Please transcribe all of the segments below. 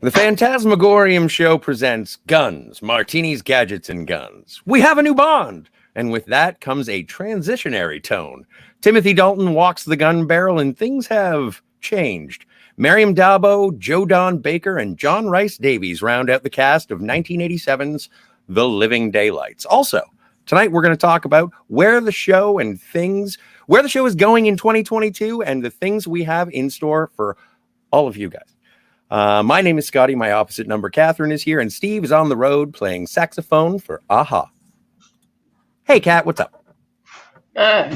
The Fantasmagorium show presents Guns, Martinis, Gadgets, and Guns. We have a new Bond! And with that comes a transitionary tone. Timothy Dalton walks the gun barrel and things have changed. Mariam Dabo, Joe Don Baker, and John Rhys Davies round out the cast of 1987's The Living Daylights. Also, tonight we're going to talk about where the show is going in 2022 and the things we have in store for all of you guys. My name is Scotty. My opposite number, Catherine, is here, and Steve is on the road playing saxophone for Aha. Hey, Kat, what's up?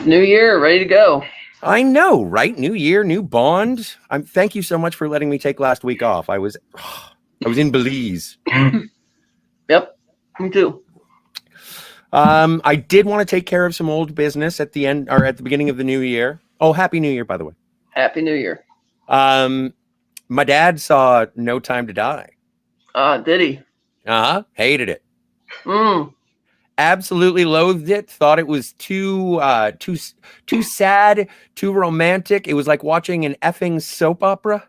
New year, ready to go. I know, right? New year, new Bond. Thank you so much for letting me take last week off. I was in Belize. Yep, me too. I did want to take care of some old business at the end or at the beginning of the new year. Oh, Happy New Year, by the way. Happy New Year. My dad saw No Time to Die. Did he? Hated it. Absolutely loathed it. Thought it was too sad, too romantic. It was like watching an effing soap opera.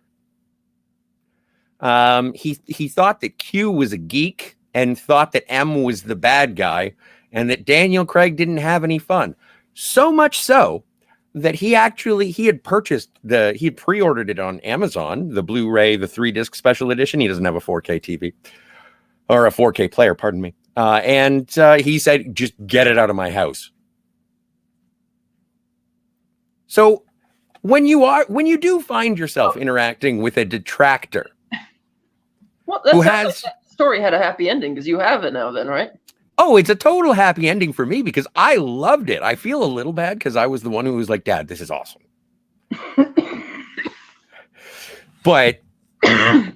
He thought that Q was a geek and thought that M was the bad guy and that Daniel Craig didn't have any fun. So much so that he had pre-ordered it on Amazon, the Blu-ray, the 3-disc special edition. He doesn't have a 4K TV or a 4K player, pardon me. And he said, just get it out of my house. So when you do find yourself interacting with a detractor, well, that story had a happy ending because you have it now then, right? Oh, it's a total happy ending for me because I loved it. I feel a little bad because I was the one who was like, Dad, this is awesome. But it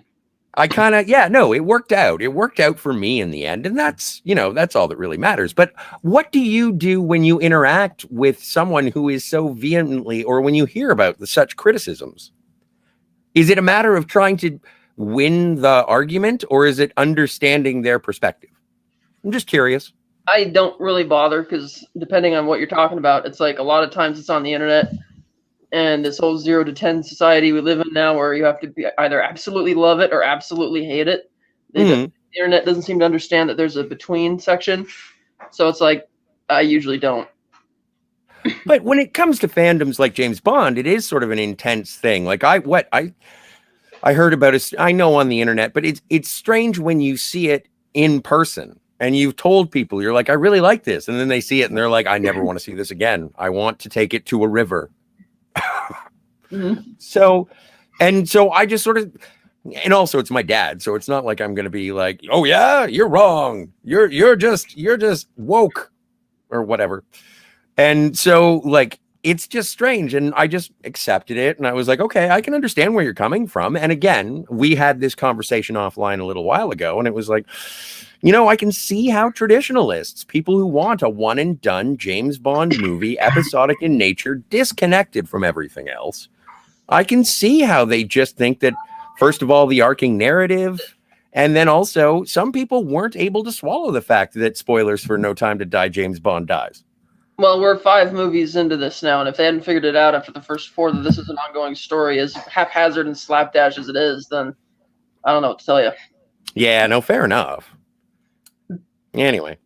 worked out. It worked out for me in the end. And that's all that really matters. But what do you do when you interact with someone who is so vehemently, or when you hear about such criticisms? Is it a matter of trying to win the argument, or is it understanding their perspective? I'm just curious. I don't really bother because depending on what you're talking about, it's like a lot of times it's on the internet and this whole 0 to 10 society we live in now where you have to be either absolutely love it or absolutely hate it. The internet doesn't seem to understand that there's a between section. So it's like, I usually don't. But when it comes to fandoms like James Bond, it is sort of an intense thing. Like I heard about it, I know on the internet, but it's strange when you see it in person. And you've told people, you're like, I really like this. And then they see it and they're like, I never want to see this again. I want to take it to a river. So I just sort of, and also it's my dad. So it's not like I'm going to be like, oh yeah, you're wrong. You're just woke or whatever. And so like, it's just strange. And I just accepted it. And I was like, okay, I can understand where you're coming from. And again, we had this conversation offline a little while ago and it was like, I can see how traditionalists, people who want a one and done James Bond movie, episodic in nature, disconnected from everything else, I can see how they just think that, first of all, the arcing narrative, and then also some people weren't able to swallow the fact that, spoilers for No Time to Die, James Bond dies. Well, we're 5 movies into this now, and if they hadn't figured it out after the first 4 that this is an ongoing story, as haphazard and slapdash as it is, then I don't know what to tell you. Yeah, no, fair enough. Anyway,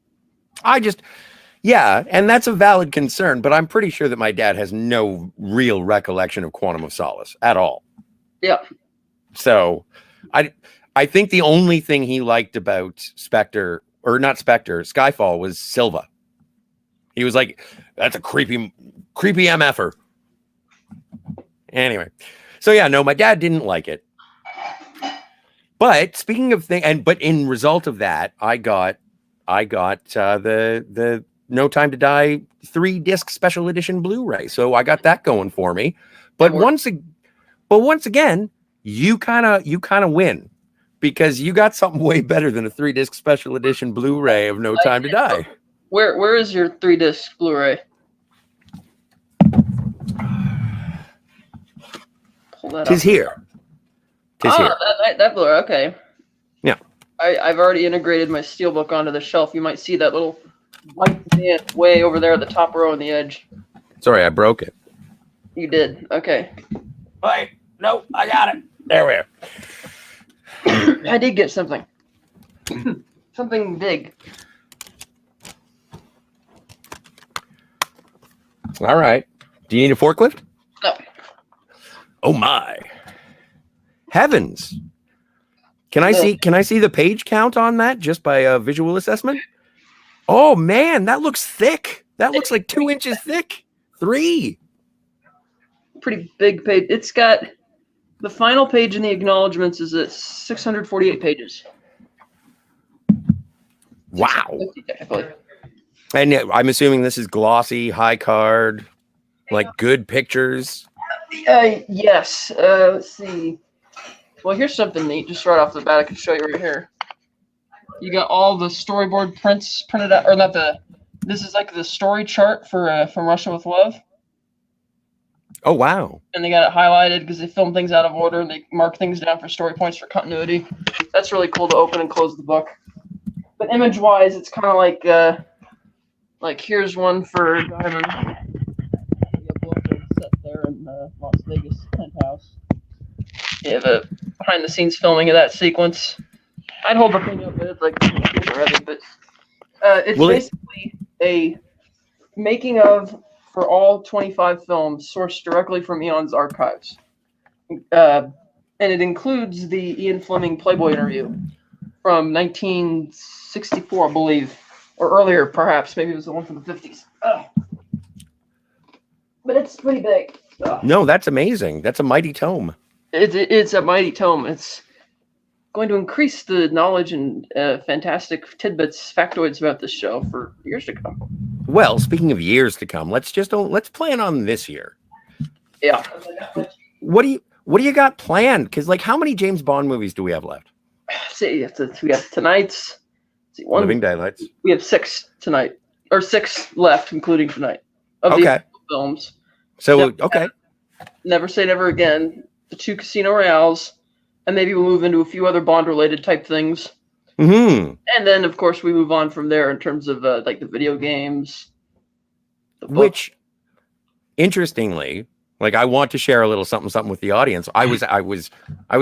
and that's a valid concern, but I'm pretty sure that my dad has no real recollection of Quantum of Solace at all. Yeah. So I think the only thing he liked about Skyfall was Silva. He was like, that's a creepy MFer. Anyway, so yeah, no, my dad didn't like it. But speaking of but in result of that, I got the No Time to Die 3-disc special edition Blu-ray. So I got that going for me. But once again, you kind of win because you got something way better than a 3-disc special edition Blu-ray of No Time to Die. Where is your 3-disc Blu-ray? Pull that up. Tis here. That Blu-ray, okay. Yeah. I've already integrated my steelbook onto the shelf. You might see that little white band way over there at the top row on the edge. Sorry, I broke it. You did. Okay. Wait, no, I got it. There we are. I did get something. Something big. All right. Do you need a forklift? No. Oh my. Heavens. Can I see the page count on that just by a visual assessment? Oh man, that looks thick. That looks like 2 inches thick. 3. Pretty big page. It's got the final page in the acknowledgments is at 648 pages. Wow. And I'm assuming this is glossy, high card, like good pictures. Yes. Let's see. Well, here's something neat. Just right off the bat, I can show you right here. You got all the storyboard prints printed out, or not the. This is like the story chart for From Russia with Love. Oh wow! And they got it highlighted because they film things out of order and they mark things down for story points for continuity. That's really cool to open and close the book. But image-wise, it's kind of like here's one for Diamond. Set there in Las Vegas penthouse. You have a behind-the-scenes filming of that sequence. I'd hold the thing up, but it's like heavy. But it's basically a making of for all 25 films sourced directly from Eon's archives, and it includes the Ian Fleming Playboy interview from 1964, I believe, or earlier, perhaps. Maybe it was the one from the 50s. But it's pretty big. No, that's amazing. That's a mighty tome. It's a mighty tome. It's going to increase the knowledge and fantastic tidbits, factoids about this show for years to come. Well, speaking of years to come, let's plan on this year. Yeah. What do you got planned? Because like, how many James Bond movies do we have left? See, we have tonight's. Living Daylights. We have 6 tonight, or 6 left, including tonight of the films. So Never Say Never Again, the 2 Casino Royales, and maybe we'll move into a few other Bond-related type things. Mm-hmm. And then, of course, we move on from there in terms of like the video games. Which, interestingly, like I want to share a little something with the audience. I was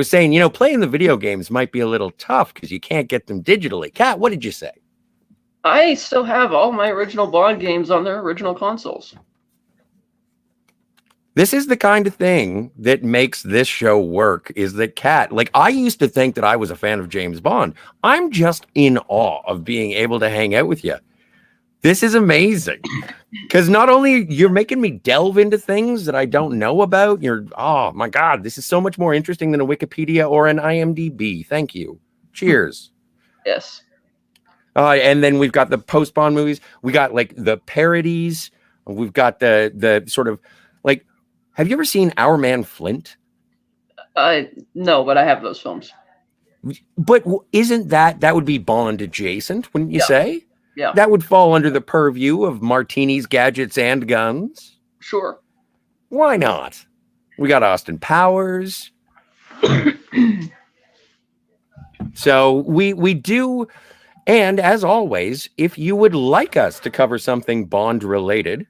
saying, playing the video games might be a little tough because you can't get them digitally. Kat, what did you say? I still have all my original Bond games on their original consoles. This is the kind of thing that makes this show work, is that Kat, like I used to think that I was a fan of James Bond. I'm just in awe of being able to hang out with you. This is amazing. Because not only you're making me delve into things that I don't know about, oh my God, this is so much more interesting than a Wikipedia or an IMDb. Thank you. Cheers. Yes. And then we've got the post-Bond movies. We got like the parodies. We've got the sort of like, have you ever seen Our Man Flint? No, but I have those films. But isn't that would be Bond adjacent, wouldn't you say? Yeah. That would fall under the purview of Martinis, Gadgets, and Guns. Sure. Why not? We got Austin Powers. So we do, and as always, if you would like us to cover something Bond related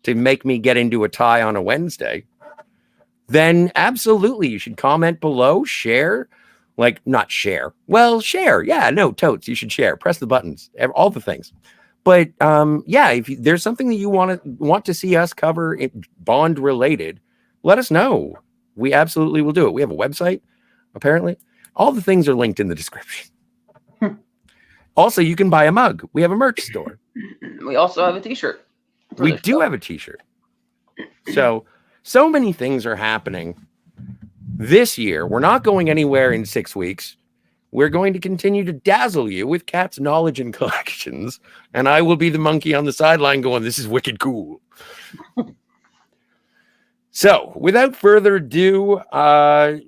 to make me get into a tie on a Wednesday, then absolutely you should comment below, share, like not share. Well, share. Yeah, no, totes. You should share. Press the buttons, all the things. But yeah, if there's something that you want to see us cover Bond related, let us know. We absolutely will do it. We have a website, apparently. All the things are linked in the description. Also, you can buy a mug. We have a merch store. We also have a t-shirt. We do have a t-shirt. So many things are happening this year. We're not going anywhere in 6 weeks. We're going to continue to dazzle you with Kat's knowledge and collections. And I will be the monkey on the sideline going, this is wicked cool. So without further ado,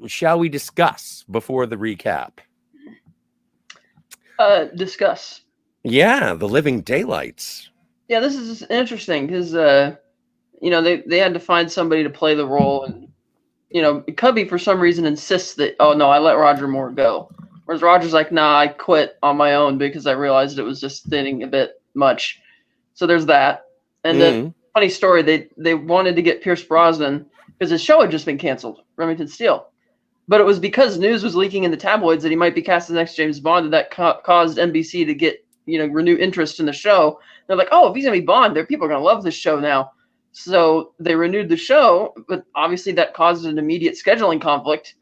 shall we discuss before the recap? Discuss. Yeah, the Living Daylights. Yeah, this is interesting because, they had to find somebody to play the role. And, Cubby, for some reason, insists that, oh, no, I let Roger Moore go. Whereas Roger's like, nah, I quit on my own because I realized it was just thinning a bit much. So there's that. And then, funny story, they wanted to get Pierce Brosnan because his show had just been canceled, Remington Steele. But it was because news was leaking in the tabloids that he might be cast as the next James Bond that caused NBC to get, renew interest in the show. They're like, oh, if he's going to be Bond, people are going to love this show now. So they renewed the show, but obviously that caused an immediate scheduling conflict.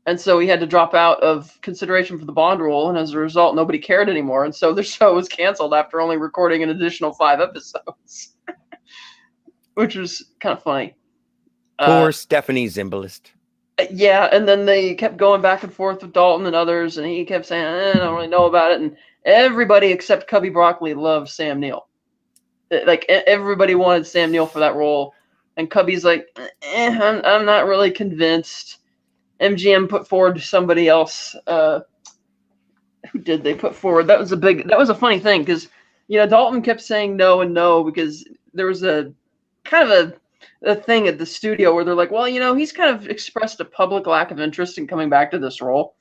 And so he had to drop out of consideration for the Bond role. And as a result, nobody cared anymore. And so the show was canceled after only recording an additional 5 episodes, which was kind of funny. Poor Stephanie Zimbalist. Yeah, and then they kept going back and forth with Dalton and others, and he kept saying, I don't really know about it. And everybody except Cubby Broccoli loved Sam Neill. Like, everybody wanted Sam Neill for that role. And Cubby's like, I'm not really convinced. MGM put forward somebody else. Who did they put forward? That was a funny thing, because, Dalton kept saying no and no, because there was a kind of a thing at the studio where they're like, well, he's kind of expressed a public lack of interest in coming back to this role.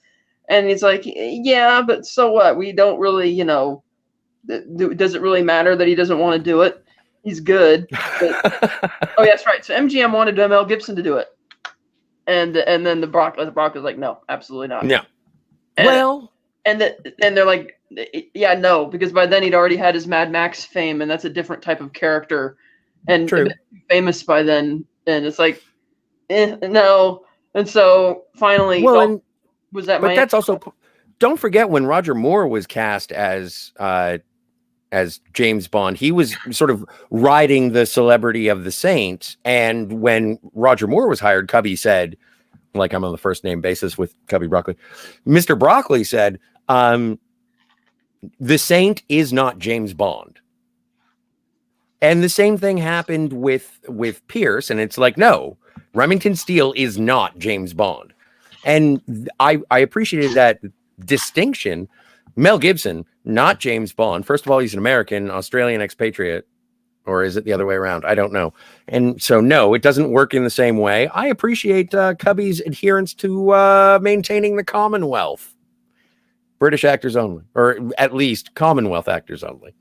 And he's like, yeah, but so what? We don't really, does it really matter that he doesn't want to do it? He's good. But, oh, yeah, that's right. So MGM wanted Mel Gibson to do it. And then the Brock was like, no, absolutely not. No. And they're like, yeah, no, because by then he'd already had his Mad Max fame, and that's a different type of character. And famous by then, and it's like, no. And so finally, was that? But that's also, don't forget when Roger Moore was cast as James Bond, he was sort of riding the celebrity of the Saint. And when Roger Moore was hired, Cubby said, like, I'm on the first name basis with Cubby Broccoli. Mr. Broccoli said, the Saint is not James Bond. And the same thing happened with Pierce, and it's like, no, Remington Steele is not James Bond. And I appreciated that distinction. Mel Gibson, not James Bond. First of all, he's an American, Australian expatriate, or is it the other way around? I don't know. And so, no, it doesn't work in the same way. I appreciate Cubby's adherence to maintaining the Commonwealth. British actors only, or at least Commonwealth actors only.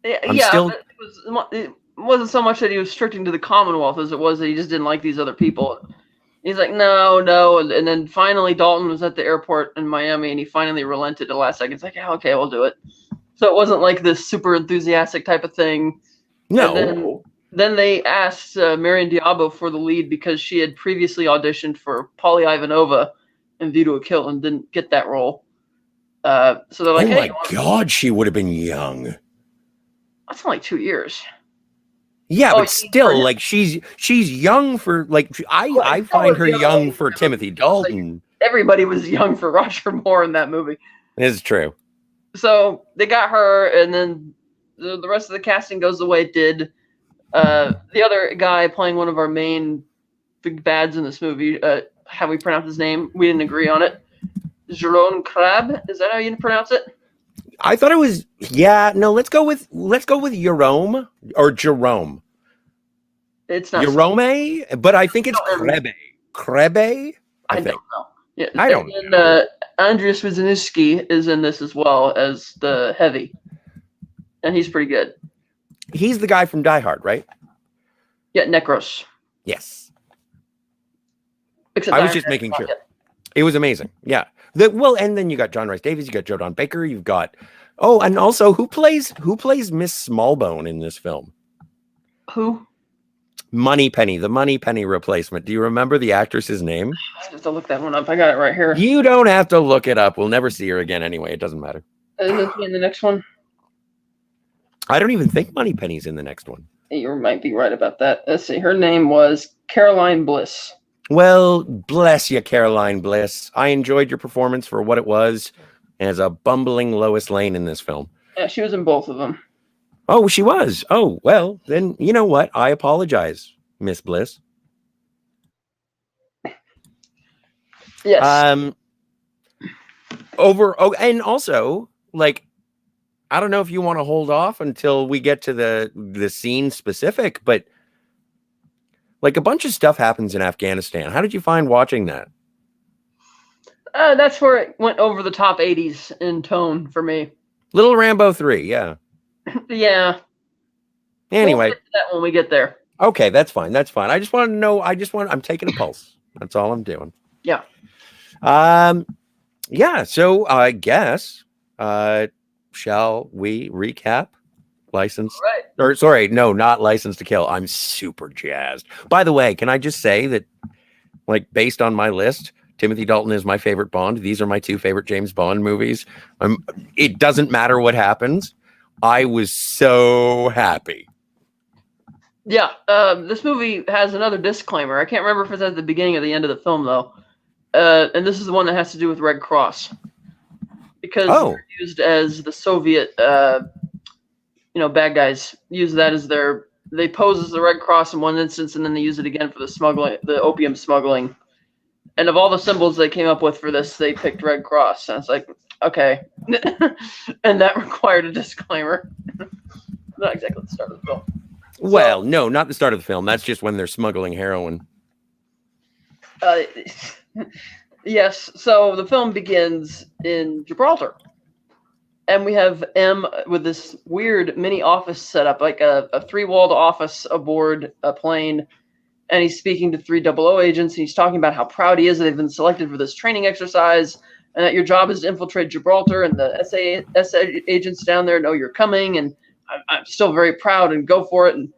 It wasn't so much that he was restricting to the Commonwealth as it was that he just didn't like these other people. He's like, no. And then finally Dalton was at the airport in Miami, and he finally relented at the last second. It's like, yeah, okay, we'll do it. So it wasn't like this super enthusiastic type of thing. No. And then they asked Marion Diabo for the lead because she had previously auditioned for Polly Ivanova in View to a Kill and didn't get that role. So they're like, oh my God, she would have been young. That's only 2 years. Yeah, but still, like, she's young for, like, I find her young for Timothy Dalton. Like, everybody was young for Roger Moore in that movie. It's true. So they got her, and then the rest of the casting goes the way it did. The other guy playing one of our main big bads in this movie, how we pronounce his name, we didn't agree on it. Jerome Crab, is that how you pronounce it? I thought it was, no, let's go with Jerome or Jerome. It's not Jerome, but I think it's Krebe. Krebe? I don't know. Yeah, I don't know. Andrzej Wisniewski is in this as well as the heavy. And he's pretty good. He's the guy from Die Hard, right? Yeah, Necros. Yes. Except I was just making sure. It was amazing. Yeah. And then you got John Rhys Davies, you got Joe Don Baker, you've got and also who plays Miss Smallbone in this film? Who? Moneypenny, the Moneypenny replacement. Do you remember the actress's name? I have to look that one up. I got it right here. You don't have to look it up. We'll never see her again anyway. It doesn't matter. Is this in the next one? I don't even think Moneypenny's in the next one. You might be right about that. Let's see. Her name was Caroline Bliss. Well, bless you, Caroline Bliss. I enjoyed your performance for what it was as a bumbling Lois Lane in this film. Yeah, she was in both of them. Oh, she was. Oh, well, then you know what? I apologize, Miss Bliss. Yes. And also, like, I don't know if you want to hold off until we get to the scene specific, but like a bunch of stuff happens in Afghanistan. How did you find watching that? That's where it went over the top 80s in tone for me. Little Rambo 3, yeah. Yeah. Anyway. We'll get to that when we get there. Okay, that's fine. That's fine. I just want to know. I'm taking a pulse. That's all I'm doing. Yeah. Yeah. So I guess, shall we recap License? Right. Or sorry, no, not License to Kill. I'm super jazzed. By the way, can I just say that, like, based on my list, Timothy Dalton is my favorite Bond. These are my two favorite James Bond movies. It doesn't matter what happens. I was so happy. Yeah. This movie has another disclaimer. I can't remember if it's at the beginning or the end of the film, though. And this is the one that has to do with Red Cross. Because they're used as the Soviet, bad guys use that as they pose as the Red Cross in one instance, and then they use it again for the opium smuggling. And of all the symbols they came up with for this, they picked Red Cross. And it's like, okay. And that required a disclaimer. Not exactly the start of the film. Well, no, not the start of the film. That's just when they're smuggling heroin. Yes, so the film begins in Gibraltar. And we have M with this weird mini office setup, like a three-walled office aboard a plane. And he's speaking to 300 agents. And he's talking about how proud he is that they've been selected for this training exercise, and that your job is to infiltrate Gibraltar, and the SA agents down there know you're coming, and I'm still very proud, and go for it. And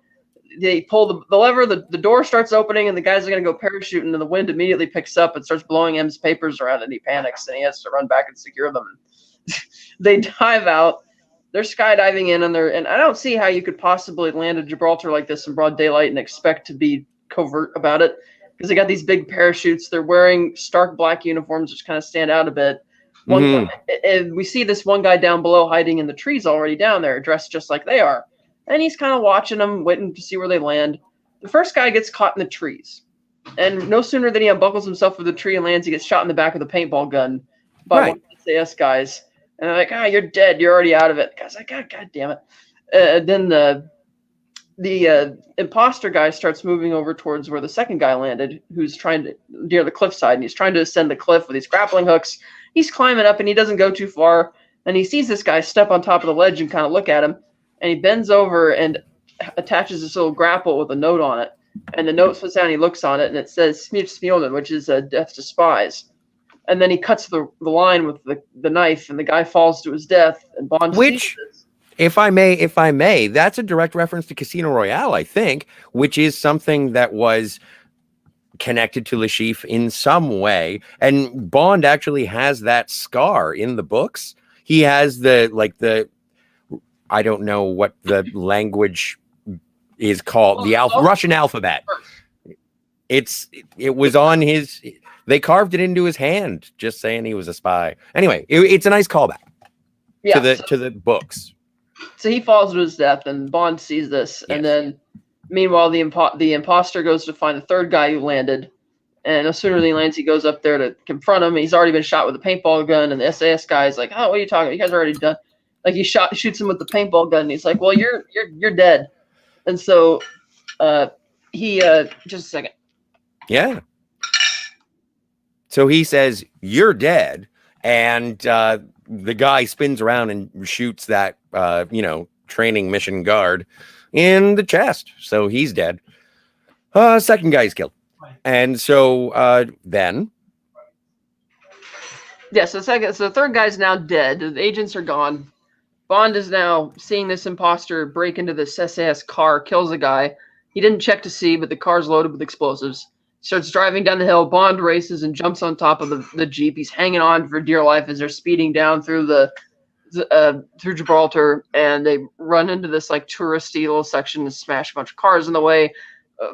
they pull the lever, the door starts opening, and the guys are going to go parachuting, and the wind immediately picks up and starts blowing M's papers around, and he panics, and he has to run back and secure them. They dive out. They're skydiving in, and I don't see how you could possibly land at Gibraltar like this in broad daylight and expect to be covert about it, because they got these big parachutes. They're wearing stark black uniforms, which kind of stand out a bit. And we see this one guy down below hiding in the trees already down there, dressed just like they are. And he's kind of watching them, waiting to see where they land. The first guy gets caught in the trees. And no sooner than he unbuckles himself with the tree and lands, he gets shot in the back with a paintball gun by one of the SAS guys. And they're like, you're dead. You're already out of it. The guy's like, God damn it. Then the imposter guy starts moving over towards where the second guy landed, who's trying to, near the cliffside. And he's trying to ascend the cliff with these grappling hooks. He's climbing up, and he doesn't go too far. And he sees this guy step on top of the ledge and kind of look at him. And he bends over and attaches this little grapple with a note on it. And the note slips down, he looks on it, and it says Smilden, which is death to spies. And then he cuts the line with the knife, and the guy falls to his death. And Bond sees this. If I may, that's a direct reference to Casino Royale, I think, which is something that was connected to Le Chiffre in some way. And Bond actually has that scar in the books. He has the I don't know what the language is called, the Russian alphabet. It was on his. They carved it into his hand, just saying he was a spy. Anyway, it's a nice callback to the books. So he falls to his death, and Bond sees this, and then, meanwhile, the imposter goes to find the third guy who landed, and no sooner than he lands, he goes up there to confront him. He's already been shot with a paintball gun, and the SAS guy's like, "Oh, what are you talking about? You guys are already done." Like he shoots him with the paintball gun, and he's like, "Well, you're dead." And so, he just a second. Yeah. So he says, "You're dead," and the guy spins around and shoots that training mission guard in the chest. So he's dead. Second guy's killed. And so then. Yeah, so the third guy's now dead. The agents are gone. Bond is now seeing this imposter break into this SAS car, kills a guy. He didn't check to see, but the car's loaded with explosives. Starts driving down the hill. Bond races and jumps on top of the Jeep. He's hanging on for dear life as they're speeding down through through Gibraltar, and they run into this like touristy little section and smash a bunch of cars in the way.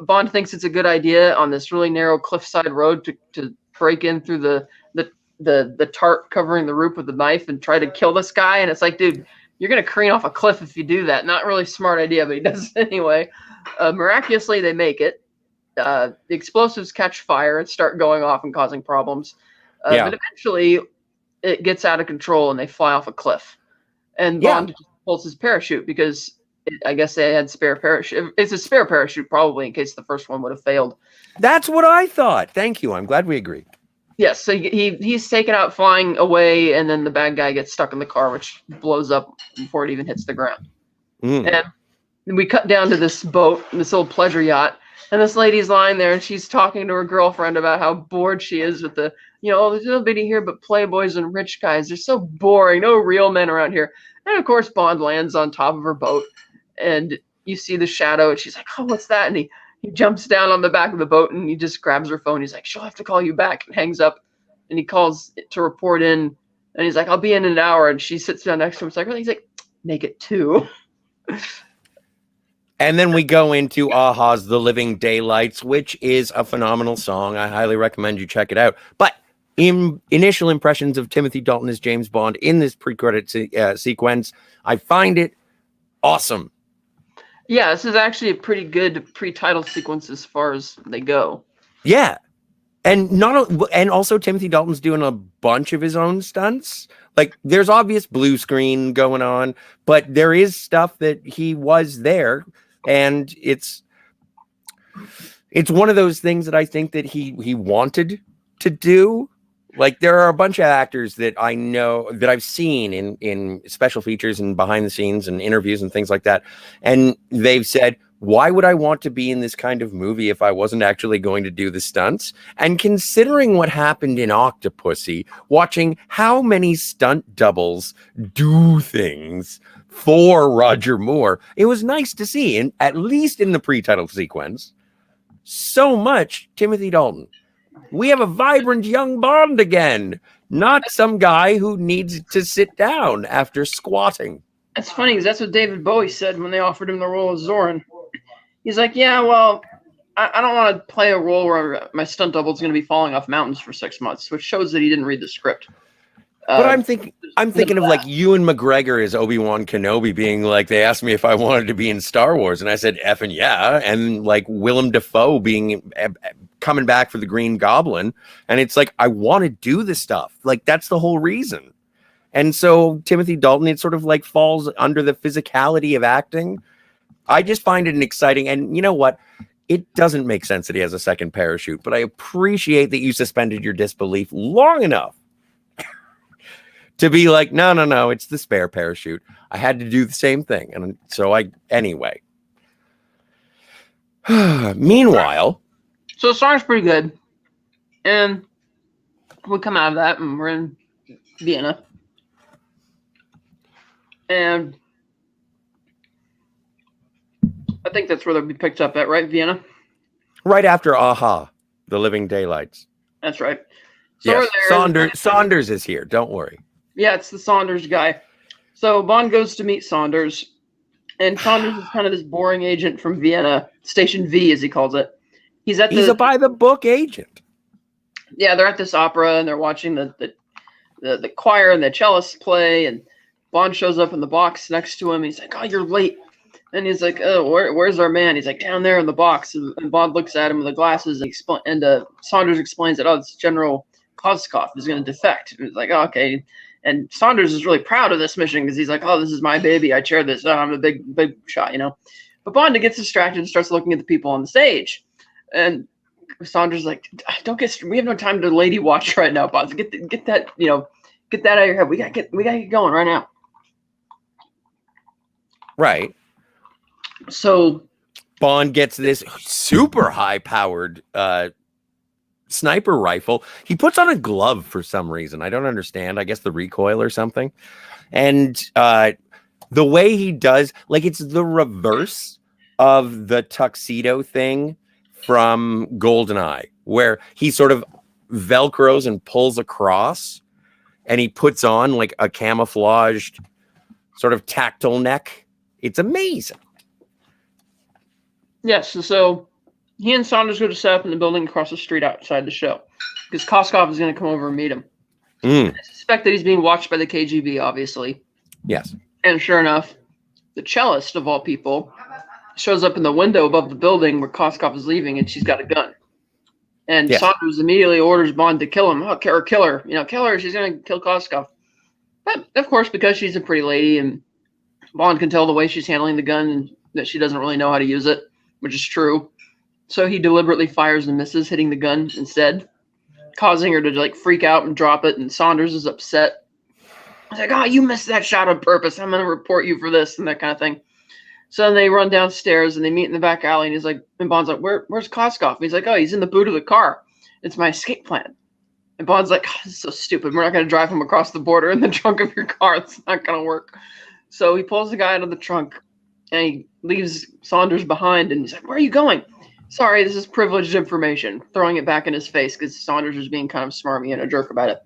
Bond thinks it's a good idea on this really narrow cliffside road to break in through the tarp covering the roof with the knife and try to kill this guy. And it's like, dude, you're gonna careen off a cliff if you do that. Not really smart idea, but he does it anyway. Miraculously, they make it. The explosives catch fire and start going off and causing problems. But eventually it gets out of control and they fly off a cliff. And Bond just pulls his parachute because I guess they had spare parachute. It's a spare parachute probably in case the first one would have failed. That's what I thought. Thank you. I'm glad we agree. Yes, so he's taken out flying away, and then the bad guy gets stuck in the car, which blows up before it even hits the ground. And we cut down to this boat, this old pleasure yacht. And this lady's lying there, and she's talking to her girlfriend about how bored she is with the, oh, there's nobody here but playboys and rich guys. They're so boring. No real men around here. And of course, Bond lands on top of her boat, and you see the shadow, and she's like, oh, what's that? And he jumps down on the back of the boat, and he just grabs her phone. He's like, she'll have to call you back, and hangs up. And he calls to report in, and he's like, I'll be in an hour. And she sits down next to him. It's like, really? He's like, make it 2. And then we go into Aha's The Living Daylights, which is a phenomenal song. I highly recommend you check it out. But initial impressions of Timothy Dalton as James Bond in this pre-credit sequence, I find it awesome. Yeah, this is actually a pretty good pre-title sequence as far as they go. Yeah. And also Timothy Dalton's doing a bunch of his own stunts. Like, there's obvious blue screen going on, but there is stuff that he was there, and it's one of those things that I think that he wanted to do. Like, there are a bunch of actors that I know that I've seen in special features and behind the scenes and interviews and things like that, and they've said, why would I want to be in this kind of movie if I wasn't actually going to do the stunts? And considering what happened in Octopussy, watching how many stunt doubles do things for Roger Moore, it was nice to see, and at least in the pre-title sequence, so much Timothy Dalton. We have a vibrant young Bond again, not some guy who needs to sit down after squatting. That's funny, because that's what David Bowie said when they offered him the role of Zorin. He's like, yeah, well, I don't want to play a role where my stunt double is going to be falling off mountains for 6 months, which shows that he didn't read the script. But I'm thinking of like Ewan McGregor as Obi-Wan Kenobi being like, they asked me if I wanted to be in Star Wars, and I said effing yeah, and like Willem Dafoe being coming back for the Green Goblin, and it's like, I want to do this stuff. Like, that's the whole reason. And so Timothy Dalton, it sort of like falls under the physicality of acting. I just find it an exciting, and you know what? It doesn't make sense that he has a second parachute, but I appreciate that you suspended your disbelief long enough to be like, no, it's the spare parachute. I had to do the same thing. And so anyway. Meanwhile. So the song's pretty good. And we come out of that and we're in Vienna. And I think that's where they'll be picked up at, right? Vienna? Right after Aha, The Living Daylights. That's right. So yes, Saunders is here. Don't worry. Yeah, it's the Saunders guy. So Bond goes to meet Saunders. And Saunders is kind of this boring agent from Vienna. Station V, as he calls it. He's a by-the-book agent. Yeah, they're at this opera, and they're watching the choir and the cellists play, and Bond shows up in the box next to him. He's like, oh, you're late. And he's like, oh, where's our man? He's like, down there in the box. And Bond looks at him with the glasses, and Saunders explains that, oh, this General Koskov is going to defect. And he's like, oh, okay. And Saunders is really proud of this mission because he's like, oh, this is my baby. I chair this. Oh, I'm a big shot, But Bond gets distracted and starts looking at the people on the stage. And Saunders is like, we have no time to lady watch right now, Bond. Get that, get that out of your head. We gotta get going right now. Right. So Bond gets this super high-powered sniper rifle. He puts on a glove for some reason. I don't understand. I guess the recoil or something. And the way he does, like, it's the reverse of the tuxedo thing from GoldenEye, where he sort of velcros and pulls across, and he puts on like a camouflaged sort of tactile neck. It's amazing. Yes, so he and Saunders go to set up in the building across the street outside the show because Koskov is going to come over and meet him. I suspect that he's being watched by the KGB, obviously. Yes. And sure enough, the cellist, of all people, shows up in the window above the building where Koskov is leaving, and she's got a gun. And yes. Saunders immediately orders Bond to kill him, or kill her. Kill her. She's going to kill Koskov. But, of course, because she's a pretty lady and Bond can tell the way she's handling the gun and that she doesn't really know how to use it, which is true. So he deliberately fires and misses, hitting the gun instead, causing her to freak out and drop it. And Saunders is upset. He's like, oh, you missed that shot on purpose. I'm going to report you for this and that kind of thing. So then they run downstairs and they meet in the back alley, and he's like, and Bond's like, where's Koskov? And he's like, oh, he's in the boot of the car. It's my escape plan. And Bond's like, oh, this is so stupid. We're not going to drive him across the border in the trunk of your car. It's not going to work. So he pulls the guy out of the trunk and he leaves Saunders behind. And he's like, where are you going? Sorry, this is privileged information. Throwing it back in his face because Saunders was being kind of smarmy and a jerk about it.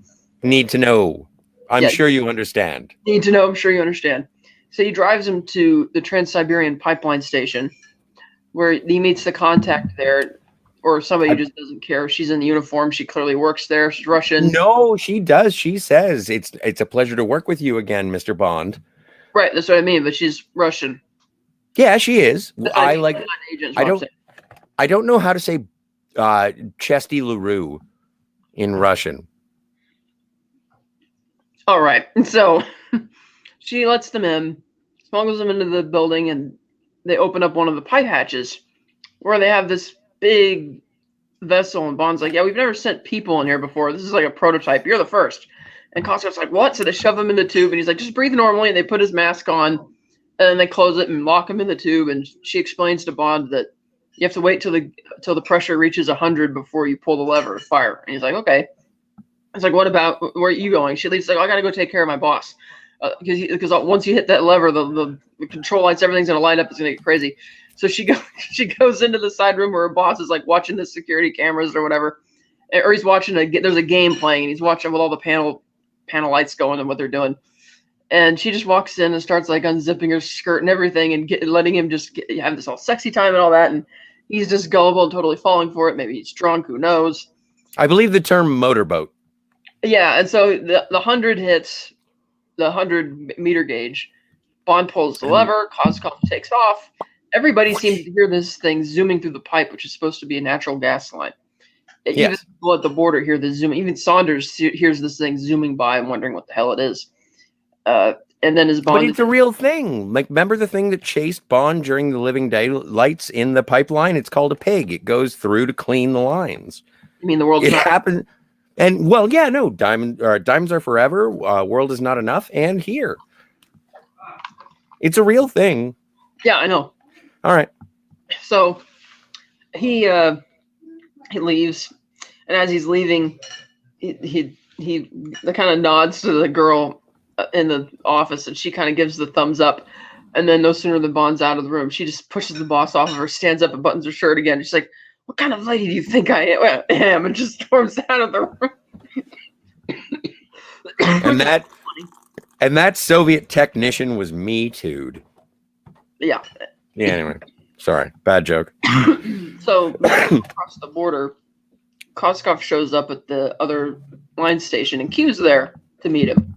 Need to know. I'm sure you understand. Need to know. I'm sure you understand. So he drives him to the Trans-Siberian pipeline station where he meets the contact there. Or somebody who just doesn't care. She's in the uniform. She clearly works there. She's Russian. No, she does. She says it's a pleasure to work with you again, Mr. Bond. Right, that's what I mean. But she's Russian. Yeah, she is. I don't know how to say Chesty LaRue in Russian. All right. So she lets them in, smuggles them into the building, and they open up one of the pipe hatches where they have this big vessel, and Bond's like, yeah, we've never sent people in here before. This is like a prototype. You're the first. And Koskov's like, what? So they shove him in the tube, and he's like, just breathe normally. And they put his mask on, and then they close it and lock him in the tube. And she explains to Bond that you have to wait till the pressure reaches 100 before you pull the lever to fire. And he's like, okay. It's like, what about, where are you going? She's like, I got to go take care of my boss. Because once you hit that lever, the control lights, everything's going to light up. It's going to get crazy. So she goes into the side room where her boss is like watching the security cameras or whatever, or he's watching there's a game playing and he's watching with all the panel lights going and what they're doing, and she just walks in and starts like unzipping her skirt and everything and letting him just have this all sexy time and all that, and he's just gullible and totally falling for it. Maybe he's drunk, who knows? I believe the term motorboat. Yeah, and so the 100 hits the 100-meter gauge. Bond pulls the lever. Koskov takes off. Everybody seems to hear this thing zooming through the pipe, which is supposed to be a natural gas line. Even people at the border hear the zoom. Even Saunders hears this thing zooming by and wondering what the hell it is. And then as Bond... But it's a real thing. Like, remember the thing that chased Bond during the living daylights in the pipeline? It's called a pig. It goes through to clean the lines. You mean the world's not... happened... And, well, yeah, no, diamonds are forever. World is not enough. And here. It's a real thing. Yeah, I know. All right. So he leaves, and as he's leaving, he kind of nods to the girl in the office, and she kind of gives the thumbs up. And then no sooner than Bond's out of the room, she just pushes the boss off of her, stands up and buttons her shirt again. She's like, "What kind of lady do you think I am?" And just storms out of the room. and that Soviet technician was Me Too'd. Yeah. Yeah, anyway. Sorry. Bad joke. So, across the border, Koskov shows up at the other line station, and Q's there to meet him.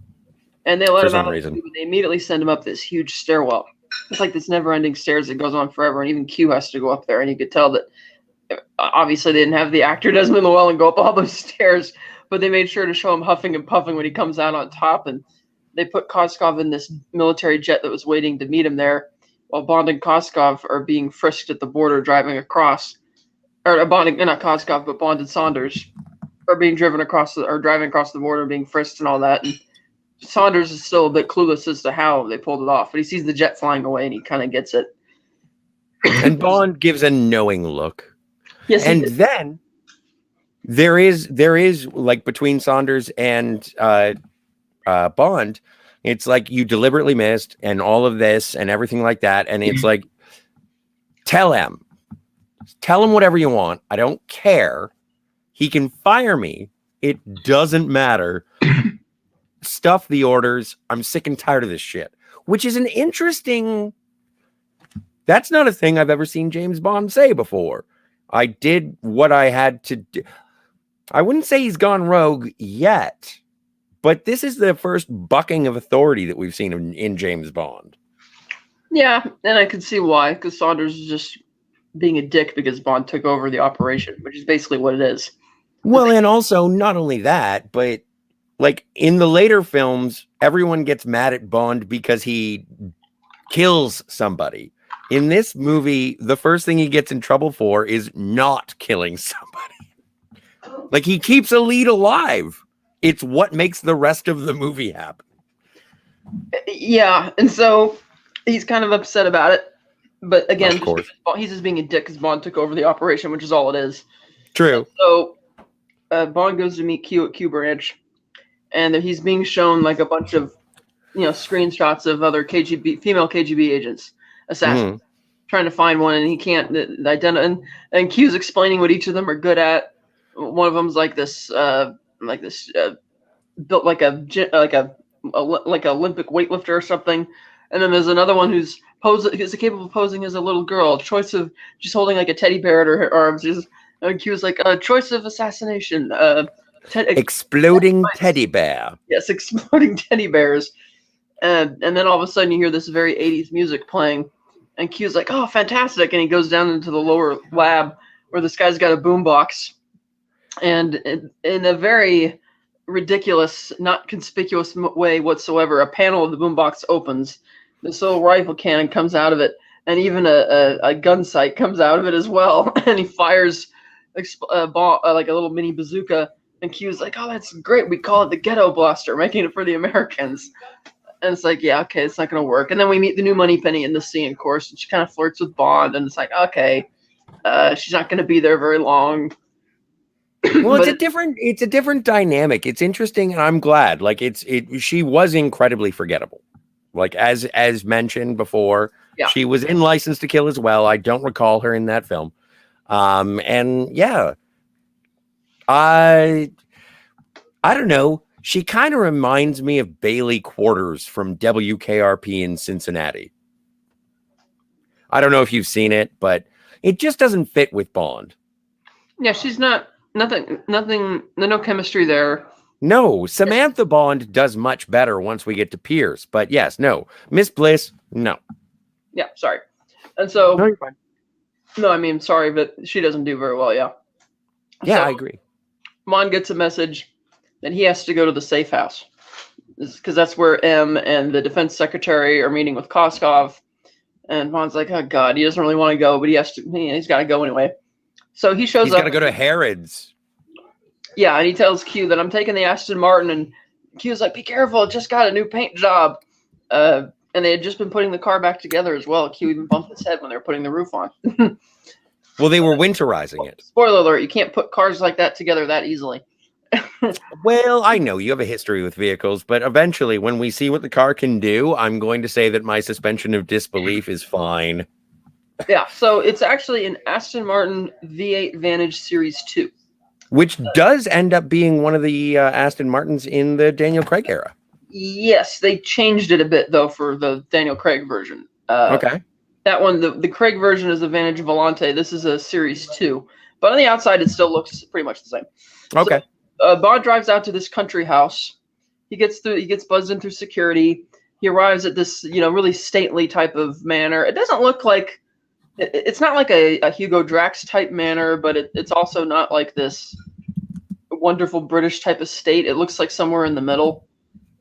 And they let him out. They immediately send him up this huge stairwell. It's like this never-ending stairs that goes on forever, and even Q has to go up there. And you could tell that obviously they didn't have the actor Desmond Llewellyn go up all those stairs, but they made sure to show him huffing and puffing when he comes out on top. And they put Koskov in this military jet that was waiting to meet him there, while Bond and Koskov are being frisked at the border driving across. Or Bond, not Koskov, but Bond and Saunders are being driving across the border, being frisked and all that. And Saunders is still a bit clueless as to how they pulled it off, but he sees the jet flying away and he kind of gets it. And Bond gives a knowing look. Yes, and then there is like between Saunders and Bond, it's like you deliberately missed and all of this and everything like that. And it's like, tell him whatever you want. I don't care. He can fire me. It doesn't matter. Stuff the orders. I'm sick and tired of this shit, which is an interesting. That's not a thing I've ever seen James Bond say before. I did what I had to do. I wouldn't say he's gone rogue yet, but this is the first bucking of authority that we've seen in James Bond. Yeah, and I can see why, because Saunders is just being a dick because Bond took over the operation, which is basically what it is. Well, and also not only that, but like in the later films, everyone gets mad at Bond because he kills somebody. In this movie, the first thing he gets in trouble for is not killing somebody. Like, he keeps a lead alive. It's what makes the rest of the movie happen. Yeah, and so he's kind of upset about it. But again, Of course. he's just being a dick because Bond took over the operation, which is all it is. True. So Bond goes to meet Q at Q Branch, and he's being shown like a bunch of screenshots of other female KGB agents, assassins, trying to find one, and he can't identify. And Q's explaining what each of them are good at. One of them's like this built like a Olympic weightlifter or something, and then there's another one who's capable of posing as a little girl. Choice of just holding like a teddy bear at her arms. And Q's like choice of assassination. Exploding teddy bear. Yes, exploding teddy bears. And then all of a sudden you hear this very 80s music playing, and Q's like, "Oh, fantastic!" And he goes down into the lower lab where this guy's got a boombox, and in a very ridiculous, not conspicuous way whatsoever, a panel of the boombox opens. This little rifle cannon comes out of it, and even a gun sight comes out of it as well. And he fires like a little mini bazooka. And Q's like, "Oh, that's great. We call it the Ghetto Blaster, making it for the Americans." And it's like, yeah, okay, it's not going to work. And then we meet the new Moneypenny in the scene, of course, and she kind of flirts with Bond, and it's like, okay, she's not going to be there very long. Well, it's a different dynamic. It's interesting, and I'm glad. Like she was incredibly forgettable. Like as mentioned before, she was in License to Kill as well. I don't recall her in that film. And yeah, I don't know. She kind of reminds me of Bailey Quarters from WKRP in Cincinnati. I don't know if you've seen it, but it just doesn't fit with Bond. Yeah, she's nothing, no chemistry there. No, Samantha Bond does much better once we get to Pierce. But yes, no. Miss Bliss, no. Yeah, sorry. And so... No, you're fine. No, I mean, sorry, but she doesn't do very well, yeah. Yeah, so, I agree. Bond gets a message that he has to go to the safe house, because that's where M and the defense secretary are meeting with Koskov. And Bond's like, oh God, he doesn't really want to go, but he's got to go anyway. So he shows up. He's got to go to Harrods. Yeah, and he tells Q that I'm taking the Aston Martin, and Q's like, be careful, it just got a new paint job. And they had just been putting the car back together as well. Q even bumped his head when they were putting the roof on. Well, they were winterizing it. Spoiler alert, you can't put cars like that together that easily. Well, I know you have a history with vehicles, but eventually when we see what the car can do, I'm going to say that my suspension of disbelief is fine. Yeah, so it's actually an Aston Martin V8 Vantage Series 2. Which does end up being one of the Aston Martins in the Daniel Craig era. Yes, they changed it a bit, though, for the Daniel Craig version. Okay. That one, the Craig version is a Vantage Volante. This is a Series 2. But on the outside, it still looks pretty much the same. Okay. So, Bond drives out to this country house. He gets buzzed in through security. He arrives at this, really stately type of manor. It doesn't look like... It's not like a Hugo Drax type manor, but it's also not like this wonderful British type estate. It looks like somewhere in the middle.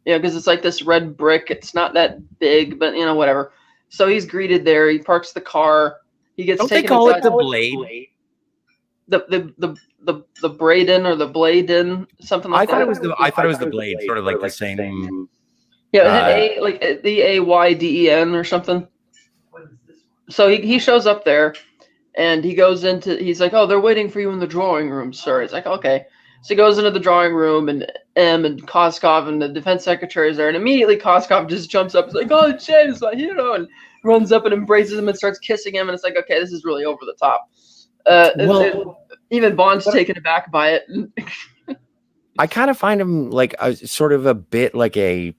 Because it's like this red brick. It's not that big, but whatever. So he's greeted there. He parks the car. He gets Don't taken. They call it the Blade? The Braden or the Bladen, something like that. I thought it was the Blade, sort of like the same. Yeah, like the AYDEN or something. So he shows up there, and he's like, oh, they're waiting for you in the drawing room, sir. It's like, okay. So he goes into the drawing room, and M and Koskov and the defense secretary is there, and immediately Koskov just jumps up. He's like, oh, James, my hero, and runs up and embraces him and starts kissing him, and it's like, okay, this is really over the top. Even Bond's taken aback by it. I kind of find him like sort of a bit like a.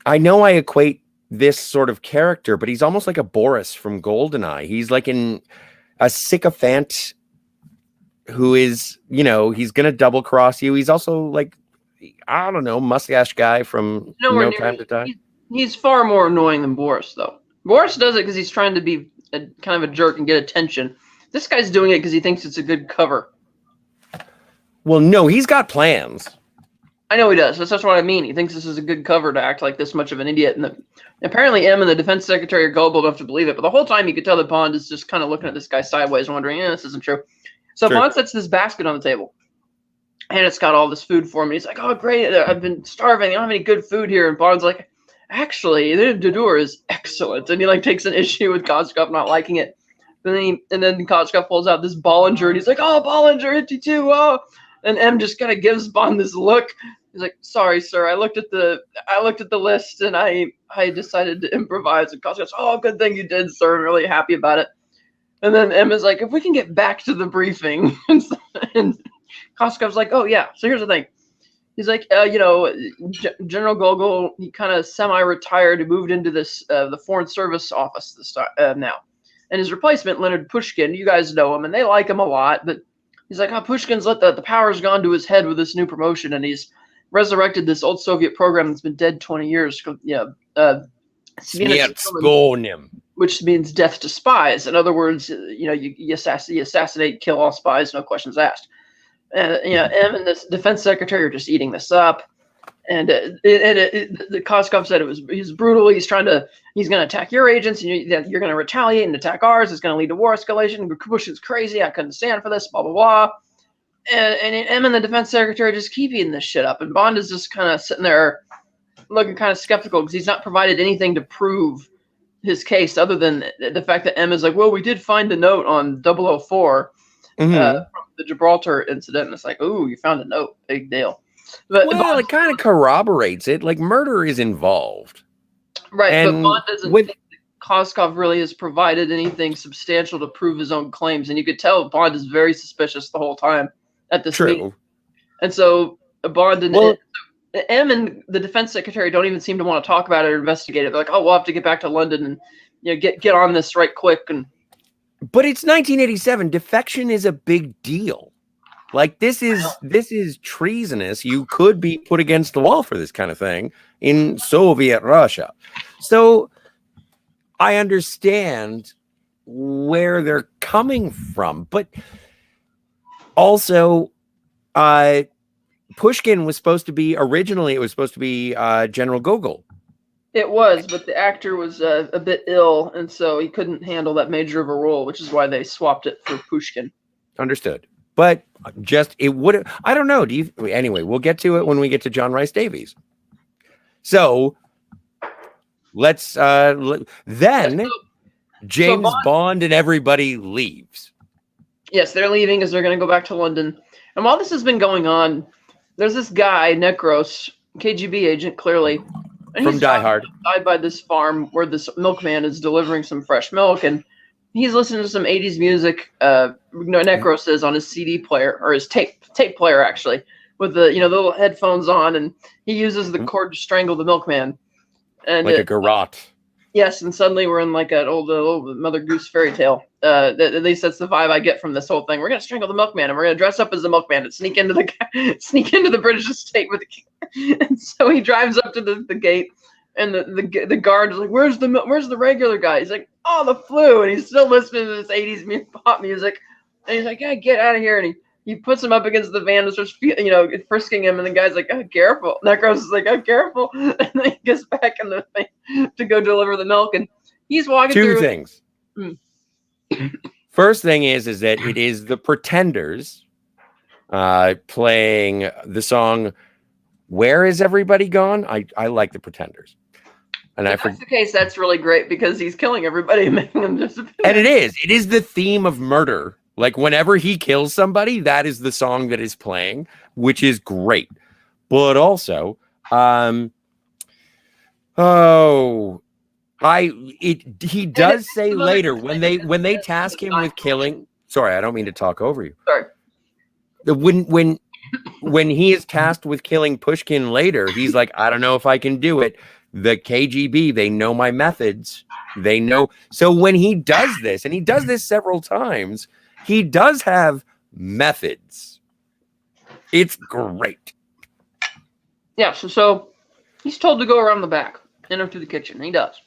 I know I equate this sort of character, but he's almost like a Boris from GoldenEye. He's like a sycophant who is, he's going to double cross you. He's also like, I don't know, mustache guy from No Time to Die. He's far more annoying than Boris, though. Boris does it because he's trying to be kind of a jerk and get attention. This guy's doing it because he thinks it's a good cover. Well, no, he's got plans. I know he does. That's what I mean. He thinks this is a good cover to act like this much of an idiot. And apparently M and the defense secretary are gullible enough to believe it. But the whole time you could tell that Bond is just kind of looking at this guy sideways, wondering, this isn't true. So Bond sets this basket on the table. And it's got all this food for me. He's like, oh, great. I've been starving. I don't have any good food here. And Bond's like, actually, the door is excellent. And he like takes an issue with Koskov not liking it. And then Koskov pulls out this Bollinger, and he's like, "Oh, Bollinger, 52, oh!" And M just kind of gives Bond this look. He's like, "Sorry, sir. I looked at the list, and I decided to improvise." And Koskov's, "Oh, good thing you did, sir. I'm really happy about it." And then M is like, "If we can get back to the briefing," and Koskov's like, "Oh yeah. So here's the thing." He's like, General Gogol, he kind of semi-retired. He moved into this the Foreign Service office this time now. And his replacement, Leonard Pushkin, you guys know him, and they like him a lot. But he's like, Pushkin's let the power's gone to his head with this new promotion, and he's resurrected this old Soviet program that's been dead 20 years. Smiertskonim, which means death to spies. In other words, you assassinate, kill all spies, no questions asked. And M and the defense secretary are just eating this up. And the Koskov said he's brutal. He's going to attack your agents, and you're going to retaliate and attack ours. It's going to lead to war escalation. Pushkin's crazy. I couldn't stand for this. Blah blah blah. And M and the defense secretary just keep eating this shit up. And Bond is just kind of sitting there, looking kind of skeptical because he's not provided anything to prove his case other than the fact that M is like, well, we did find a note on 004 from the Gibraltar incident. And it's like, ooh, you found a note. Big deal. But well, it kind of corroborates it. Like, murder is involved. Right, and but Bond doesn't think that Koskov really has provided anything substantial to prove his own claims. And you could tell Bond is very suspicious the whole time at this meeting. And so Bond and M and the defense secretary don't even seem to want to talk about it or investigate it. They're like, oh, we'll have to get back to London and get on this right quick. But it's 1987. Defection is a big deal. Like, this is treasonous. You could be put against the wall for this kind of thing in Soviet Russia. So I understand where they're coming from, but also Pushkin was supposed to be General Gogol. It was, but the actor was a bit ill, and so he couldn't handle that major of a role, which is why they swapped it for Pushkin. Understood. But it would have, I don't know. Anyway, we'll get to it when we get to John Rhys Davies. So let's, then James Bond and everybody leaves. Yes, they're leaving because they're going to go back to London. And while this has been going on, there's this guy, Necros, KGB agent, clearly. And from Die Hard. Died by this farm where this milkman is delivering some fresh milk, and he's listening to some 80s music. Necros is on his CD player, or his tape player actually, with the the little headphones on, and he uses the cord to strangle the milkman. And like a garrote. Yes, and suddenly we're in like an old Mother Goose fairy tale. At least that's the vibe I get from this whole thing. We're gonna strangle the milkman, and we're gonna dress up as the milkman and sneak into the British estate with the. And so he drives up to the gate, and the guard is like, "Where's the regular guy?" He's like, "Oh, the flu," and he's still listening to this 80s pop music, and he's like, "Yeah, get out of here!" And he puts him up against the van and starts, frisking him, and the guy's like, "Oh, careful." Necros is like, "Oh, careful," and then he gets back in the thing to go deliver the milk, and he's walking through. Two things. First thing is that it is the Pretenders playing the song "Where Is Everybody Gone?" I like the Pretenders. And if that's the case, that's really great because he's killing everybody and making them disappear. And it is the theme of murder. Like, whenever he kills somebody, that is the song that is playing, which is great. But also, he does say later when they task him with killing. Sorry, I don't mean to talk over you. Sorry. When he is tasked with killing Pushkin later, he's like, I don't know if I can do it. The KGB, they know my methods. They know. So when he does this, and he does this several times, he does have methods. It's great. Yeah, so he's told to go around the back, enter through the kitchen. And he does.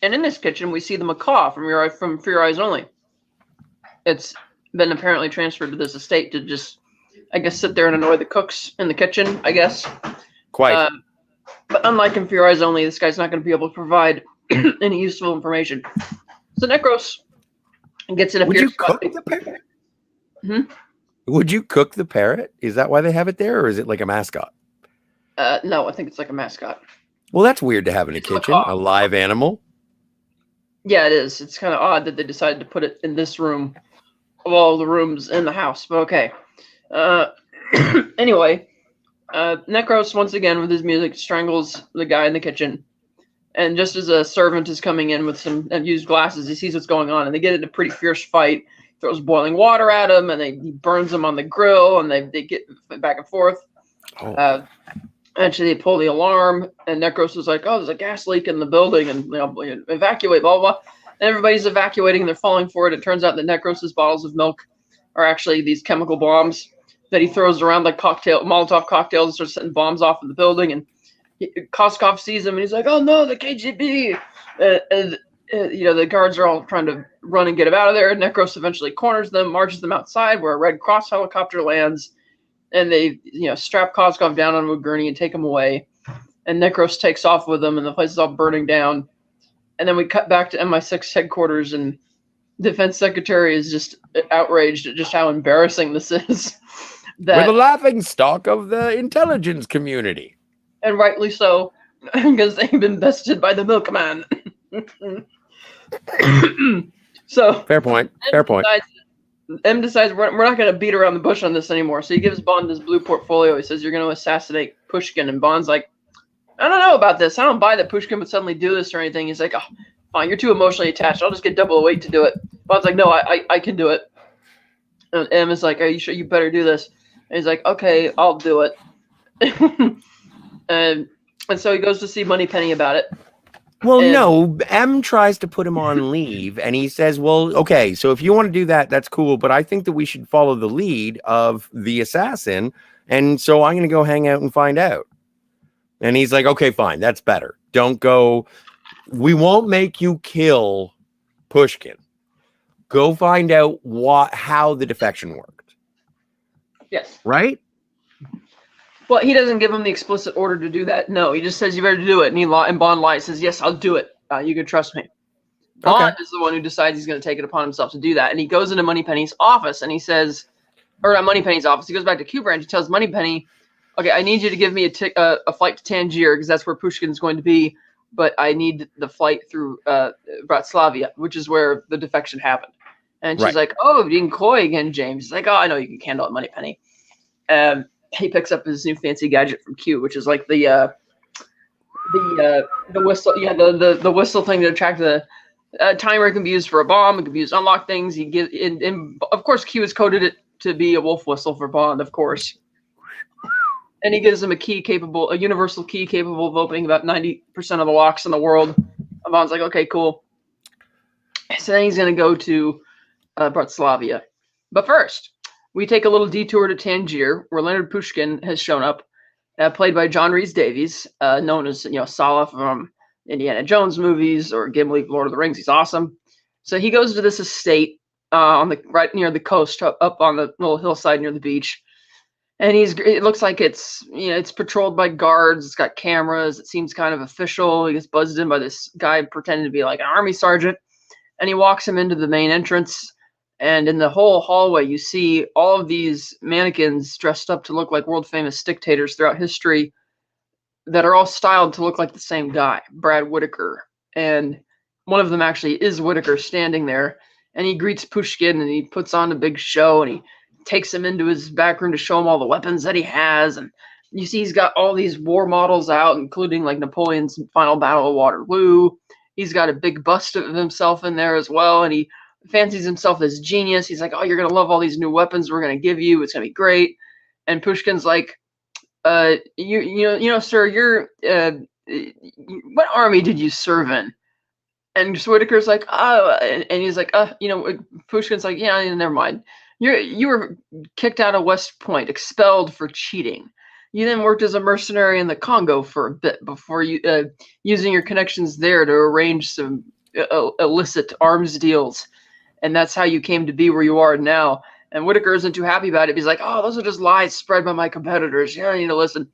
And in this kitchen, we see the macaw from For Your Eyes Only. It's been apparently transferred to this estate to just, I guess, sit there and annoy the cooks in the kitchen, I guess. Quite. But unlike in For Your Eyes Only, this guy's not going to be able to provide any useful information. So Necros gets in a Would you cook the parrot? Would you cook the parrot? Is that why they have it there, or is it like a mascot? No, I think it's like a mascot. Well, that's weird to have in a kitchen, a live animal. Yeah, it is. It's kind of odd that they decided to put it in this room of all the rooms in the house. But okay. Anyway, Necros once again with his music strangles the guy in the kitchen. And just as a servant is coming in with some used glasses, he sees what's going on, and they get into a pretty fierce fight. He throws boiling water at him, and he burns him on the grill, and they get back and forth. Oh. Actually, they pull the alarm, and Necros is like, "Oh, there's a gas leak in the building, and evacuate, blah, blah, blah." And everybody's evacuating, and they're falling for it. It turns out that Necros's bottles of milk are actually these chemical bombs that he throws around like Molotov cocktails and starts setting bombs off in the building. And Koskov sees him, and he's like, "Oh no, the KGB!" The guards are all trying to run and get him out of there. Necros eventually corners them, marches them outside, where a Red Cross helicopter lands, and they strap Koskov down on a gurney and take him away. And Necros takes off with them, and the place is all burning down. And then we cut back to MI6 headquarters, and Defense Secretary is just outraged at just how embarrassing this is. We're the laughing stock of the intelligence community. And rightly so, because they've been bested by the milkman. So fair point. M decides we're not going to beat around the bush on this anymore. So he gives Bond his blue portfolio. He says, "You're going to assassinate Pushkin." And Bond's like, "I don't know about this. I don't buy that Pushkin would suddenly do this or anything." He's like, "Oh, fine. You're too emotionally attached. I'll just get double the weight to do it." Bond's like, "No, I can do it." And M is like, "Are you sure? You better do this." And he's like, "Okay, I'll do it." and so he goes to see Moneypenny about it. Well, no, M tries to put him on leave, and he says, "Well, okay, so if you want to do that, that's cool, but I think that we should follow the lead of the assassin, and so I'm going to go hang out and find out." And he's like, "Okay, fine, that's better. Don't go. We won't make you kill Pushkin. Go find out how the defection worked." Yes. Right? Well, he doesn't give him the explicit order to do that. No, he just says, "You better do it." And Bond lies, says, "Yes, I'll do it. You can trust me." Bond is the one who decides he's going to take it upon himself to do that. And he goes into Moneypenny's office, and he says, or not Moneypenny's office, he goes back to Q Branch. He tells Moneypenny, "Okay, I need you to give me a flight to Tangier, because that's where Pushkin's going to be, but I need the flight through Bratislava, which is where the defection happened." And she's like, "Oh, you're being coy again, James." He's like, "Oh, I know you can handle it, Moneypenny." He picks up his new fancy gadget from Q, which is like the whistle, the whistle thing to attract the timer. It can be used for a bomb. It can be used to unlock things. Of course, Q has coded it to be a wolf whistle for Bond, of course. And he gives him a universal key capable of opening about 90% of the locks in the world. And Bond's like, "Okay, cool." So then he's going to go to Bratislava. But first, we take a little detour to Tangier, where Leonard Pushkin has shown up, played by John Rhys-Davies, known as Sala from Indiana Jones movies or Gimli, Lord of the Rings. He's awesome. So he goes to this estate right near the coast, up on the little hillside near the beach, and it looks like it's patrolled by guards. It's got cameras. It seems kind of official. He gets buzzed in by this guy pretending to be like an army sergeant, and he walks him into the main entrance. And in the whole hallway, you see all of these mannequins dressed up to look like world-famous dictators throughout history that are all styled to look like the same guy, Brad Whitaker. And one of them actually is Whitaker standing there. And he greets Pushkin, and he puts on a big show, and he takes him into his back room to show him all the weapons that he has. And you see he's got all these war models out, including like Napoleon's Final Battle of Waterloo. He's got a big bust of himself in there as well, and he fancies himself as genius. He's like, "Oh, you're going to love all these new weapons we're going to give you. It's going to be great." And Pushkin's like, sir, what army did you serve in?" And Whitaker's like, "Oh," and he's like, Pushkin's like, "Yeah, never mind. You were kicked out of West Point, expelled for cheating. You then worked as a mercenary in the Congo for a bit before using your connections there to arrange some illicit arms deals. And that's how you came to be where you are now." And Whitaker isn't too happy about it. He's like, "Oh, those are just lies spread by my competitors. You need to listen."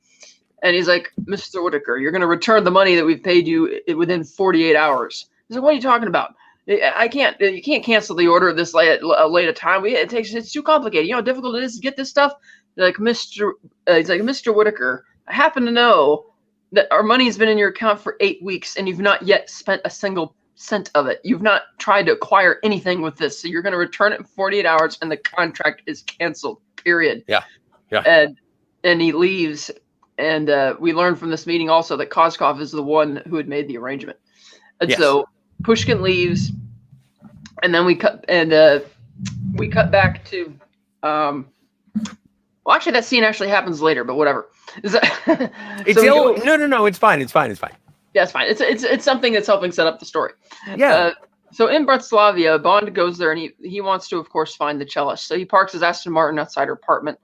And he's like, "Mr. Whitaker, you're going to return the money that we've paid you within 48 hours. He's like, "What are you talking about? You can't cancel the order at this late a time. It's too complicated. You know how difficult it is to get this stuff." He's like, Mr. Whitaker, I happen to know that our money's been in your account for 8 weeks and you've not yet spent a single cent of it. You've not tried to acquire anything with this. So you're going to return it in 48 hours and the contract is canceled, period. Yeah. Yeah. And he leaves. And we learned from this meeting also that Koskov is the one who had made the arrangement. And Yes. so Pushkin leaves, and then we cut back to well, actually that scene actually happens later, but whatever. No, it's fine. It's fine. Yeah, it's fine. It's something that's helping set up the story. Yeah. So in Bratislava, Bond goes there and he wants to, of course, find the cellist. So he parks his Aston Martin outside her apartment.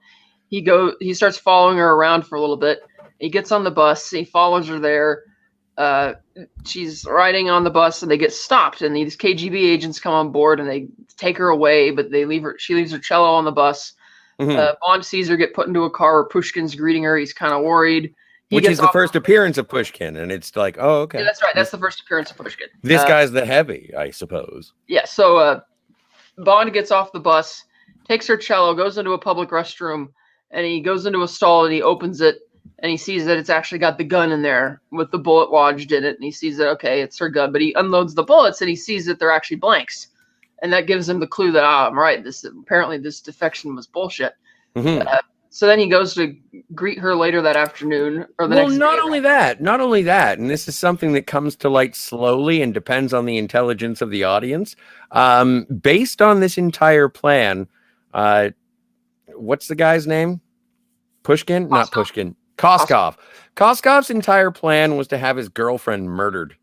He starts following her around for a little bit. He gets on the bus. He follows her there. She's riding on the bus and they get stopped. And these KGB agents come on board and they take her away, but they leave her. She leaves her cello on the bus. Mm-hmm. Bond sees her get put into a car where Pushkin's greeting her. He's kind of worried. Which is the first appearance of Pushkin, and it's like, oh, okay. Yeah, that's right. That's the first appearance of Pushkin. This guy's the heavy, I suppose. Yeah, so Bond gets off the bus, takes her cello, goes into a public restroom, and he goes into a stall and he opens it, and he sees that it's actually got the gun in there with the bullet lodged in it, and he sees that, okay, it's her gun, but he unloads the bullets and he sees that they're actually blanks. And that gives him the clue that, I'm right, apparently this defection was bullshit. Mm-hmm. So then he goes to greet her later that afternoon, or the next day. Not only that, and this is something that comes to light slowly and depends on the intelligence of the audience. Based on this entire plan, what's the guy's name? Pushkin? Koskov. Not Pushkin. Koskov. Koskov's entire plan was to have his girlfriend murdered.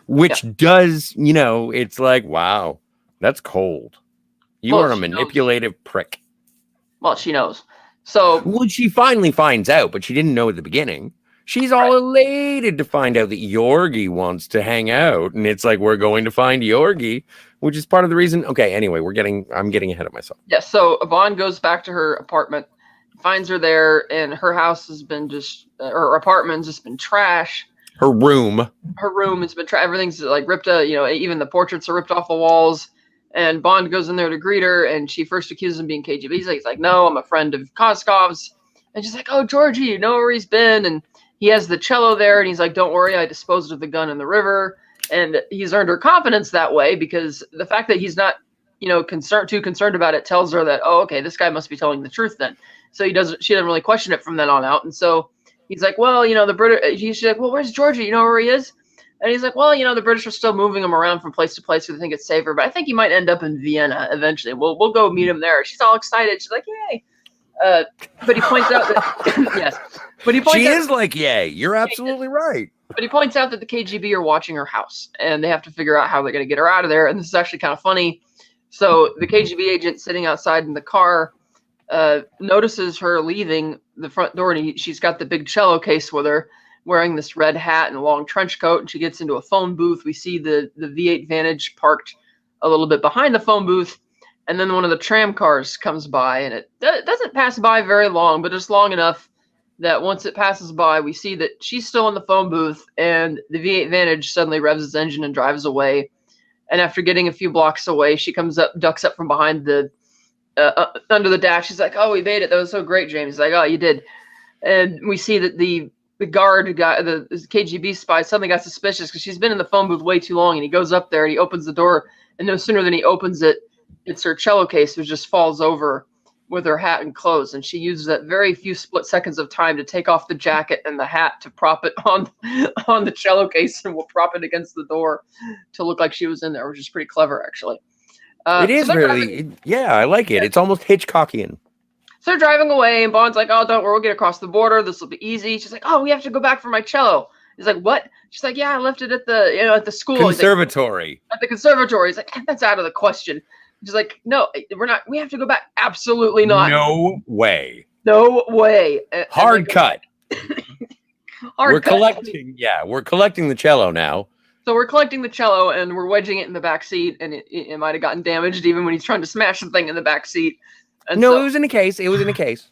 Which does, it's like, wow, that's cold. You are a manipulative prick. Well, she knows. So, well, she finally finds out, but she didn't know at the beginning. She's all elated to find out that Yorgi wants to hang out, and it's like, we're going to find Yorgi, which is part of the reason. Okay, anyway, I'm getting ahead of myself. Yeah, so Yvonne goes back to her apartment, finds her there, and her house has been her apartment's just been trash. Her room has been trash. Everything's like ripped out, even the portraits are ripped off the walls. And Bond goes in there to greet her, and she first accuses him of being KGB. He's like, no, I'm a friend of Koskov's. And she's like, oh, Georgie, you know where he's been? And he has the cello there, and he's like, don't worry, I disposed of the gun in the river. And he's earned her confidence that way, because the fact that he's not, too concerned about it tells her that, oh, okay, this guy must be telling the truth then. So she doesn't really question it from then on out. And so he's like, well, the British, she's like, well, where's Georgie? You know where he is? And he's like, well, the British are still moving him around from place to place because they think it's safer. But I think he might end up in Vienna eventually. We'll go meet him there. She's all excited. She's like, yay. But he points out that, yes. But he points she out, is like, yay. You're absolutely right. But he points out that the KGB are watching her house. And they have to figure out how they're going to get her out of there. And this is actually kind of funny. So the KGB agent sitting outside in the car notices her leaving the front door. And she's got the big cello case with her, wearing this red hat and a long trench coat, and she gets into a phone booth. We see the V8 Vantage parked a little bit behind the phone booth, and then one of the tram cars comes by, and it doesn't pass by very long, but just long enough that once it passes by, we see that she's still in the phone booth, and the V8 Vantage suddenly revs its engine and drives away. And after getting a few blocks away, she comes up, ducks up from behind the under the dash. She's like, oh, we made it. That was so great, James. He's like, oh, you did. And we see that the guard guy, the KGB spy, suddenly got suspicious because she's been in the phone booth way too long. And he goes up there and he opens the door. And no sooner than he opens it, it's her cello case, which just falls over with her hat and clothes. And she uses that very few split seconds of time to take off the jacket and the hat to prop it on the cello case, and will prop it against the door to look like she was in there, which is pretty clever, actually. It is really, I like it. It's almost Hitchcockian. So they're driving away, and Bond's like, oh, don't worry, we'll get across the border. This will be easy. She's like, oh, we have to go back for my cello. He's like, what? She's like, yeah, I left it at the school. Conservatory. At the conservatory. He's like, that's out of the question. She's like, no, we're not. We have to go back. Absolutely not. No way. No way. Hard cut. We're collecting. Yeah, we're collecting the cello now. So we're collecting the cello, and we're wedging it in the back seat, and it might have gotten damaged even when he's trying to smash the thing in the back seat. And no, it was in a case. It was in a case.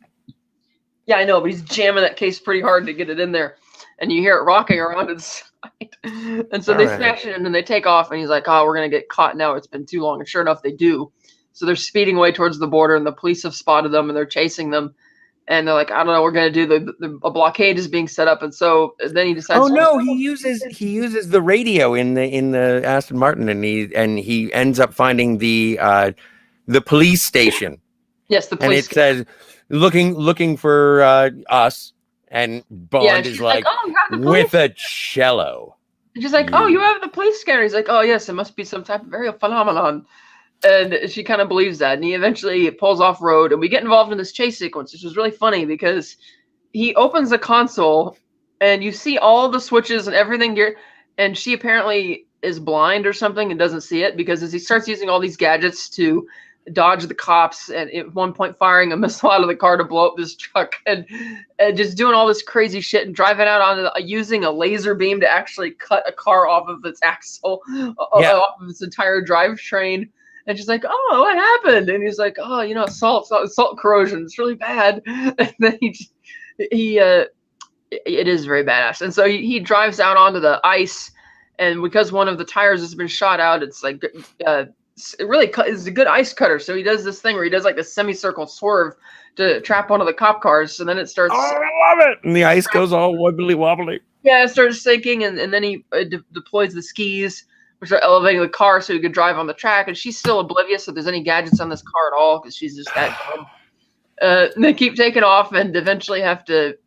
Yeah, I know, but he's jamming that case pretty hard to get it in there, and you hear it rocking around inside. And so they smash it, and then they take off, and he's like, oh, we're going to get caught now. It's been too long. And sure enough, they do. So they're speeding away towards the border, and the police have spotted them, and they're chasing them. And they're like, I don't know, we're gonna do a blockade is being set up, and so then he decides. Oh no, he uses the radio in the Aston Martin, and he ends up finding the police station, Yes, the and police. it says looking for us, and Bond is like, oh, you have the police? with a cello. And she's like, oh, you have the police scanner. He's like, oh yes, it must be some type of aerial phenomenon. And she kind of believes that, and he eventually pulls off road, and we get involved in this chase sequence, which was really funny because he opens the console, and you see all the switches and everything here, and she apparently is blind or something and doesn't see it, because as he starts using all these gadgets to dodge the cops, and at one point firing a missile out of the car to blow up this truck, and just doing all this crazy shit, and driving out on using a laser beam to actually cut a car off of its axle, off of its entire drivetrain. And she's like, oh, what happened? And he's like, oh, salt corrosion. It's really bad. And then it is very badass. And so he drives out onto the ice, and because one of the tires has been shot out, it's like it really is a good ice cutter. So he does this thing where he does like the semicircle swerve to trap one of the cop cars, and then it starts. Oh, I love it! And the ice goes all wobbly wobbly. Yeah, it starts sinking, and then he deploys the skis, which are elevating the car so he could drive on the track, and she's still oblivious if there's any gadgets on this car at all, because she's just that dumb. They keep taking off and eventually have to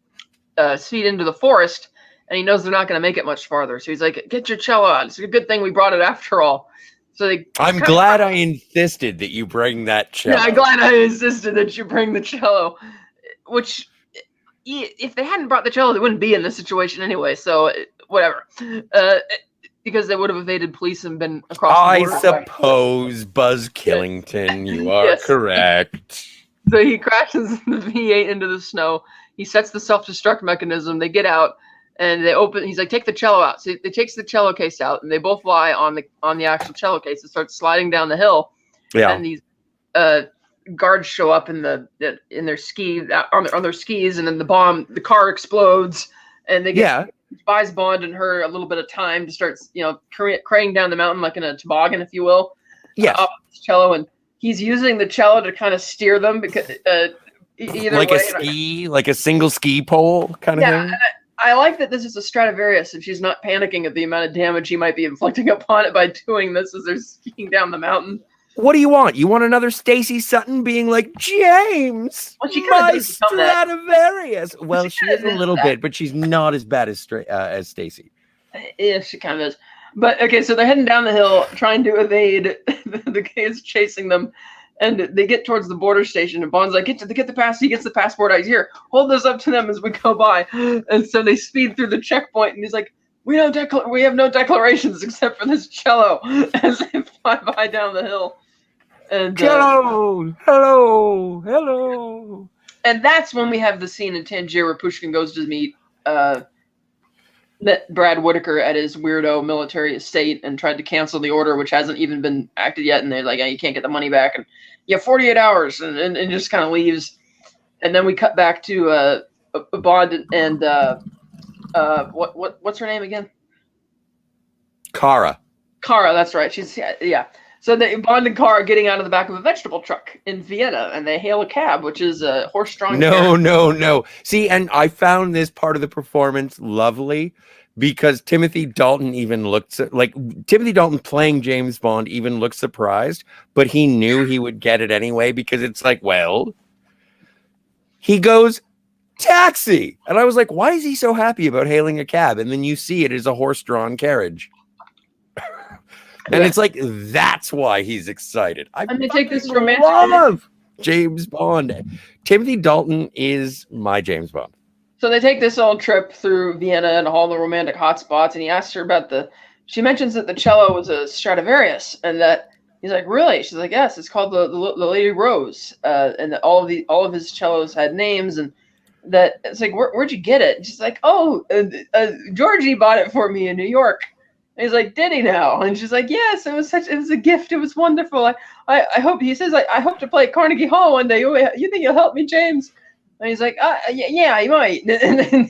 speed into the forest, and he knows they're not going to make it much farther. So he's like, get your cello out. It's a good thing we brought it after all. So I'm glad I insisted that you bring that cello. Yeah, I'm glad I insisted that you bring the cello, which if they hadn't brought the cello, they wouldn't be in this situation anyway, so whatever. Because they would have evaded police and been across the border. I suppose, Buzz Killington, you are correct. So he crashes the V8 into the snow. He sets the self-destruct mechanism. They get out, and they open. He's like, take the cello out. So he takes the cello case out, and they both lie on the actual cello case and start sliding down the hill. Yeah. And these guards show up in their skis, and then the car explodes, and they get. Buys Bond and her a little bit of time to start, cranking down the mountain like in a toboggan, if you will. Up the cello, and he's using the cello to kind of steer them because either like way, a ski, like a single ski pole kind of thing. And I like that this is a Stradivarius, and she's not panicking at the amount of damage he might be inflicting upon it by doing this as they're skiing down the mountain. What do you want? You want another Stacey Sutton being like, James, well, she my Stradivarius? Well, she is a little bit, but she's not as bad as Stacey. Yeah, she kind of is. But okay, so they're heading down the hill, trying to evade. The guy is chasing them, and they get towards the border station. And Bond's like, "Get the pass." He gets the passport out. He's here. Hold this up to them as we go by. And so they speed through the checkpoint, and he's like, "We have no declarations except for this cello." As they fly by down the hill. And hello. And that's when we have the scene in Tangier where Pushkin goes to meet Brad Whitaker at his weirdo military estate and tried to cancel the order, which hasn't even been acted yet. And they're like, you can't get the money back. And you have 48 hours, and just kind of leaves. And then we cut back to Bond and what's her name again? Kara, that's right. She's So Bond and Kara are getting out of the back of a vegetable truck in Vienna, and they hail a cab, which is a horse-drawn carriage. No. See, and I found this part of the performance lovely because Timothy Dalton Timothy Dalton playing James Bond even looked surprised, but he knew he would get it anyway because it's like, well, he goes, taxi. And I was like, why is he so happy about hailing a cab? And then you see it is a horse-drawn carriage. And it's like, that's why he's excited. And they take this romantic love James Bond. Timothy Dalton is my James Bond. So they take this whole trip through Vienna and all the romantic hotspots, and he asks her about she mentions that the cello was a Stradivarius, and that he's like, really? She's like, yes, it's called the Lady Rose, and that all of his cellos had names, and that it's like, where'd you get it? And she's like, Georgie bought it for me in New York. And he's like, did he now? And she's like, yes, it was a gift. It was wonderful. I hope, he says, I hope to play at Carnegie Hall one day. You think you'll help me, James? And he's like, yeah, you might. And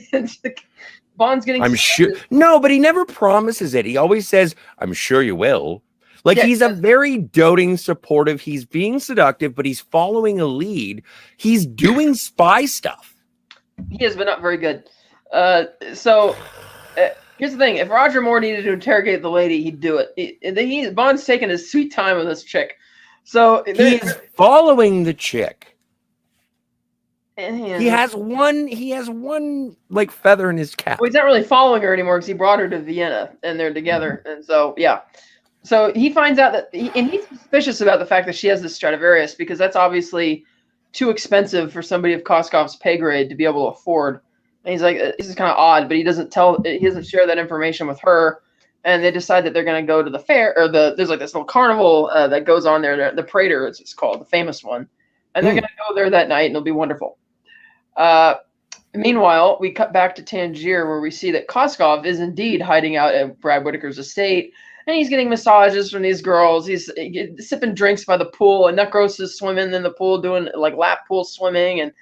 Bond's getting. I'm sure. No, but he never promises it. He always says, I'm sure you will. Like, Yeah. he's a very doting, supportive. He's being seductive, but he's following a lead. He's doing spy stuff. He has been not very good. So here's the thing: if Roger Moore needed to interrogate the lady, he'd do it. Bond's taking his sweet time with this chick. So He is following the chick. Yeah. He has one like feather in his cap. Well, he's not really following her anymore because he brought her to Vienna and they're together. And so, yeah. So he finds out that, he's suspicious about the fact that she has this Stradivarius because that's obviously too expensive for somebody of Koskov's pay grade to be able to afford. And he's like, this is kind of odd, but he doesn't share that information with her. And they decide that they're going to go to the fair, or there's like this little carnival that goes on there, the Prater, it's called, the famous one. And they're going to go there that night and it'll be wonderful. Meanwhile, we cut back to Tangier where we see that Koskov is indeed hiding out at Brad Whitaker's estate, and he's getting massages from these girls. He's sipping drinks by the pool, and Nekros is swimming in the pool doing like lap pool swimming, and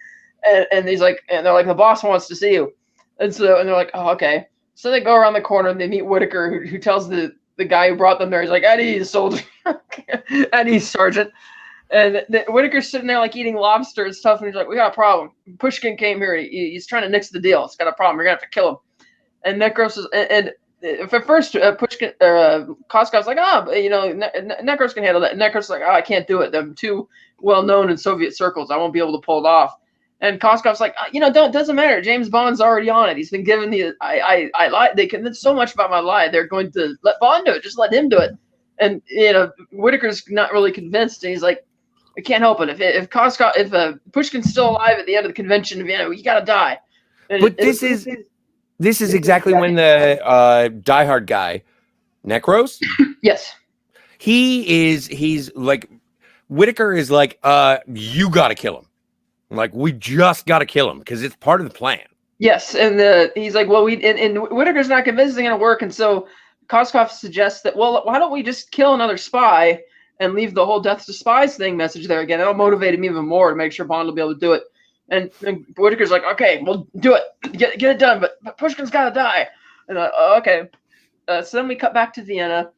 he's like, and they're like, the boss wants to see you, and they're like, oh, okay. So they go around the corner and they meet Whitaker, who tells the guy who brought them there, he's like, at ease, soldier, at ease, sergeant. And Whitaker's sitting there like eating lobster and stuff, and he's like, "We got a problem. Pushkin came here. He's trying to nix the deal. It's got a problem. You're gonna have to kill him." And Nekros is, and at first Pushkin Koskov's like, Nekros can handle that. And Nekros is like, "Oh, I can't do it. I'm too well known in Soviet circles. I won't be able to pull it off." And Koskov's like, doesn't matter. James Bond's already on it. He's been given I lied. They convinced so much about my lie. They're going to let Bond do it. Just let him do it. And Whitaker's not really convinced. And he's like, I can't help it. If Pushkin's still alive at the end of the convention in Vienna, you gotta die. And but this is exactly when the diehard guy, Nekros. Yes. He's like, Whitaker is like, you gotta kill him. Like, we just gotta kill him because it's part of the plan. Yes, and he's like, well, and Whitaker's not convinced it's gonna work, and so Koskov suggests that, well, why don't we just kill another spy and leave the whole death to spies thing message there again. That'll motivate him even more to make sure Bond will be able to do it. And Whitaker's like, okay, we'll do it. Get it done, but Pushkin's got to die. And okay. So then we cut back to Vienna,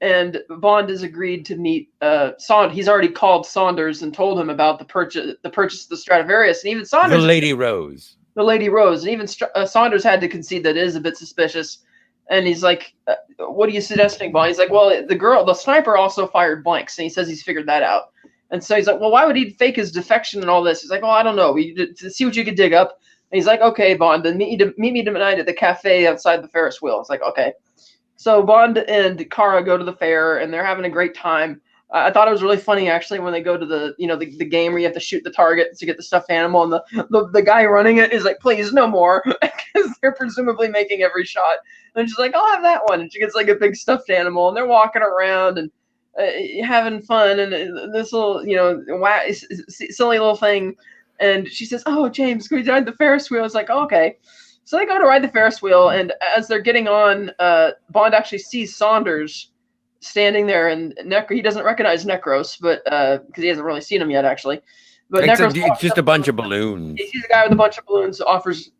and Bond has agreed to meet Saunders. He's already called Saunders and told him about the purchase of the Stradivarius. And even Saunders... The Lady Rose. And even Saunders had to concede that it is a bit suspicious. And he's like, what are you suggesting, Bond? He's like, well, the sniper also fired blanks. And he says he's figured that out. And so he's like, well, why would he fake his defection and all this? He's like, well, I don't know. To see what you could dig up. And he's like, okay, Bond, then meet me tonight at the cafe outside the Ferris wheel. It's like, okay. So Bond and Kara go to the fair, and they're having a great time. I thought it was really funny, actually, when they go to the game where you have to shoot the target to get the stuffed animal, and the guy running it is like, please, no more, because they're presumably making every shot. And she's like, I'll have that one. And she gets like a big stuffed animal, and they're walking around and having fun, and this little, silly little thing. And she says, oh, James, can we ride the Ferris wheel? It's like, oh, okay. So they go to ride the Ferris wheel, and as they're getting on, Bond actually sees Saunders standing there, and he doesn't recognize Nekros, but because he hasn't really seen him yet, actually. But it's just a bunch of balloons. He sees a guy with a bunch of balloons, offers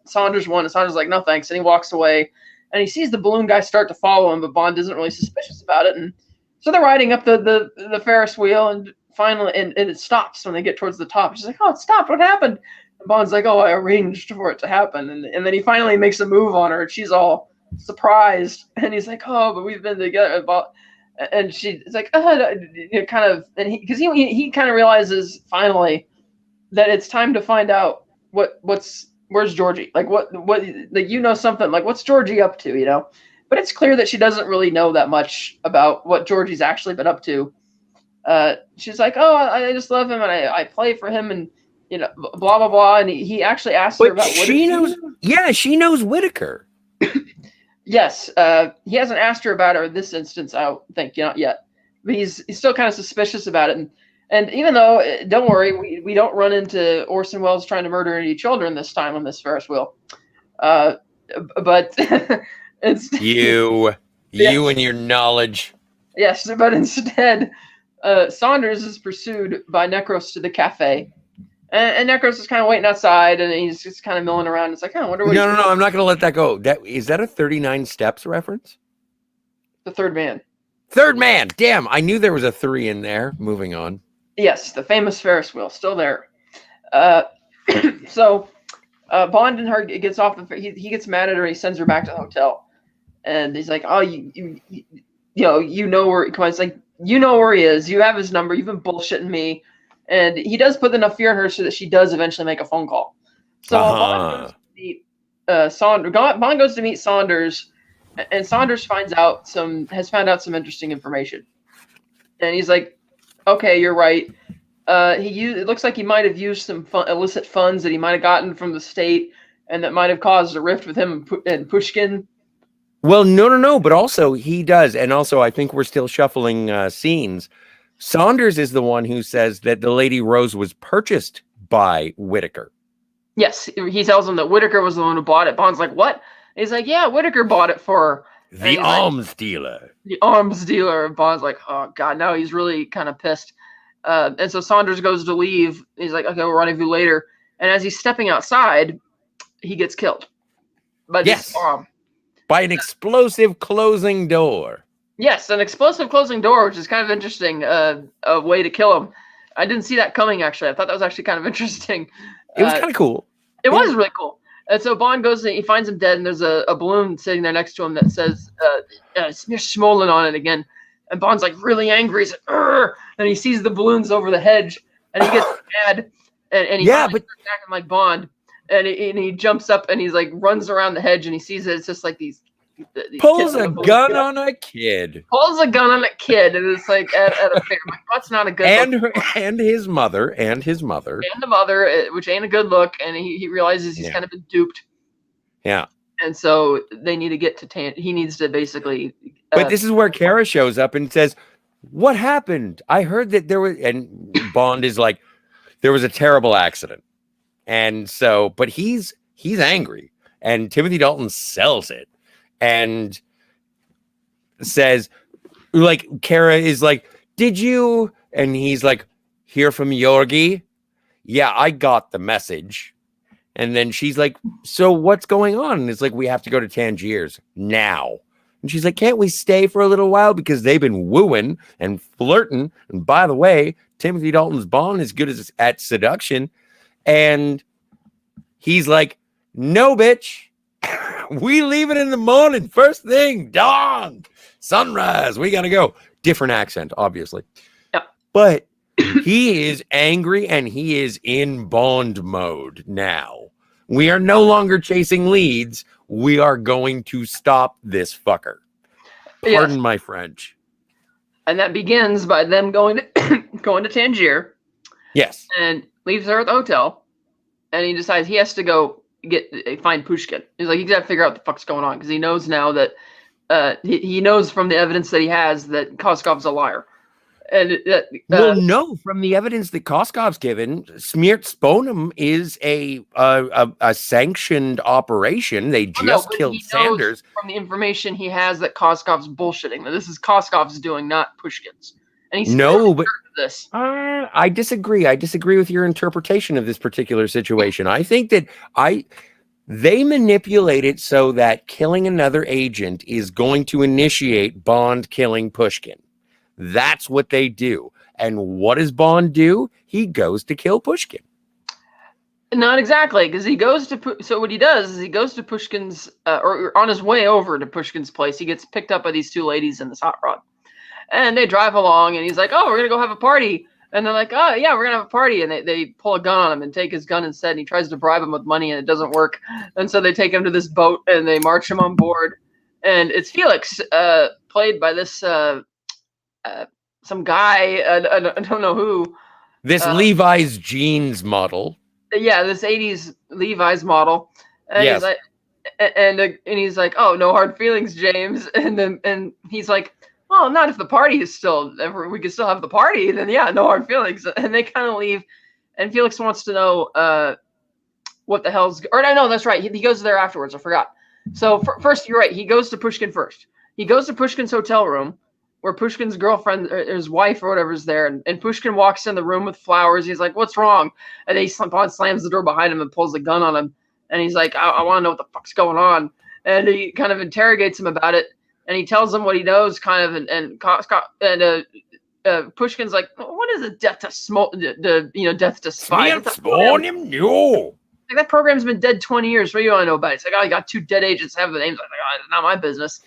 Saunders one, and Saunders is like, no thanks, and he walks away. And he sees the balloon guy start to follow him, but Bond isn't really suspicious about it. And so they're riding up the Ferris wheel, and finally, and it stops when they get towards the top. She's like, oh, it stopped. What happened? And Bond's like, oh, I arranged for it to happen. And then he finally makes a move on her, and she's all surprised. And he's like, oh, but we've been together. And she's like, kind of, and because he kind of realizes finally that it's time to find out where's Georgie? Like what like something, like what's Georgie up to, But it's clear that she doesn't really know that much about what Georgie's actually been up to. She's like, oh, I just love him, and I play for him, and blah blah blah. And he actually asked her about Whitaker. She knows. Yeah, she knows Whitaker. Yes, he hasn't asked her about her in this instance, I don't think, not yet. But he's still kind of suspicious about it. And even though, don't worry, we don't run into Orson Welles trying to murder any children this time on this Ferris wheel. But it's you and your knowledge. Yes, but instead, Saunders is pursued by Nekros to the cafe. And Nekros is kind of waiting outside, and he's just kind of milling around. It's like, I wonder what. No, I'm not going to let that go. Is that a 39 Steps reference? The Third Man. Third man. Damn, I knew there was a 3 in there. Moving on. Yes, the famous Ferris wheel, still there. So Bond and her gets off. He gets mad at her. He sends her back to the hotel, and he's like, "Oh, you know where." Come on, it's like, you know where he is. You have his number. You've been bullshitting me, and he does put enough fear in her so that she does eventually make a phone call. So Bond goes to meet Saunders. Bond goes to meet Saunders, and Saunders has found out some interesting information, and he's like, "Okay, you're right." It looks like he might have used some illicit funds that he might have gotten from the state, and that might have caused a rift with him and Pushkin. Well, no, but also he does, and also I think we're still shuffling scenes. Saunders is the one who says that the Lady Rose was purchased by Whitaker. Yes, he tells him that Whitaker was the one who bought it. Bond's like, what? And he's like, yeah, Whitaker bought it for her. The arms dealer. The arms dealer. And Bond's like, oh, God, now he's really kind of pissed. And so Saunders goes to leave. He's like, okay, we'll rendezvous later. And as he's stepping outside, he gets killed. By this bomb. By an explosive closing door. Yes, an explosive closing door, which is kind of interesting. A way to kill him. I didn't see that coming, actually. I thought that was actually kind of interesting. It was kind of cool. It was really cool. And so Bond goes and he finds him dead, and there's a balloon sitting there next to him that says Schmolin on it again. And Bond's like really angry. He's like, "Urgh!" And he sees the balloons over the hedge, and he gets mad, and he starts acting like Bond, and he jumps up and he's like runs around the hedge, and he sees that it's just like these pulls a gun on a kid. Pulls a gun on a kid, and it's like at a fair. That's not a good look. And his mother, and the mother, which ain't a good look, and he realizes he's kind of been duped. Yeah. And so they need to get to he needs to basically. But this is where Kara shows up and says, "What happened? I heard that there was," and Bond is like, "There was a terrible accident," and so, but he's angry, and Timothy Dalton sells it and says, like, Kara is like, "Did you?" And he's like, "Hear from Yorgi? Yeah, I got the message." And then she's like, "So what's going on?" And it's like, "We have to go to Tangiers now." And she's like, "Can't we stay for a little while? Because they've been wooing and flirting. And by the way, Timothy Dalton's Bond is good at seduction." And he's like, "No, bitch. We leave it in the morning. First thing, dawn, sunrise. We got to go." Different accent, obviously. Yeah. But he is angry and he is in Bond mode now. We are no longer chasing leads. We are going to stop this fucker. Pardon my French. And that begins by them going to Tangier. Yes. And leaves her at the hotel. And he decides he has to go find Pushkin. He's like, he's got to figure out what the fuck's going on, because he knows now that he knows from the evidence that he has that Koskov's a liar. And well, no, from the evidence that Koskov's given, Smeert-Sponum is a sanctioned operation. They just killed Sanders. From the information he has that Koskov's bullshitting. That this is Koskov's doing, not Pushkin's. And he's this. I disagree. I disagree with your interpretation of this particular situation. I think that they manipulate it so that killing another agent is going to initiate Bond killing Pushkin. That's what they do. And what does Bond do? He goes to kill Pushkin. Not exactly, because he goes to... So what he does is he goes to Pushkin's... or on his way over to Pushkin's place, he gets picked up by these two ladies in this hot rod. And they drive along, and he's like, "Oh, we're going to go have a party." And they're like, "Oh, yeah, we're going to have a party." And they pull a gun on him and take his gun instead. And he tries to bribe him with money, and it doesn't work. And so they take him to this boat, and they march him on board. And it's Felix, played by this... some guy, I don't know who. This Levi's jeans model. Yeah, this 80s Levi's model. And yes. He's like, and he's like, "Oh, no hard feelings, James." And he's like, "Well, not if the party is still, we can still have the party. Then yeah, no hard feelings." And they kind of leave. And Felix wants to know what the hell's, or no, that's right. He goes there afterwards. I forgot. So first, you're right. He goes to Pushkin first. He goes to Pushkin's hotel room, where Pushkin's girlfriend, or his wife or whatever, is there. And Pushkin walks in the room with flowers. He's like, "What's wrong?" And he slams the door behind him and pulls a gun on him. And he's like, I want to know what the fuck's going on. And he kind of interrogates him about it. and he tells him what he knows, kind of, and Pushkin's like, what is a death to smoke? Death to spies. Like, that program's been dead 20 years. What do you want to know about it? It's like, oh, you got 2 dead agents have the names. I'm like, oh, it's not my business.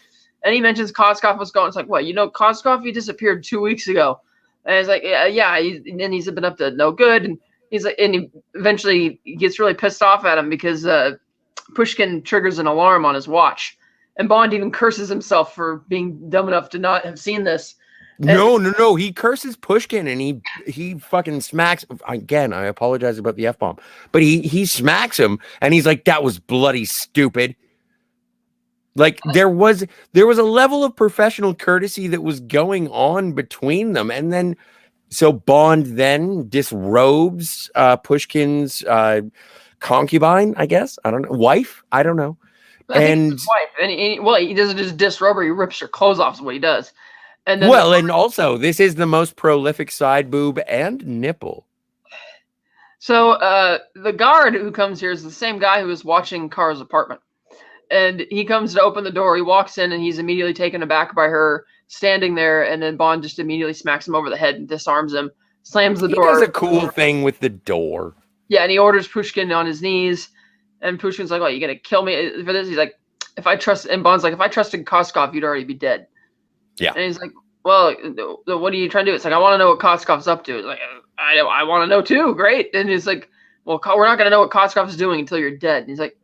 And he mentions Koskov was gone. It's like, what? Koskov, he disappeared 2 weeks ago. And it's like, yeah. And he's been up to no good. And he's like, and he eventually gets really pissed off at him because Pushkin triggers an alarm on his watch. And Bond even curses himself for being dumb enough to not have seen this. No. He curses Pushkin and he fucking smacks. Again, I apologize about the F-bomb, but he smacks him and he's like, that was bloody stupid. Like there was a level of professional courtesy that was going on between them. And then so Bond then disrobes Pushkin's concubine, I guess. I don't know. Wife? I don't know. And his wife. And he doesn't just disrobe her, he rips her clothes off is what he does. And then and also this is the most prolific side boob and nipple. So the guard who comes here is the same guy who was watching Kara's apartment. And he comes to open the door. He walks in and he's immediately taken aback by her standing there. And then Bond just immediately smacks him over the head and disarms him, slams the door. He does a cool thing with the door. Yeah, and he orders Pushkin on his knees. And Pushkin's like, "What, you gonna kill me for this?" He's like, and Bond's like, if I trusted Koskov, you'd already be dead. Yeah. And he's like, well, what are you trying to do? It's like, I want to know what Koskov's up to. It's like, I want to know too. Great. And he's like, well, we're not going to know what Koskov's doing until you're dead. And he's like,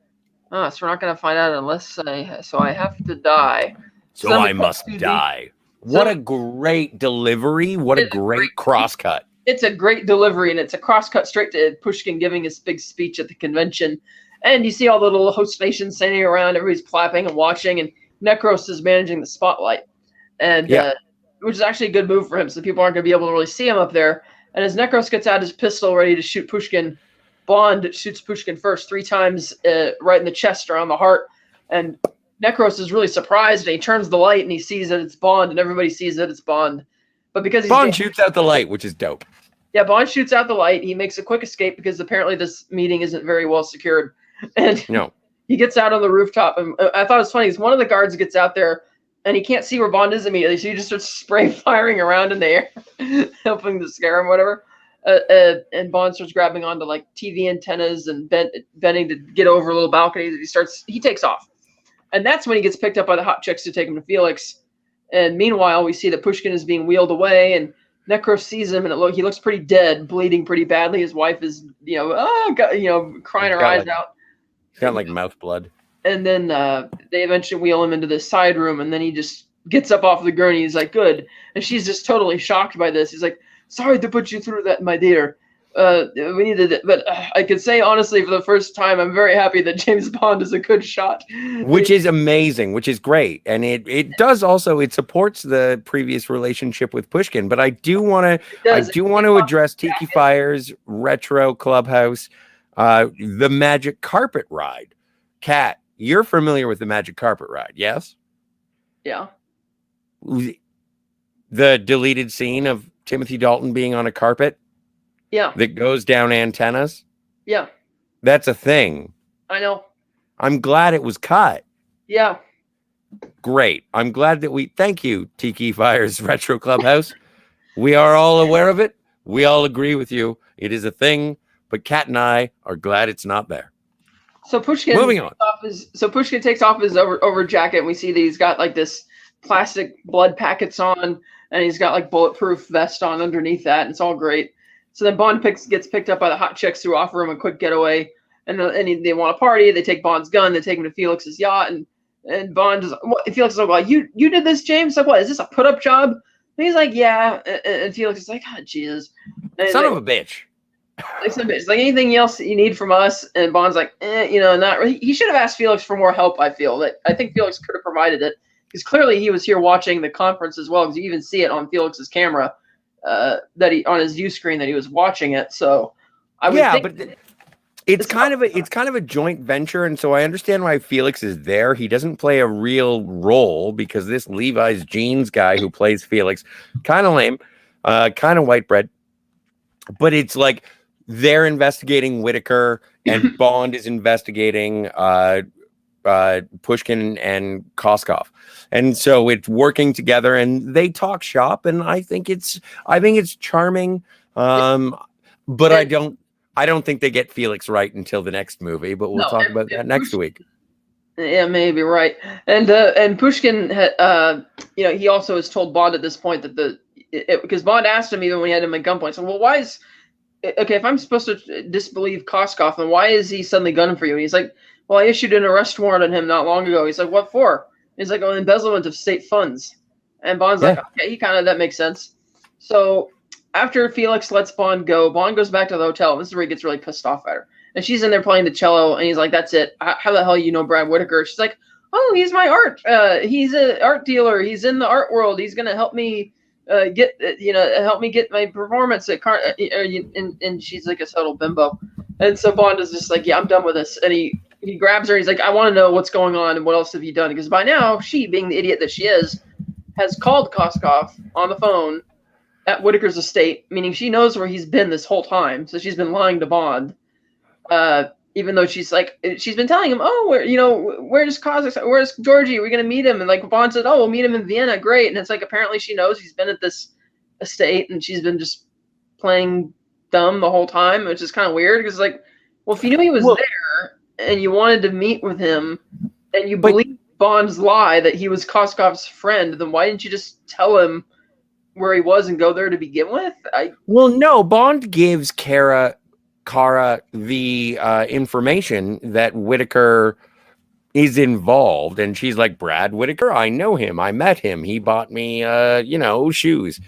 oh, so we're not going to find out unless I have to die. So I must die. What a great delivery. What a great crosscut. It's a great delivery, and it's a crosscut straight to Pushkin giving his big speech at the convention. And you see all the little host nations standing around. Everybody's clapping and watching, and Necros is managing the spotlight. And which is actually a good move for him, so people aren't going to be able to really see him up there. And as Necros gets out his pistol ready to shoot Pushkin, Bond shoots Pushkin first 3 times right in the chest around the heart. And Necros is really surprised, and he turns the light, and he sees that it's Bond, and everybody sees that it's Bond. But because Bond shoots out the light, which is dope. Yeah, Bond shoots out the light. He makes a quick escape because apparently this meeting isn't very well secured. And he gets out on the rooftop. And I thought it was funny because one of the guards gets out there, and he can't see where Bond is immediately, so he just starts spray firing around in the air, hoping to scare him, whatever. And Bond starts grabbing onto like TV antennas and bending to get over a little balcony. He takes off, and that's when he gets picked up by the hot chicks to take him to Felix. And meanwhile, we see that Pushkin is being wheeled away, and Necros sees him, and he looks pretty dead, bleeding pretty badly. His wife is, crying her eyes out. Got like mouth blood. And then they eventually wheel him into this side room, and then he just gets up off the gurney. He's like, good. And she's just totally shocked by this. He's like, sorry to put you through that, my dear. We needed it. But I could say, honestly, for the first time, I'm very happy that James Bond is a good shot. Which is amazing, which is great. And it does also, it supports the previous relationship with Pushkin. But I do want to address Tiki Fire's Retro Clubhouse, the Magic Carpet Ride. Kat, you're familiar with the Magic Carpet Ride, yes? Yeah. The deleted scene of Timothy Dalton being on a carpet? Yeah. That goes down antennas? Yeah. That's a thing. I know. I'm glad it was cut. Yeah. Great. I'm glad that thank you, Tiki Fire's Retro Clubhouse. We are all aware of it. We all agree with you. It is a thing, but Kat and I are glad it's not there. So Pushkin Pushkin takes off his over jacket, and we see that he's got like this plastic blood packets on, and he's got like bulletproof vest on underneath that, and it's all great. So then Bond gets picked up by the hot chicks who offer him a quick getaway, and they want a party. They take Bond's gun, they take him to Felix's yacht, and Bond is Felix is like, well, you did this, James? Like, what is this, a put up job? And he's like, yeah, and Felix is like, oh Jesus, son of a bitch. It's like, anything else you need from us? And Bond's like, not really. He should have asked Felix for more help. I think Felix could have provided it, because clearly he was here watching the conference as well, because you even see it on Felix's camera, on his view screen that he was watching it. So I would think it's kind of a joint venture, and so I understand why Felix is there. He doesn't play a real role because this Levi's jeans guy who plays Felix, kind of lame, kind of white bread, but it's like they're investigating Whitaker and Bond is investigating Pushkin and Koskov, and so it's working together, and they talk shop, and I think it's charming. But I don't think they get Felix right until the next movie. But we'll talk about that next week. Yeah, maybe right. And Pushkin, he also has told Bond at this point that because Bond asked him even when he had him at gunpoint, so well, why is okay if I'm supposed to disbelieve Koskov, then why is he suddenly gunning for you? And he's like, well, I issued an arrest warrant on him not long ago. He's like, what for? He's like, embezzlement of state funds. And Bond's like, okay, that makes sense. So after Felix lets Bond go, Bond goes back to the hotel. This is where he gets really pissed off at her. And she's in there playing the cello, and he's like, that's it. How the hell you know Brad Whitaker? She's like, oh, he's my art. He's an art dealer. He's in the art world. He's going to help me help me get my performance at and she's like a subtle bimbo. And so Bond is just like, yeah, I'm done with this. And he grabs her. He's like, I want to know what's going on and what else have you done? Because by now, she, being the idiot that she is, has called Koskov on the phone at Whitaker's estate, meaning she knows where he's been this whole time. So she's been lying to Bond. Even though she's been telling him, oh, where's Georgie? We're going to meet him. And like Bond said, oh, we'll meet him in Vienna. Great. And it's like, apparently she knows he's been at this estate and she's been just playing dumb the whole time, which is kind of weird. Because like, well, if you knew he was there and you wanted to meet with him and you believe Bond's lie that he was Koskov's friend, then why didn't you just tell him where he was and go there to begin with? Well, no, Bond gives Kara the information that Whitaker is involved, and she's like, Brad Whitaker, I know him, I met him, he bought me shoes.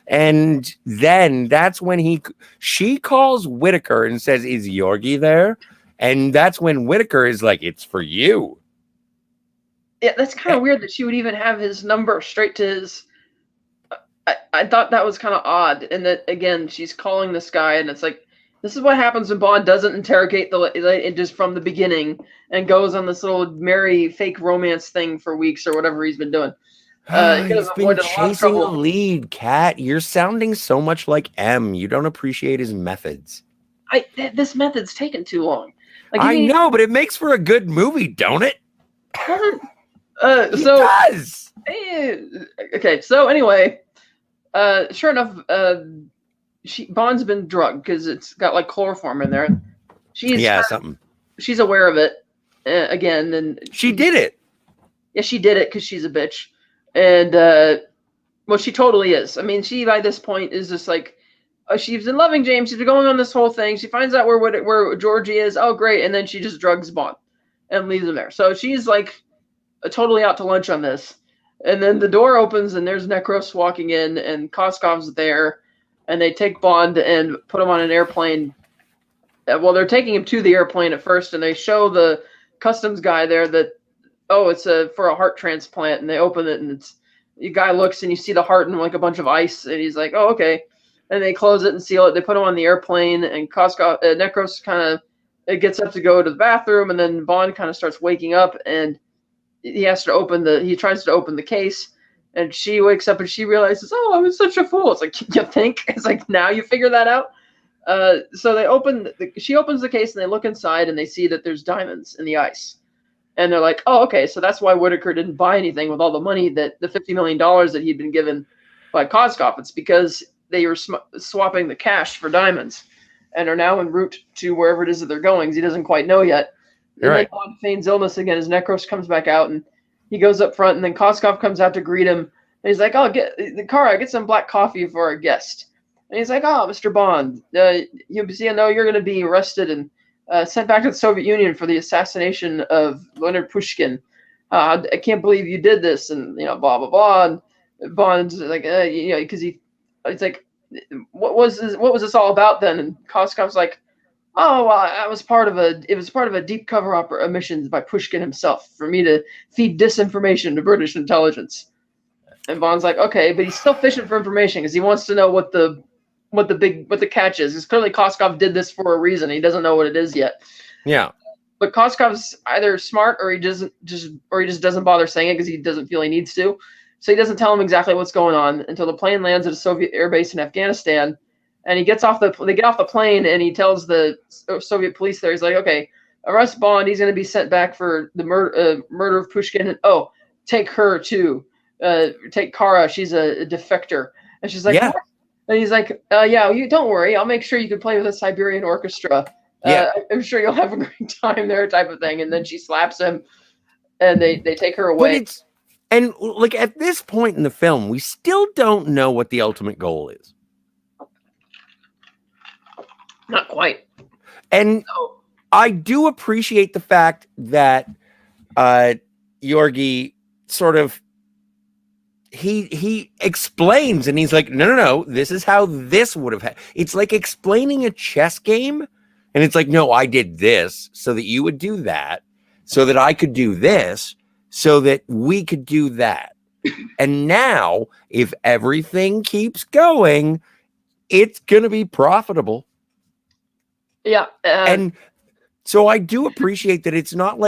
And then that's when she calls Whitaker and says, is Yorgi there? And that's when Whitaker is like, it's for you. Yeah, that's kind of weird that she would even have his number straight to his. I thought that was kind of odd, and that again, she's calling this guy, and it's like, this is what happens when Bond doesn't interrogate it just from the beginning and goes on this little merry fake romance thing for weeks or whatever he's been doing. He's been chasing a lead, Kat. You're sounding so much like M. You don't appreciate his methods. This method's taken too long. Like, I know, but it makes for a good movie, don't it? It does. Okay, so anyway, sure enough, Bond's been drugged because it's got like chloroform in there. Something. She's aware of it again, and she did it. Yeah, she did it because she's a bitch, and well, she totally is. I mean, she by this point is just like, she's been loving James. She's been going on this whole thing. She finds out where Georgie is. Oh, great, and then she just drugs Bond and leaves him there. So she's like totally out to lunch on this, and then the door opens and there's Necros walking in, and Koskov's there. And they take Bond and put him on an airplane. Well, they're taking him to the airplane at first, and they show the customs guy there that, it's for a heart transplant. And they open it, and the guy looks, and you see the heart in like a bunch of ice, and he's like, oh, okay. And they close it and seal it. They put him on the airplane, and Necros kind of gets up to go to the bathroom, and then Bond kind of starts waking up, and he tries to open the case. And she wakes up and she realizes, I was such a fool. It's like, you think? It's like, now you figure that out? So she opens the case and they look inside and they see that there's diamonds in the ice. And they're like, oh, okay, so that's why Whitaker didn't buy anything with all the money, the $50 million that he'd been given by Koskov. It's because they were swapping the cash for diamonds and are now en route to wherever it is that they're going. He doesn't quite know yet. And then Bond feigns illness again as Necros comes back out, and he goes up front, and then Koskov comes out to greet him. And he's like, get some black coffee for our guest. And he's like, Mr. Bond, I know you're going to be arrested and sent back to the Soviet Union for the assassination of Leonard Pushkin. I can't believe you did this, and, blah, blah, blah. And Bond's like, because he's like, what was this all about then? And Koskov's like, oh, well, it was part of a deep cover mission by Pushkin himself for me to feed disinformation to British intelligence. And Bond's like, okay, but he's still fishing for information because he wants to know what the catch is. Because clearly Koskov did this for a reason. He doesn't know what it is yet. Yeah. But Koskov's either smart or he just doesn't bother saying it because he doesn't feel he needs to. So he doesn't tell him exactly what's going on until the plane lands at a Soviet air base in Afghanistan. And they get off the plane, and he tells the Soviet police there, he's like, okay, arrest Bond. He's going to be sent back for the murder of Pushkin. And take her too. Take Kara. She's a defector. And she's like, Yeah. what? And he's like, yeah, you don't worry. I'll make sure you can play with a Siberian orchestra. Yeah. I'm sure you'll have a great time there, type of thing. And then she slaps him, and they take her away. And like at this point in the film, we still don't know what the ultimate goal is. Not quite. And I do appreciate the fact that Yorgi sort of he explains, and he's like, no, this is how this would have had. It's like explaining a chess game, and it's like, no, I did this so that you would do that, so that I could do this, so that we could do that. And now, if everything keeps going, it's gonna be profitable. Yeah. And so I do appreciate that it's not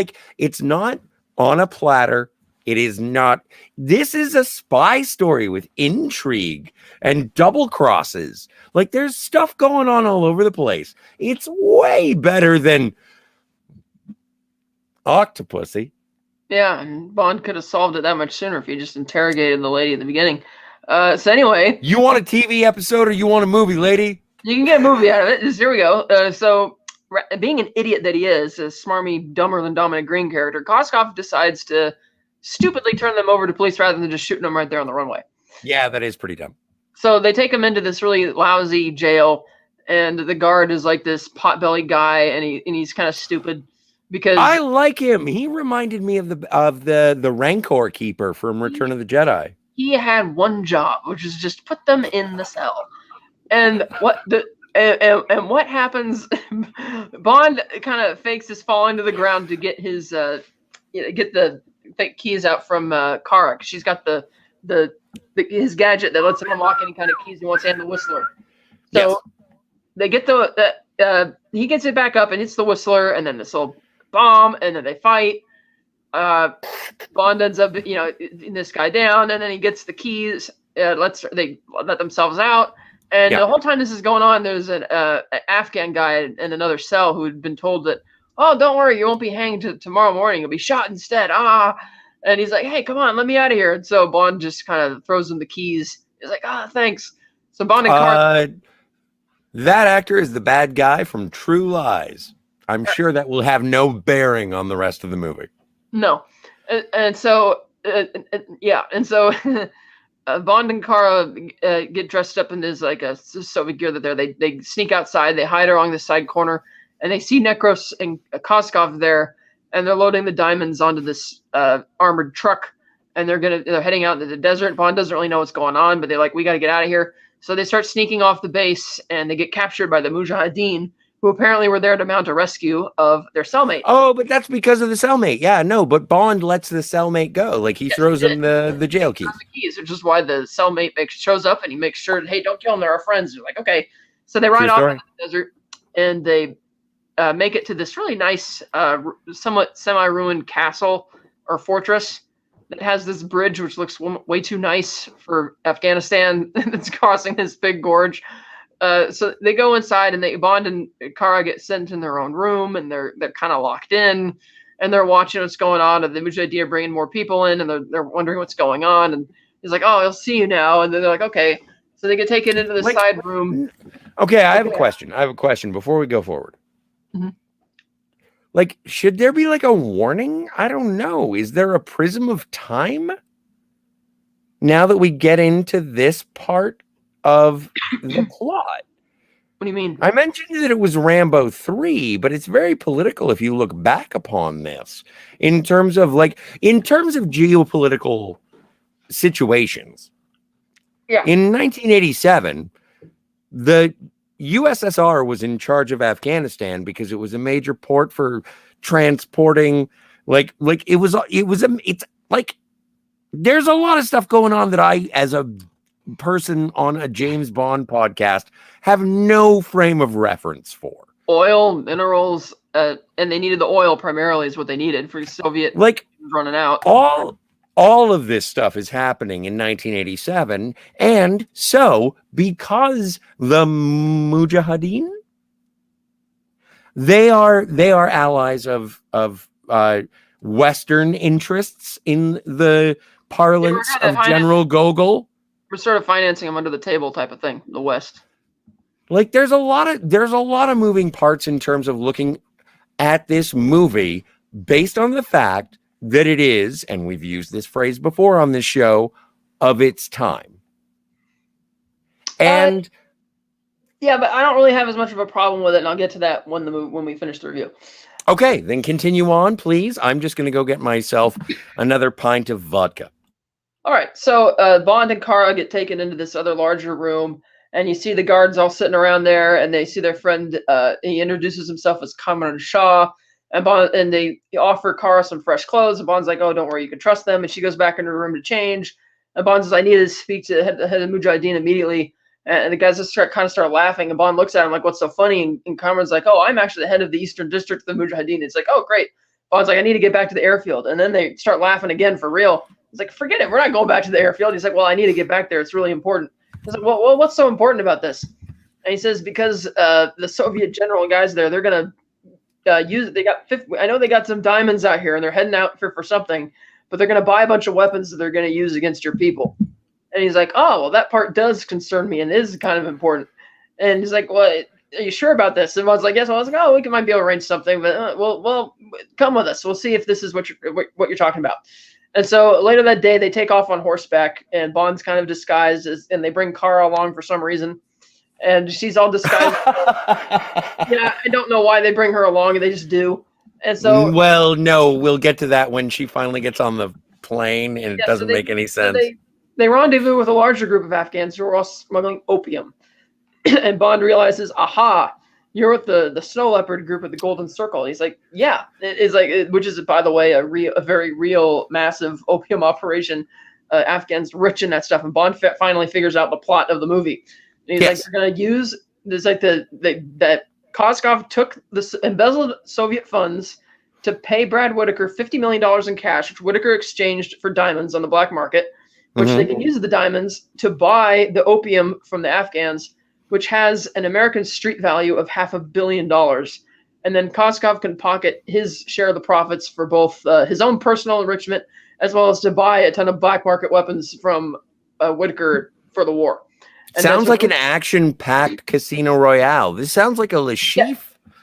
on a platter. It is not. This is a spy story with intrigue and double crosses. Like there's stuff going on all over the place. It's way better than Octopussy. Yeah, and Bond could have solved it that much sooner if he just interrogated the lady at the beginning. So anyway, you want a TV episode or you want a movie, lady? You can get a movie out of it. Here we go. So being an idiot that he is, a smarmy, dumber than Dominic Green character, Koskov decides to stupidly turn them over to police rather than just shooting them right there on the runway. Yeah, that is pretty dumb. So they take him into this really lousy jail, and the guard is like this pot-bellied guy, and he's kind of stupid because I like him. He reminded me of the Rancor keeper from Return of the Jedi. He had one job, which is just put them in the cell. And what happens? Bond kind of fakes his falling to the ground to get his get the keys out from Kara. She's got his gadget that lets him unlock any kind of keys he wants, and the Whistler. So yes. They get he gets it back up and hits the Whistler, and then this little bomb, and then they fight. Bond ends up in this guy down, and then he gets the keys. They let themselves out. And the whole time this is going on, there's an Afghan guy in another cell who had been told that, oh, don't worry, you won't be hanged tomorrow morning. You'll be shot instead. And he's like, hey, come on, let me out of here. And so Bond just kind of throws him the keys. He's like, thanks. So Bond and Carl. That actor is the bad guy from True Lies. I'm sure that will have no bearing on the rest of the movie. No. And so, And so Bond and Kara get dressed up in this like a Soviet gear that they sneak outside. They hide along the side corner, and they see Nekros and Koskov there, and they're loading the diamonds onto this armored truck, and they're heading out into the desert. Bond doesn't really know what's going on, but they're like, we got to get out of here. So they start sneaking off the base, and they get captured by the Mujahideen, who apparently were there to mount a rescue of their cellmate. Oh, but that's because of the cellmate. Yeah, no, but Bond lets the cellmate go. Like he throws him the jail keys. The keys, which is why the cellmate shows up, and he makes sure, hey, don't kill them. They're our friends. They're like, okay. So they ride off into the desert, and they make it to this really nice, somewhat semi-ruined castle or fortress that has this bridge, which looks way too nice for Afghanistan. It's crossing this big gorge. So they go inside, and Bond and Kara get sent in their own room, and they're kind of locked in, and they're watching what's going on. And the Mujahideen are bringing more people in, and they're wondering what's going on. And he's like, "Oh, I'll see you now." And then they're like, "Okay." So they get taken into the side room. Okay, I have a question. I have a question before we go forward. Mm-hmm. Like, should there be like a warning? I don't know. Is there a prism of time? Now that we get into this part of the plot. What do you mean? I mentioned that it was Rambo 3, but it's very political if you look back upon this in terms of geopolitical situations. Yeah. In 1987, the USSR was in charge of Afghanistan because it was a major port for transporting it's like there's a lot of stuff going on that I, as a person on a James Bond podcast, have no frame of reference for. Oil, minerals, and they needed the oil primarily is what they needed for Soviet running out. All of this stuff is happening in 1987, and so because the Mujahideen They are allies of Western interests in the parlance of General Gogol. We're sort of financing them under the table type of thing, the West. Like there's a lot of moving parts in terms of looking at this movie based on the fact that it is, and we've used this phrase before on this show, of its time. And yeah, but I don't really have as much of a problem with it, and I'll get to that when we finish the review. Okay, then continue on, please. I'm just going to go get myself another pint of vodka. All right, so Bond and Kara get taken into this other larger room, and you see the guards all sitting around there, and they see their friend. He introduces himself as Kamran Shah, and they offer Kara some fresh clothes. And Bond's like, "Oh, don't worry, you can trust them." And she goes back into her room to change. And Bond says, "I need to speak to the head of Mujahideen immediately." And the guys just start laughing. And Bond looks at him like, "What's so funny?" And Kamran's like, "Oh, I'm actually the head of the Eastern District of the Mujahideen." It's like, "Oh, great." Bond's like, "I need to get back to the airfield." And then they start laughing again for real. He's like, "Forget it. We're not going back to the airfield." He's like, "Well, I need to get back there. It's really important." He's like, "Well, what's so important about this?" And he says, "Because the Soviet general guys there, they're going to use it. They got 50, I know they got some diamonds out here, and they're heading out for something, but they're going to buy a bunch of weapons that they're going to use against your people." And he's like, "Oh, well, that part does concern me and is kind of important." And he's like, "Well, are you sure about this?" And Bond's like, "Yes." Well, I was like, "Oh, we might be able to arrange something, but well, come with us. We'll see if this is what you're talking about." And so later that day, they take off on horseback, and Bond's kind of disguised and they bring Kara along for some reason, and she's all disguised. Yeah, I don't know why they bring her along, they just do. And so, well, no, we'll get to that when she finally gets on the plane, and it doesn't make any sense. So they rendezvous with a larger group of Afghans who are all smuggling opium, and Bond realizes, aha, you're with the Snow Leopard group at the Golden Circle. He's like, yeah, it's like, which is, by the way, a very real, massive opium operation. Afghans rich in that stuff, and Bond finally figures out the plot of the movie. And he's like, they're going to use this, like that Koskov took the embezzled Soviet funds to pay Brad Whitaker $50 million in cash, which Whitaker exchanged for diamonds on the black market, which they can use the diamonds to buy the opium from the Afghans, which has an American street value of $500 million. And then Koskov can pocket his share of the profits for both his own personal enrichment as well as to buy a ton of black market weapons from Whitaker for the war. And sounds like an action-packed Casino Royale. This sounds like a Le Chiffre. Yeah,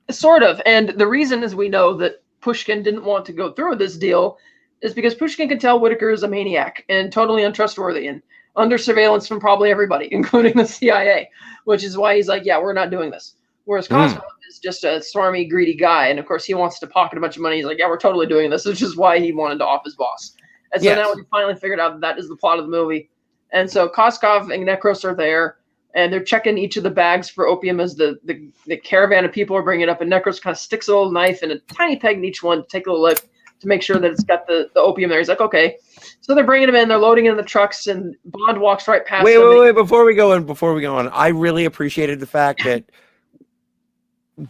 sort of. And the reason is we know that Pushkin didn't want to go through with this deal is because Pushkin can tell Whitaker is a maniac and totally untrustworthy and under surveillance from probably everybody, including the CIA, which is why he's like, yeah, we're not doing this. Whereas Koskov is just a swarmy, greedy guy. And of course, he wants to pocket a bunch of money. He's like, yeah, we're totally doing this, which is why he wanted to off his boss. And so now we finally figured out that is the plot of the movie. And so Koskov and Nekros are there, and they're checking each of the bags for opium as the caravan of people are bringing it up. And Nekros kind of sticks a little knife and a tiny peg in each one to take a little look to make sure that it's got the opium there. He's like, okay. So they're bringing them in, they're loading in the trucks, and Bond walks right past them. Wait, before we go on, I really appreciated the fact that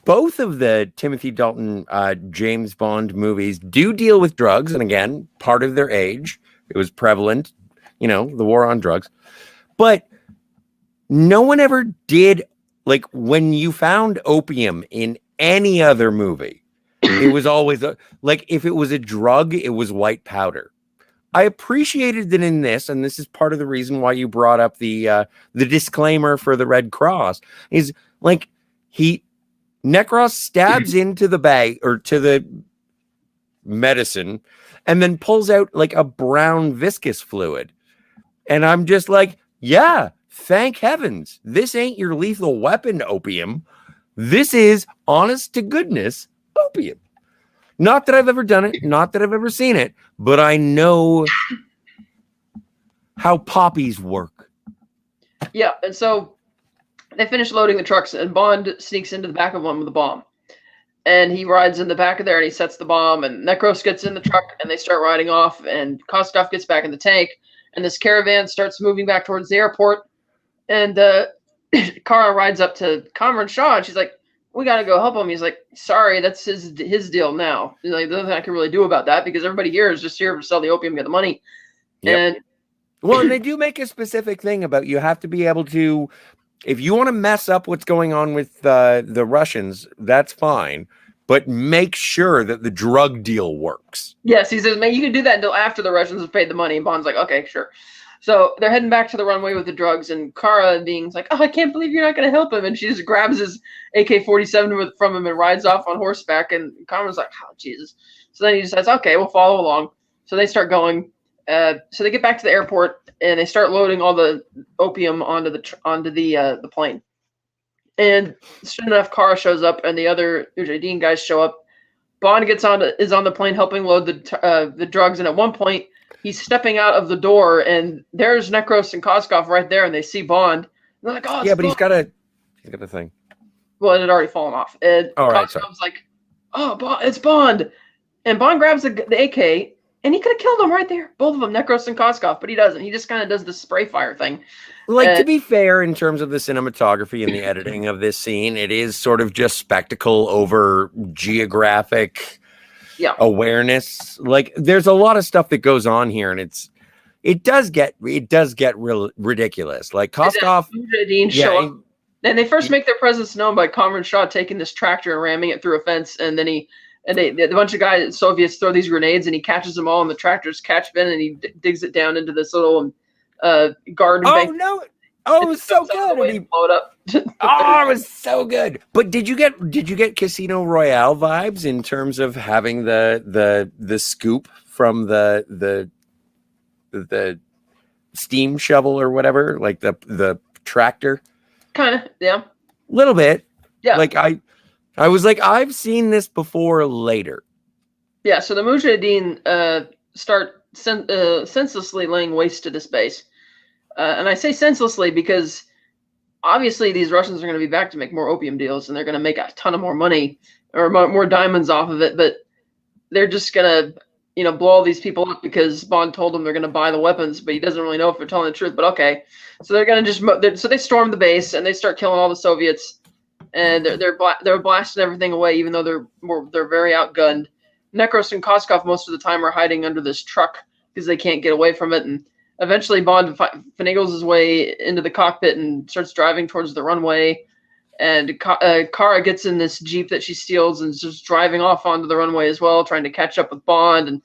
both of the Timothy Dalton James Bond movies do deal with drugs, and again, part of their age, it was prevalent, the war on drugs. But no one ever did, like, when you found opium in any other movie, it was always like, if it was a drug, it was white powder. I appreciated that in this, and this is part of the reason why you brought up the disclaimer for the Red Cross, is like Nekros stabs into the bag or to the medicine and then pulls out like a brown viscous fluid. And I'm just like, yeah, thank heavens. This ain't your lethal weapon opium. This is honest to goodness opium. Not that I've ever done it, not that I've ever seen it, but I know how poppies work. Yeah, and so they finish loading the trucks, and Bond sneaks into the back of one with a bomb. And he rides in the back of there, and he sets the bomb, and Nekros gets in the truck, and they start riding off, and Koskov gets back in the tank, and this caravan starts moving back towards the airport, and Kara rides up to Kamran Shah, and she's like, we got to go help him. He's like, sorry, that's his deal now. He's like, there's nothing I can really do about that because everybody here is just here to sell the opium and get the money. Yep. And they do make a specific thing about you have to be able to if you want to mess up what's going on with the Russians, that's fine, but make sure that the drug deal works. Yes, he says, man, you can do that until after the Russians have paid the money. And Bond's like, okay, sure. So they're heading back to the runway with the drugs, and Kara being like, oh, I can't believe you're not going to help him. And she just grabs his AK-47 from him and rides off on horseback. And Connor's like, oh, Jesus. So then he decides, okay, we'll follow along. So they start going. So they get back to the airport, and they start loading all the opium onto the plane. And soon enough, Kara shows up, and the other Mujahideen guys show up. Bond is on the plane helping load the drugs, and at one point, he's stepping out of the door, and there's Necros and Koskov right there, and they see Bond. And they're like, oh, yeah, but Bond. he's got a thing. Well, it had already fallen off. And Koskov's like, oh, it's Bond. And Bond grabs the AK, and he could have killed them right there. Both of them, Necros and Koskov, but he doesn't. He just kind of does the spray fire thing. Like, to be fair, in terms of the cinematography and the editing of this scene, it is sort of just spectacle over geographic awareness. Like, there's a lot of stuff that goes on here, and it does get real ridiculous. Like Koskov, show up, and they first make their presence known by Comrade Shaw taking this tractor and ramming it through a fence, and then a bunch of guys, Soviets, throw these grenades, and he catches them all in the tractor's catch bin, and he digs it down into this little garden bank. No! Oh, it was so good. And he blow it up. Oh, it was so good. But did you get Casino Royale vibes in terms of having the scoop from the steam shovel or whatever, like the tractor? Kind of, yeah. Little bit. Yeah. Like I was like, I've seen this before later. Yeah, so the Mujahideen start senselessly laying waste to this base. And I say senselessly because obviously these Russians are going to be back to make more opium deals, and they're going to make a ton of more money or more diamonds off of it. But they're just going to, blow all these people up because Bond told them they're going to buy the weapons, but he doesn't really know if they're telling the truth. But okay, so they're going to so they storm the base and they start killing all the Soviets, and they're blasting everything away, even though they're very outgunned. Necros and Koskov most of the time are hiding under this truck because they can't get away from it, and eventually Bond finagles his way into the cockpit and starts driving towards the runway. And Kara gets in this Jeep that she steals and is just driving off onto the runway as well, trying to catch up with Bond. And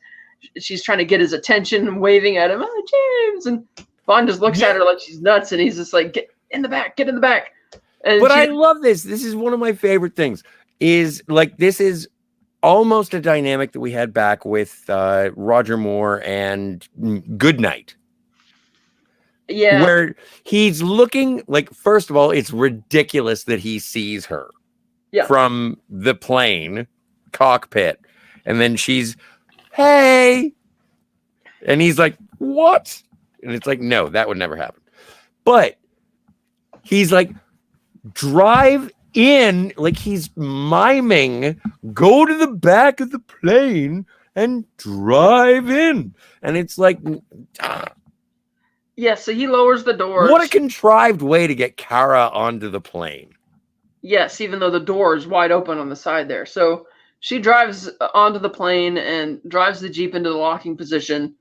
she's trying to get his attention and waving at him, oh, James. And Bond just looks at her like she's nuts, and he's just like, get in the back. And I love this. This is one of my favorite things. Is like, this is almost a dynamic that we had back with Roger Moore and Goodnight. Yeah. Where he's looking like, first of all, it's ridiculous that he sees her from the plane cockpit. And then she's, hey. And he's like, what? And it's like, no, that would never happen. But he's like, drive in, like he's miming, go to the back of the plane and drive in. And it's like, yeah, so he lowers the doors. What a contrived way to get Kara onto the plane. Yes, even though the door is wide open on the side there. So she drives onto the plane and drives the Jeep into the locking position.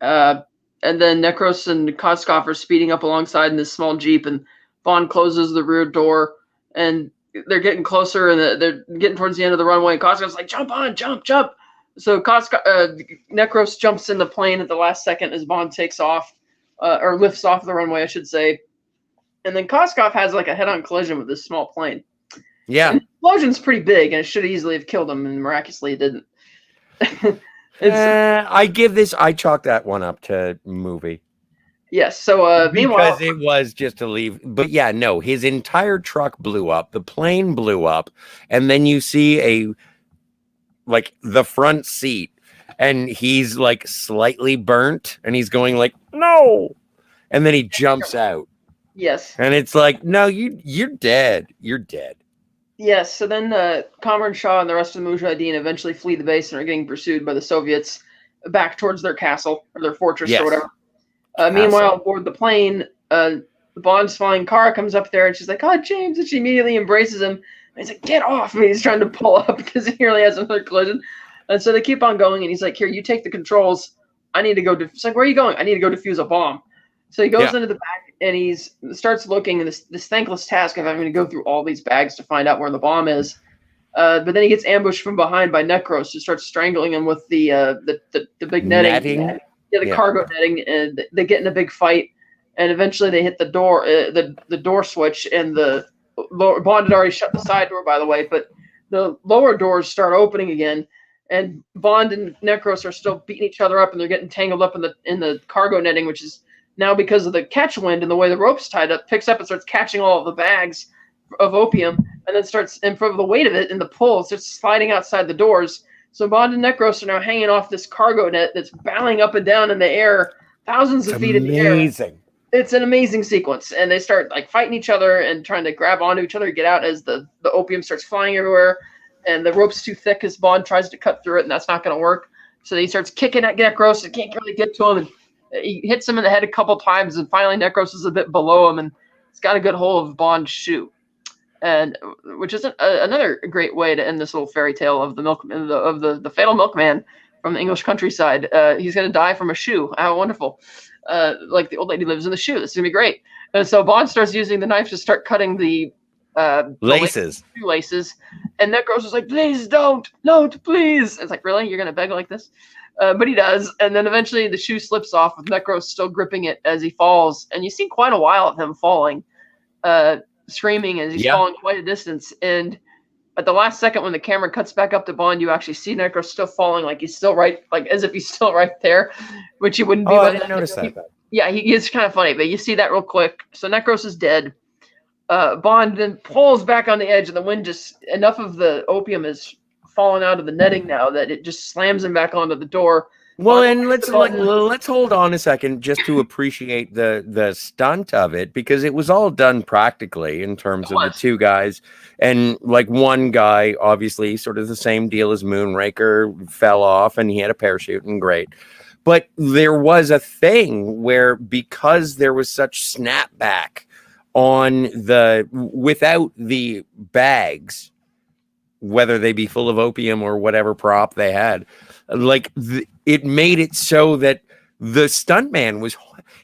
And then Necros and Koskov are speeding up alongside in this small Jeep, and Bond closes the rear door, and they're getting closer, and they're getting towards the end of the runway. And Koskov's like, jump on, jump. So Necros jumps in the plane at the last second as Bond takes off. Or lifts off the runway, I should say. And then Koskov has like a head-on collision with this small plane. Yeah. And the explosion's pretty big, and it should easily have killed him, and miraculously it didn't. I chalk that one up to movie. Yes, so meanwhile... Because it was just to leave. But yeah, no, his entire truck blew up. The plane blew up. And then you see the front seat. And he's like slightly burnt, and he's going like, no. And then he jumps out. Yes. And it's like, no, you're dead. You're dead. Yes. So then Comrade Shaw and the rest of the Mujahideen eventually flee the base and are getting pursued by the Soviets back towards their castle or their fortress or whatever. Meanwhile, aboard the plane, the Bond's flying. Kara comes up there, and she's like, oh, James. And she immediately embraces him. And he's like, get off me. He's trying to pull up because he nearly has another collision. And so they keep on going, and he's like, here, you take the controls. I need to go. It's like, where are you going? I need to go defuse a bomb. So he goes into the back, and he starts looking at this thankless task of having to go through all these bags to find out where the bomb is. But then he gets ambushed from behind by Necros, who starts strangling him with the big netting. Yeah, the cargo netting, and they get in a big fight, and eventually they hit the door, the door switch, and the Bond had already shut the side door, by the way, but the lower doors start opening again, and Bond and Necros are still beating each other up, and they're getting tangled up in the cargo netting, which is now, because of the catch wind and the way the rope's tied up, picks up and starts catching all of the bags of opium, and then starts, and from the weight of it and the pull, it starts sliding outside the doors. So Bond and Necros are now hanging off this cargo net that's bowing up and down in the air, thousands of feet in the air. Amazing. It's an amazing sequence, and they start like fighting each other and trying to grab onto each other to get out as the opium starts flying everywhere, and the rope's too thick as Bond tries to cut through it, and that's not going to work. So he starts kicking at Necros and can't really get to him, and he hits him in the head a couple times, and finally Necros is a bit below him, and he's got a good hold of Bond's shoe. And which is another great way to end this little fairy tale of the fatal milkman from the English countryside. He's going to die from a shoe. How wonderful! Like the old lady lives in the shoe. This is going to be great. And so Bond starts using the knife to start cutting the laces, and Necros is like, "Please don't, please." It's like, really, you're going to beg like this? But he does, and then eventually the shoe slips off with Necros still gripping it as he falls, and you see quite a while of him falling. Screaming as he's falling quite a distance, and at the last second when the camera cuts back up to Bond, you actually see Necros still falling, like he's still right, like as if he's still right there, which he wouldn't be. I didn't notice that. Yeah, it's kind of funny, but you see that real quick. So Necros is dead. Bond then pulls back on the edge, and the wind just, enough of the opium is fallen out of the netting now that it just slams him back onto the door. Well, and let's hold on a second just to appreciate the stunt of it, because it was all done practically in terms of the two guys, and like one guy, obviously sort of the same deal as Moonraker, fell off and he had a parachute and great. But there was a thing where, because there was such snapback on without the bags, whether they be full of opium or whatever prop they had, like it made it so that the stuntman was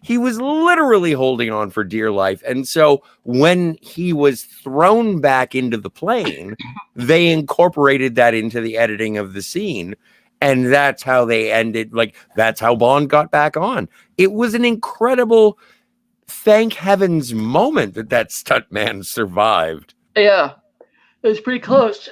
literally holding on for dear life. And so when he was thrown back into the plane, they incorporated that into the editing of the scene. And that's how they ended. Like, that's how Bond got back on. It was an incredible, thank heavens moment that stuntman survived. Yeah, it was pretty close.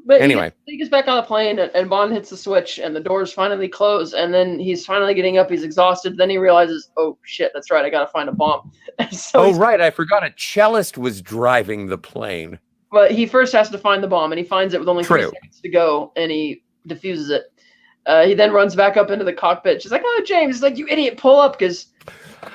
But anyway, he gets back on the plane, and Bond hits the switch, and the doors finally close, and then he's finally getting up. He's exhausted. Then he realizes, oh, shit, that's right. I got to find a bomb. So right. I forgot a cellist was driving the plane. But he first has to find the bomb, and he finds it with only 3 seconds to go, and he defuses it. He then runs back up into the cockpit. She's like, oh, James, he's like, you idiot, pull up, because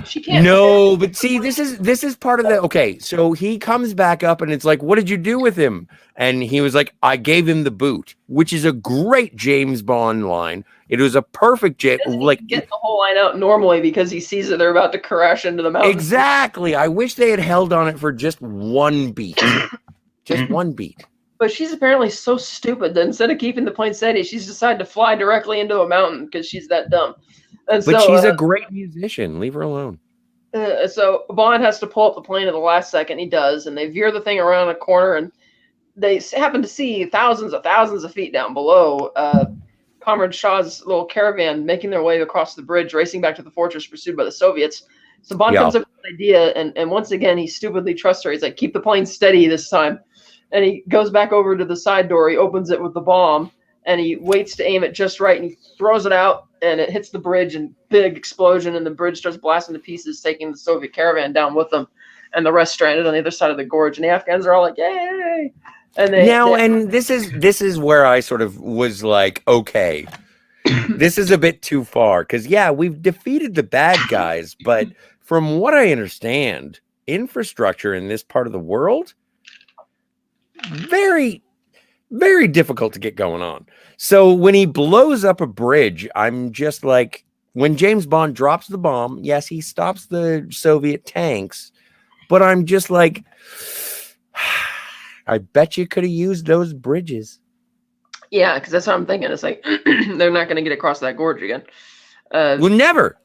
she can't. No, but see, this is part of the, okay, so he comes back up, and it's like, what did you do with him? And he was like, I gave him the boot, which is a great James Bond line. It was a perfect like get the whole line out normally because he sees that they're about to crash into the mountain. Exactly. I wish they had held on it for just one beat. Just one beat. But she's apparently so stupid that instead of keeping the plane steady, she's decided to fly directly into a mountain because she's that dumb. And but she's a great musician. Leave her alone. So Bond has to pull up the plane at the last second. He does, and they veer the thing around a corner, and they happen to see thousands of feet down below Comrade Shaw's little caravan making their way across the bridge, racing back to the fortress pursued by the Soviets. So Bond comes up with an idea, and once again, he stupidly trusts her. He's like, keep the plane steady this time. And he goes back over to the side door. He opens it with the bomb, and he waits to aim it just right, and he throws it out, and it hits the bridge, and big explosion, and the bridge starts blasting to pieces, taking the Soviet caravan down with them, and the rest stranded on the other side of the gorge. And the Afghans are all like, yay! And and this is where I sort of was like, okay, this is a bit too far, because we've defeated the bad guys, but from what I understand, infrastructure in this part of the world, very, very difficult to get going on. So when he blows up a bridge, I'm just like, when James Bond drops the bomb, yes, he stops the Soviet tanks, but I'm just like, I bet you could have used those bridges. Yeah, because that's what I'm thinking. It's like, they're not going to get across that gorge again. Well, never.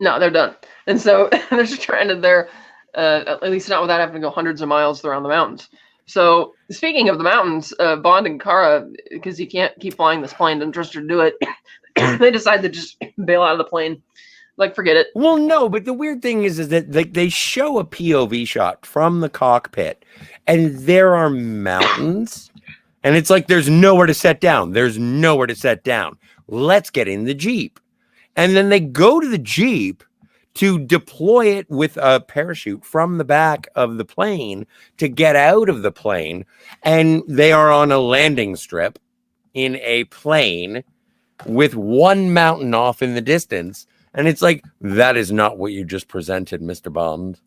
No, they're done. And so they're stranded there, at least not without having to go hundreds of miles around the mountains. So speaking of the mountains, Bond and Kara, because he can't keep flying this plane, don't trust her to do it, they decide to just bail out of the plane. Like, forget it. Well, no, but the weird thing is that they show a POV shot from the cockpit, and there are mountains, and it's like there's nowhere to set down. There's nowhere to set down. Let's get in the Jeep. And then they go to the Jeep to deploy it with a parachute from the back of the plane to get out of the plane. And they are on a landing strip in a plane with one mountain off in the distance. And it's like, that is not what you just presented, Mr. Bond.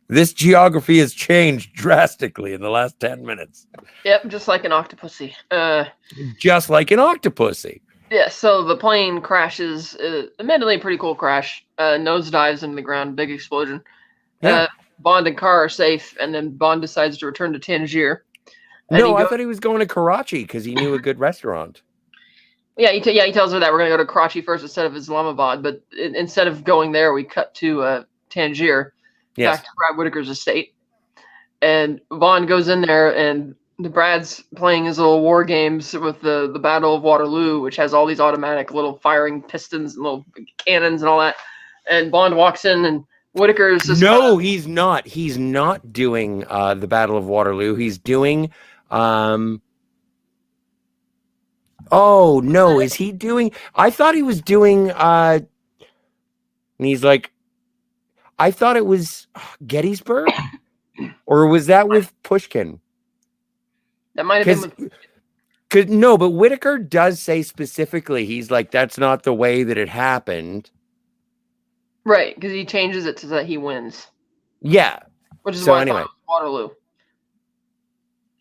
This geography has changed drastically in the last 10 minutes. Yep, just like an Octopussy. Just like an Octopussy. Yeah, so the plane crashes, admittedly a pretty cool crash, nosedives into the ground, big explosion. Yeah. Bond and Carr are safe, and then Bond decides to return to Tangier. No, I thought he was going to Karachi because he knew a good restaurant. Yeah, he tells her that we're going to go to Karachi first instead of Islamabad, but instead of going there, we cut to Tangier, Yes. back to Brad Whitaker's estate. And Bond goes in there, and Brad's playing his little war games with the Battle of Waterloo, which has all these automatic little firing pistons and little cannons and all that. And Bond walks in, and Whitaker's just he's not. He's not doing the Battle of Waterloo. He's doing. Oh no, is he doing? I thought he was doing. And he's like, I thought it was Gettysburg, or was that with Pushkin? That might have been with. No, but Whitaker does say specifically, he's like, that's not the way that it happened. Right, because he changes it so that he wins. Yeah. Which is So why anyway. I thought it was Waterloo.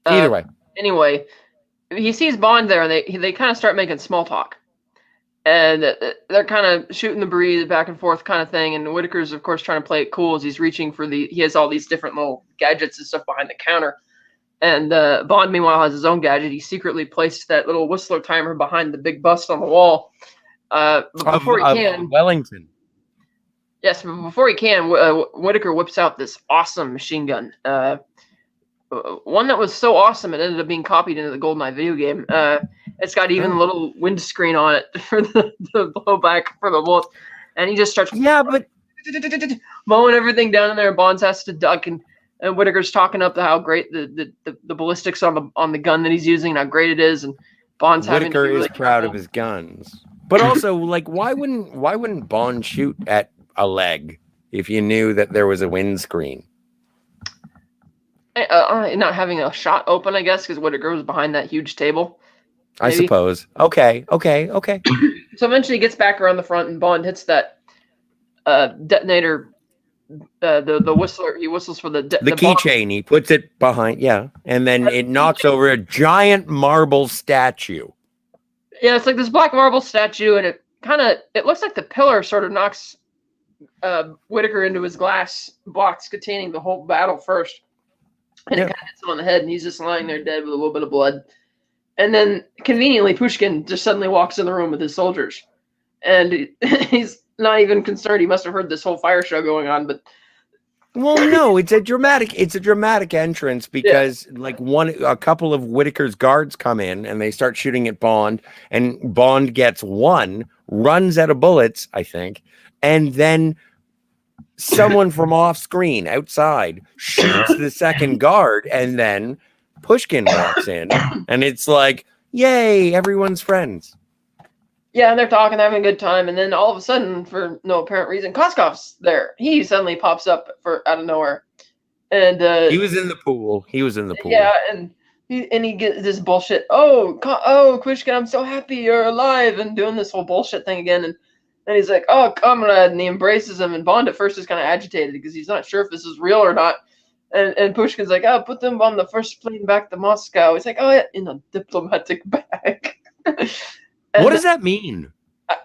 Either way. Anyway, he sees Bond there, and they kind of start making small talk. And they're kind of shooting the breeze back and forth kind of thing. And Whitaker's, of course, trying to play it cool as he's reaching for he has all these different little gadgets and stuff behind the counter. And Bond, meanwhile, has his own gadget. He secretly placed that little Whistler timer behind the big bust on the wall. But before he can, Wellington. yes, but before he can, Whitaker whips out this awesome machine gun. One that was so awesome it ended up being copied into the GoldenEye video game. It's got even a little windscreen on it for the blowback for the bullet. And he just starts but mowing everything down in there. Bonds has to duck, and Whitaker's talking up how great the ballistics on the gun that he's using, and how great it is. And Bond's Whitaker having to is proud of his guns. But also, like, why wouldn't Bond shoot at a leg if you knew that there was a windscreen? Not having a shot open, I guess, because Whitaker was behind that huge table. Maybe. I suppose. Okay. So eventually he gets back around the front, and Bond hits that detonator, the whistler. He whistles for the keychain. He puts it behind, and then it knocks over a giant marble statue. Yeah, it's like this black marble statue, and it looks like the pillar sort of knocks Whitaker into his glass box containing the whole battle first. And it kind of hits him on the head, and he's just lying there dead with a little bit of blood. And then, conveniently, Pushkin just suddenly walks in the room with his soldiers. And he's not even concerned. He must have heard this whole fire show going on, but... Well, no, it's a dramatic entrance because a couple of Whitaker's guards come in, and they start shooting at Bond, and Bond gets one, runs out of bullets, I think, and then... someone from off screen outside shoots the second guard, and then Pushkin walks in, and it's like, yay, everyone's friends. Yeah, and they're talking, they're having a good time, and then all of a sudden, for no apparent reason, Koskov's there. He suddenly pops up out of nowhere, and he was in the pool. Yeah, and he gets this bullshit. Oh, Pushkin, I'm so happy you're alive, and doing this whole bullshit thing again, and he's like, oh, comrade, and he embraces him, and Bond at first is kind of agitated because he's not sure if this is real or not. And Pushkin's like, oh, put them on the first plane back to Moscow. He's like, oh, yeah, in a diplomatic bag. What does that mean?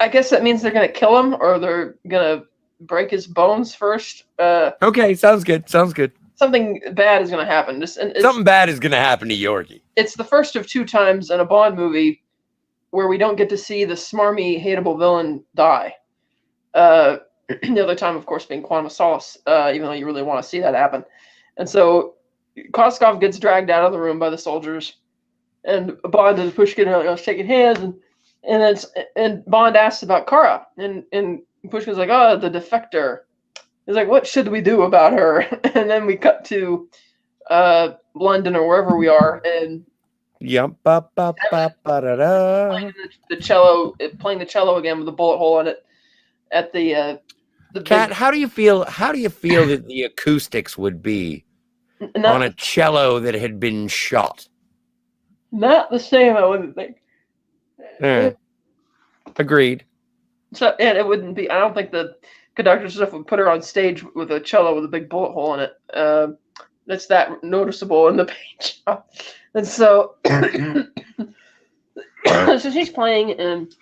I guess that means they're going to kill him, or they're going to break his bones first. Okay, sounds good. Something bad is going to happen. Something bad is going to happen to Yorkie. It's the first of 2 times in a Bond movie where we don't get to see the smarmy, hateable villain die. The other time, of course, being Quantum of Solace, even though you really want to see that happen. And so Koskov gets dragged out of the room by the soldiers, and Bond and Pushkin are shaking hands, and Bond asks about Kara, and Pushkin's like, "Oh, the defector." He's like, "What should we do about her?" And then we cut to London or wherever we are, and Yum, ba, ba, ba, ba, da, da. playing the cello again with a bullet hole in it at the Kat, how do you feel? How do you feel that the acoustics would be on a cello that had been shot? Not the same, I wouldn't think. Agreed. So, and it wouldn't be. I don't think the conductor stuff would put her on stage with a cello with a big bullet hole in it. That's that noticeable in the page. And so, so she's playing, and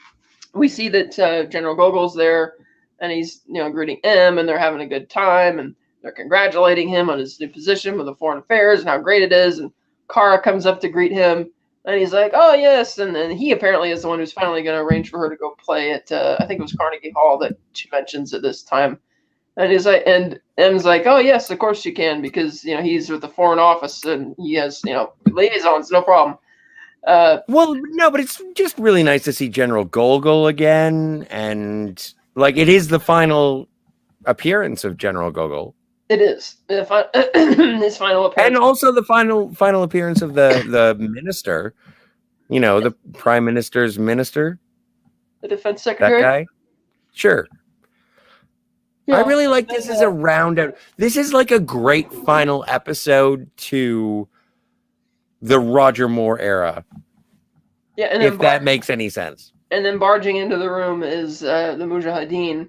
we see that General Gogol's there, and he's greeting M, and they're having a good time, and they're congratulating him on his new position with the foreign affairs and how great it is. And Kara comes up to greet him, and he's like, "Oh yes," and then he apparently is the one who's finally going to arrange for her to go play at I think it was Carnegie Hall that she mentions at this time. And he's like, and M's like, "Oh yes, of course you can, because he's with the Foreign Office and he has liaisons, no problem." Well, no, but it's just really nice to see General Gogol again, and like it is the final appearance of General Gogol. It is his final appearance, and also the final appearance of the minister, the Prime Minister's minister, the Defense Secretary. That guy, sure. Yeah, I really like this as a round out. This is like a great final episode to the Roger Moore era. Yeah, and if that makes any sense. And then barging into the room is the Mujahideen.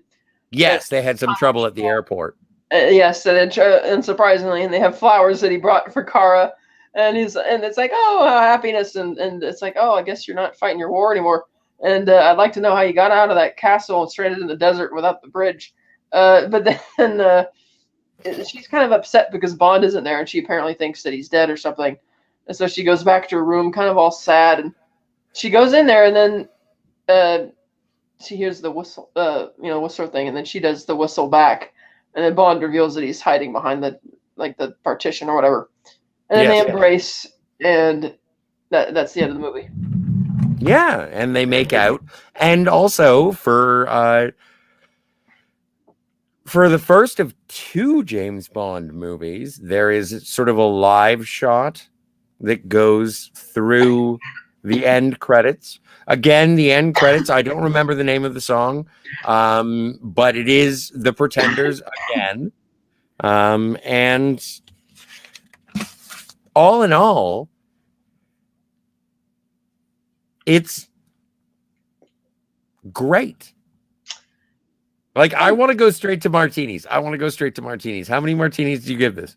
Yes, they had some trouble at the airport. Yes, and surprisingly, and they have flowers that he brought for Kara, and it's like, "Oh, happiness," and it's like, "Oh, I guess you're not fighting your war anymore." And I'd like to know how you got out of that castle and stranded in the desert without the bridge. But then she's kind of upset because Bond isn't there, and she apparently thinks that he's dead or something. And so she goes back to her room, kind of all sad, and she goes in there, and then she hears the whistle, whistle thing, and then she does the whistle back, and then Bond reveals that he's hiding behind the partition or whatever, and then they embrace, and that's the end of the movie. Yeah, and they make out, and also for the first of 2 James Bond movies, there is sort of a live shot that goes through the end credits. Again, the end credits, I don't remember the name of the song, but it is The Pretenders again. And all in all, it's great. Like, I want to go straight to Martinis. How many Martinis do you give this?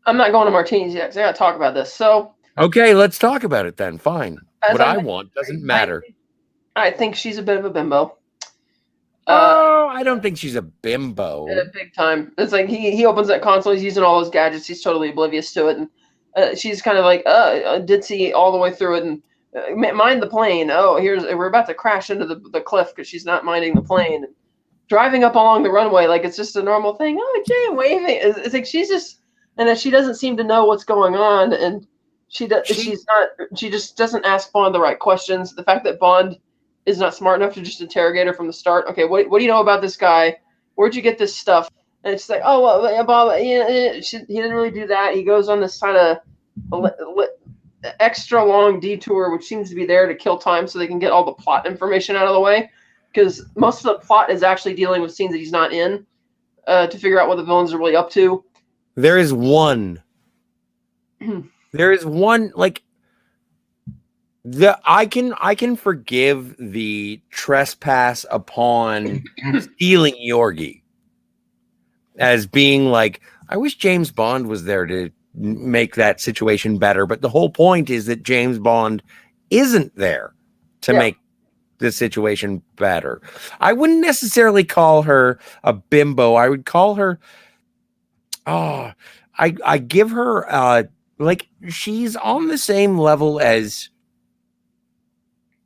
I'm not going to Martinis yet, because I got to talk about this. So, okay, let's talk about it then. Fine. What I want doesn't matter. I think she's a bit of a bimbo. I don't think she's a bimbo. Big time. It's like he opens that console, he's using all those gadgets, he's totally oblivious to it, and she's kind of like, did see all the way through it, and mind the plane. Oh, we're about to crash into the cliff because she's not minding the plane. And driving up along the runway like it's just a normal thing. Oh, Jay, waving. It's like she's just, and that she doesn't seem to know what's going on, and she just doesn't ask Bond the right questions. The fact that Bond is not smart enough to just interrogate her from the start. Okay, what do you know about this guy? Where'd you get this stuff? And it's like, oh, well, Bob, he didn't really do that. He goes on this kind of extra long detour, which seems to be there to kill time so they can get all the plot information out of the way. Because most of the plot is actually dealing with scenes that he's not in to figure out what the villains are really up to. There is one. Like, I can forgive the trespass upon stealing Yorgi as being like, I wish James Bond was there to make that situation better. But the whole point is that James Bond isn't there to make the situation better. I wouldn't necessarily call her a bimbo. I would call her, I give her, like, she's on the same level as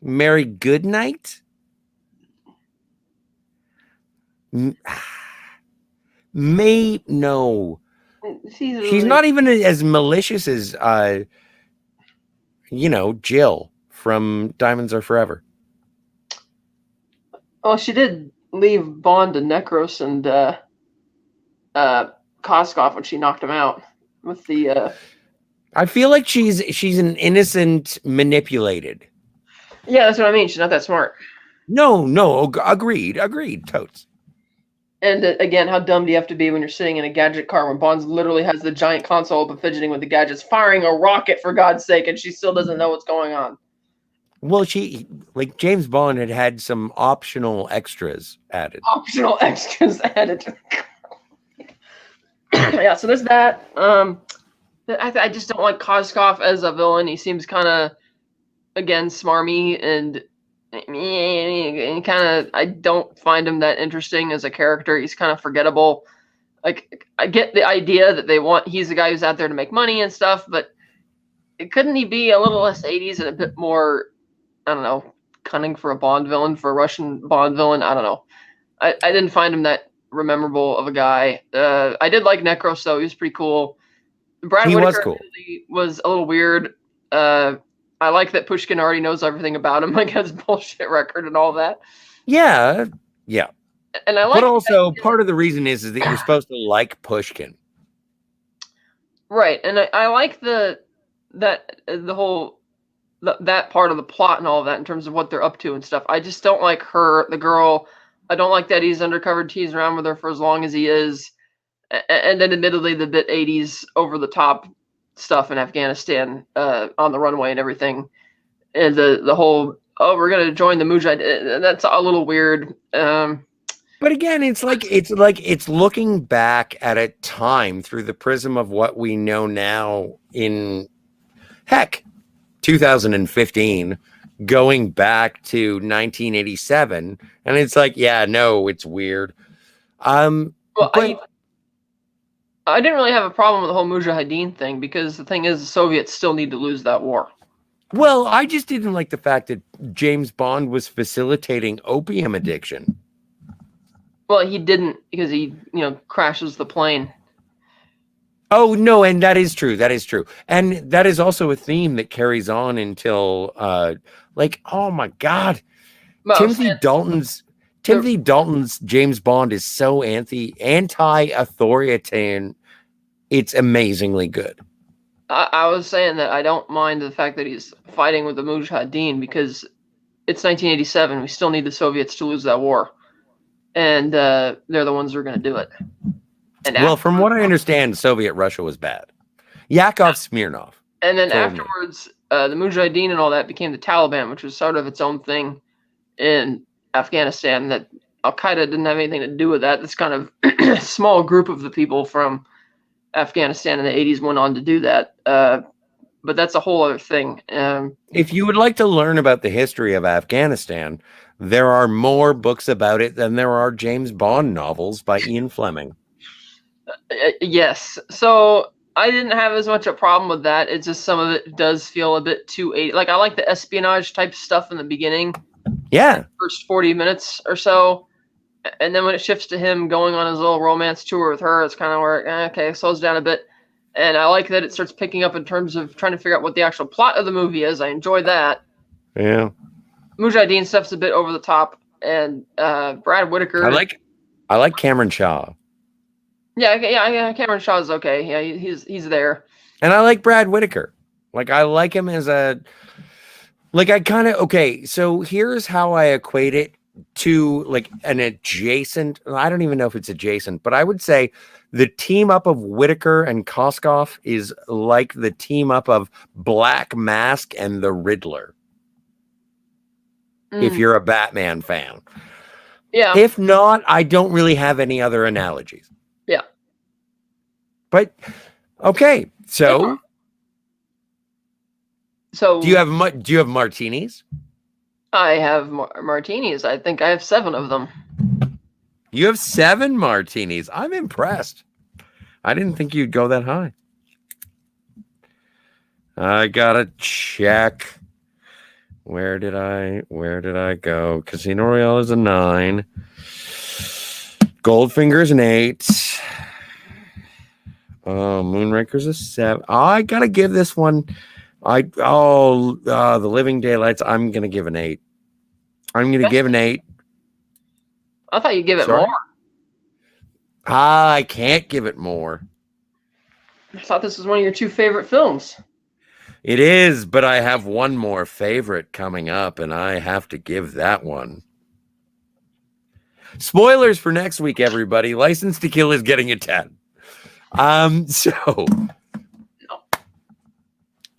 Mary Goodnight. No. She's She's not even as malicious as Jill from Diamonds Are Forever. Well, she did leave Bond to Necros and Koskov when she knocked him out with the. I feel like she's an innocent manipulated. Yeah, that's what I mean. She's not that smart. No, agreed, totes. And again, how dumb do you have to be when you're sitting in a gadget car when Bond literally has the giant console open, fidgeting with the gadgets, firing a rocket for God's sake, and she still doesn't know what's going on. Well, James Bond had some optional extras added. Yeah, so there's that. I just don't like Koskov as a villain. He seems kind of, again, smarmy and kind of. I don't find him that interesting as a character. He's kind of forgettable. Like, I get the idea that he's the guy who's out there to make money and stuff, but couldn't he be a little less 80s and a bit more, I don't know, cunning for a Bond villain, for a Russian Bond villain? I don't know. I didn't find him that memorable of a guy. I did like Necros, though. He was pretty cool. Brad Whitaker was cool. Was a little weird. I like that Pushkin already knows everything about him, like his bullshit record and all that. Yeah. And I like. But also, part of the reason is that you're supposed to like Pushkin. Right, and I like that part of the plot and all of that in terms of what they're up to and stuff. I just don't like the girl. I don't like that he's undercover teasing around with her for as long as he is. And then admittedly the bit 80s over the top stuff in Afghanistan on the runway and everything. And the whole, we're going to join the Mujahideen. That's a little weird. But again, it's looking back at a time through the prism of what we know now in 2015, going back to 1987, and it's like, yeah, no, it's weird. Well, I didn't really have a problem with the whole Mujahideen thing, because the thing is, the Soviets still need to lose that war. Well, I just didn't like the fact that James Bond was facilitating opium addiction. Well, he didn't, because he, crashes the plane. Oh, no, and that is true. And that is also a theme that carries on until, oh my God. Well, Timothy Dalton's James Bond is so anti-authoritarian. It's amazingly good. I was saying that I don't mind the fact that he's fighting with the Mujahideen, because it's 1987. We still need the Soviets to lose that war. And they're the ones who are going to do it. And well, from what I understand, Soviet Russia was bad. Yakov Smirnov. And then afterwards, the Mujahideen and all that became the Taliban, which was sort of its own thing in Afghanistan. That Al-Qaeda didn't have anything to do with that. This kind of small group of the people from Afghanistan in the 80s went on to do that. But that's a whole other thing. If you would like to learn about the history of Afghanistan, there are more books about it than there are James Bond novels by Ian Fleming. Yes. So I didn't have as much a problem with that. It's just some of it does feel a bit too 80. Like, I like the espionage type stuff in the beginning. Yeah. First 40 minutes or so. And then when it shifts to him going on his little romance tour with her, it's kind of where, okay, it slows down a bit. And I like that it starts picking up in terms of trying to figure out what the actual plot of the movie is. I enjoy that. Yeah. Mujahideen stuff's a bit over the top. And Brad Whitaker. I like Cameron Shaw. Yeah, Cameron Shaw's okay. Yeah, he's there. And I like Brad Whitaker. Like, I like him as so here's how I equate it to like an adjacent, I don't even know if it's adjacent, but I would say the team up of Whitaker and Koskov is like the team up of Black Mask and the Riddler. If you're a Batman fan. Yeah. If not, I don't really have any other analogies. Yeah. But okay, so do you have martinis? I have martinis. I think I have 7 of them. You have 7 martinis. I'm impressed. I didn't think you'd go that high. I gotta check. Where did I go? Casino Royale is a 9. Goldfinger's an 8. Moonraker's a 7. I gotta give this one. The Living Daylights. I'm gonna give an 8. I'm gonna give an 8. I thought you'd give it Sorry? more. I can't give it more. I thought this was one of your 2 favorite films. It is, but I have one more favorite coming up, and I have to give that one. Spoilers for next week, everybody. License to Kill is getting a 10. So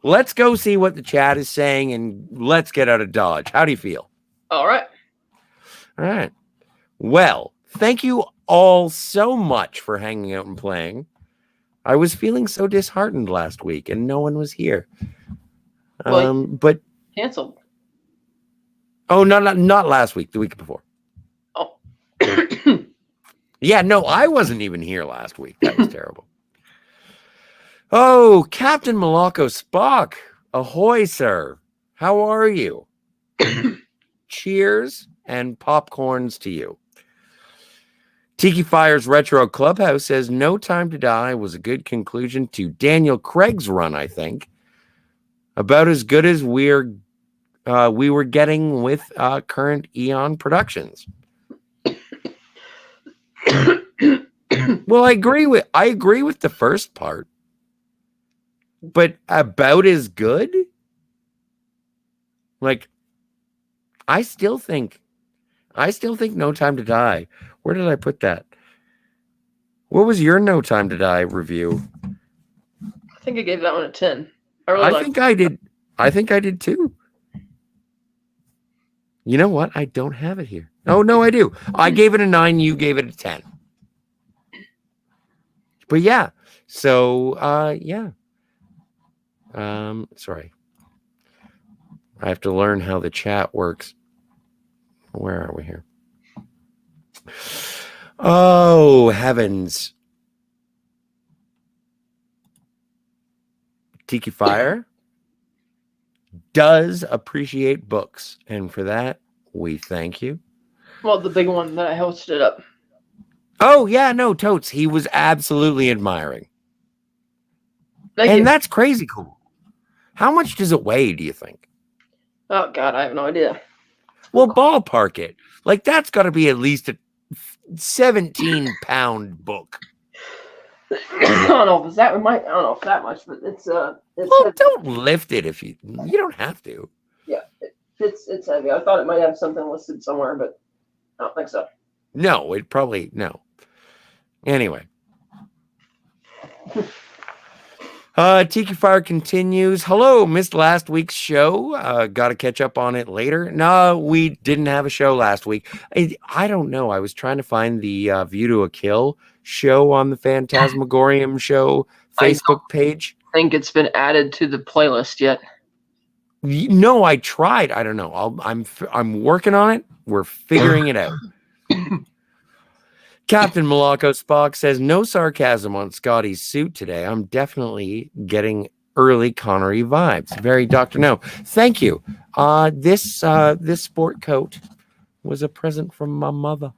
let's go see what the chat is saying, and let's get out of Dodge. How do you feel? All right. All right. Well, thank you all so much for hanging out and playing. I was feeling so disheartened last week, and no one was here. Well, but canceled. Oh, not last week. The week before. Oh. Yeah, no, I wasn't even here last week. That was terrible. Oh, Captain Malacco Spock. Ahoy, sir. How are you? Cheers and popcorns to you. Tiki Fire's Retro Clubhouse says No Time to Die was a good conclusion to Daniel Craig's run, I think. About as good as we were getting with current Eon Productions. Well, I agree with the first part. But about as good? Like, I still think No Time to Die. Where did I put that? What was your No Time to Die review? I think I gave that one a 10. I think I did. I think I did too. You know what? I don't have it here. Oh, no, I do. I gave it a 9. You gave it a 10. But yeah. So, yeah. Sorry. I have to learn how the chat works. Where are we here? Oh, heavens. Tiki Fire does appreciate books, and for that, we thank you. Well, the big one that I hosted up. Oh, yeah, no, totes. He was absolutely admiring. Thank you. That's crazy cool. How much does it weigh, do you think? Oh, God, I have no idea. Well, ballpark it. Like, that's got to be at least a 17-pound book. I don't know if it's that. I don't know if that much, but it's well, don't lift it if you don't have to. Yeah, it's heavy. I thought it might have something listed somewhere, but I don't think so. No, it probably no. Anyway. Tiki Fire continues. Hello, missed last week's show. Got to catch up on it later. No, we didn't have a show last week. I don't know. I was trying to find the View to a Kill show on the Fantasmagorium show Facebook page. I think it's been added to the playlist yet. No, I tried. I don't know. I'm working on it. We're figuring it out. Captain Malacco Spock says, no sarcasm on Scotty's suit today. I'm definitely getting early Connery vibes. Very Dr. No. Thank you. This sport coat was a present from my mother.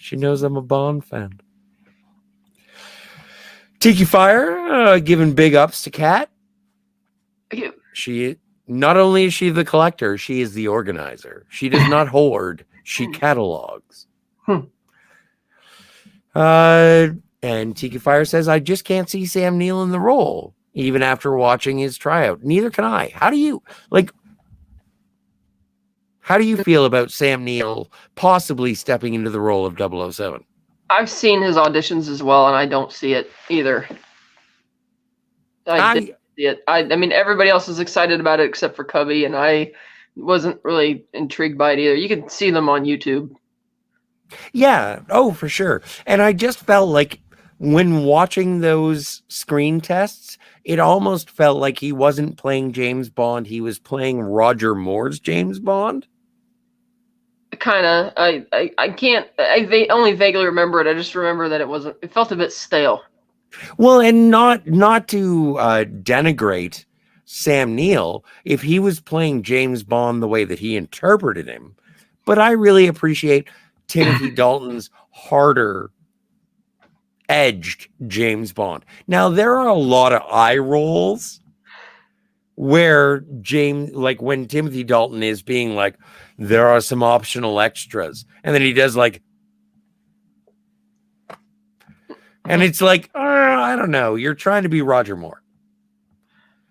She knows I'm a Bond fan. Tiki Fire, giving big ups to Kat. Thank you. She not only is she the collector, she is the organizer. She does not hoard, she catalogs. And Tiki Fire says, I just can't see Sam Neill in the role, even after watching his tryout. Neither can I. How do you feel about Sam Neill possibly stepping into the role of 007? I've seen his auditions as well, and I don't see it either. I didn't see it. I mean, everybody else is excited about it except for Cubby, and I wasn't really intrigued by it either. You can see them on YouTube. Yeah, oh, for sure. And I just felt like when watching those screen tests, it almost felt like he wasn't playing James Bond. He was playing Roger Moore's James Bond. Kind of. I can't. I only vaguely remember it. I just remember that it felt a bit stale. Well, and not to denigrate Sam Neill, if he was playing James Bond the way that he interpreted him, but I really appreciate Timothy Dalton's harder edged James Bond. Now, there are a lot of eye rolls where like when Timothy Dalton is being like, there are some optional extras. And then he does like, and it's like, I don't know. You're trying to be Roger Moore.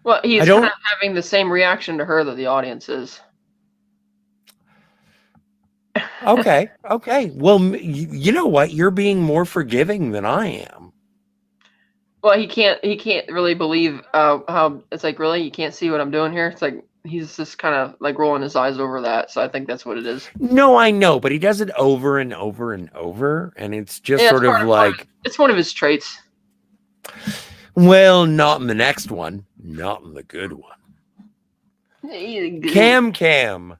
Well, he's kind of having the same reaction to her that the audience is. Okay. Well, you know what? You're being more forgiving than I am. Well, he can't really believe how it's like, really? You can't see what I'm doing here? It's like he's just kind of like rolling his eyes over that. So I think that's what it is. No, I know, but he does it over and over and over. And it's just sort of like... It's one of his traits. Well, not in the next one. Not in the good one. Cam.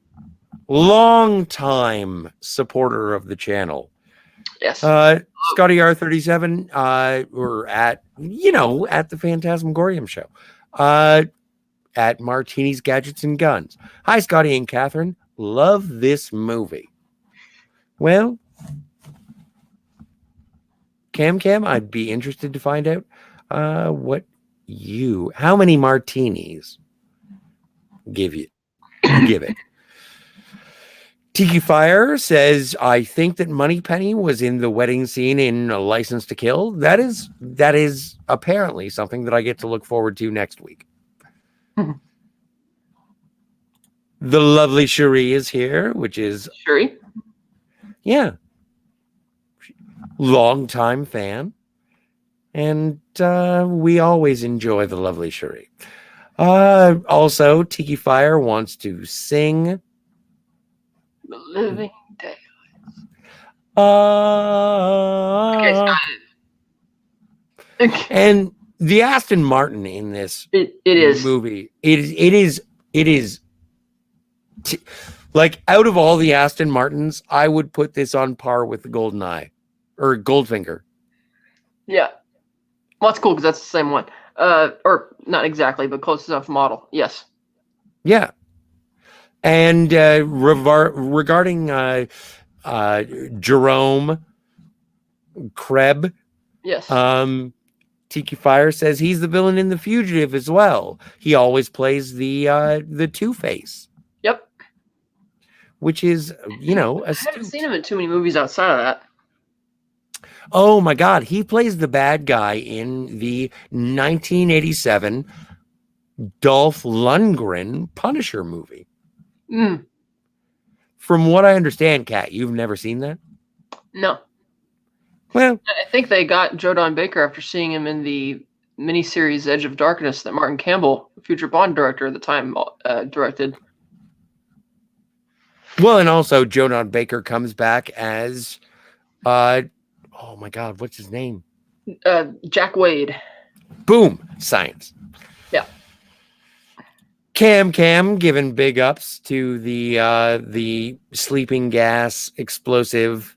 Long-time supporter of the channel. Yes. Scotty R37, we're at the Fantasmagorium show. At Martinis, Gadgets, and Guns. Hi, Scotty and Catherine. Love this movie. Well, Cam, I'd be interested to find out how many martinis give it. Tiki Fire says, I think that Moneypenny was in the wedding scene in A License to Kill. That is apparently something that I get to look forward to next week. The lovely Cherie is here, which is... Cherie? Yeah. Long-time fan. And we always enjoy the lovely Cherie. Also, Tiki Fire wants to sing... The Living Daylights. And the Aston Martin in this movie, it is like, out of all the Aston Martins, I would put this on par with the GoldenEye or Goldfinger. Yeah, well, that's cool because that's the same one, or not exactly, but close enough model. Yes. Yeah. And regarding Jerome Kreb, yes, Tiki Fire says he's the villain in The Fugitive as well. He always plays the Two-Face. Yep. Which is, I haven't seen him in too many movies outside of that. Oh my God, he plays the bad guy in the 1987 Dolph Lundgren Punisher movie. Mm. From what I understand, Kat, you've never seen that? No. Well, I think they got Joe Don Baker after seeing him in the miniseries Edge of Darkness that Martin Campbell, future Bond director at the time, directed. Well, and also Joe Don Baker comes back as, oh my God, what's his name? Jack Wade. Boom, science. Yeah. Cam giving big ups to the sleeping gas explosive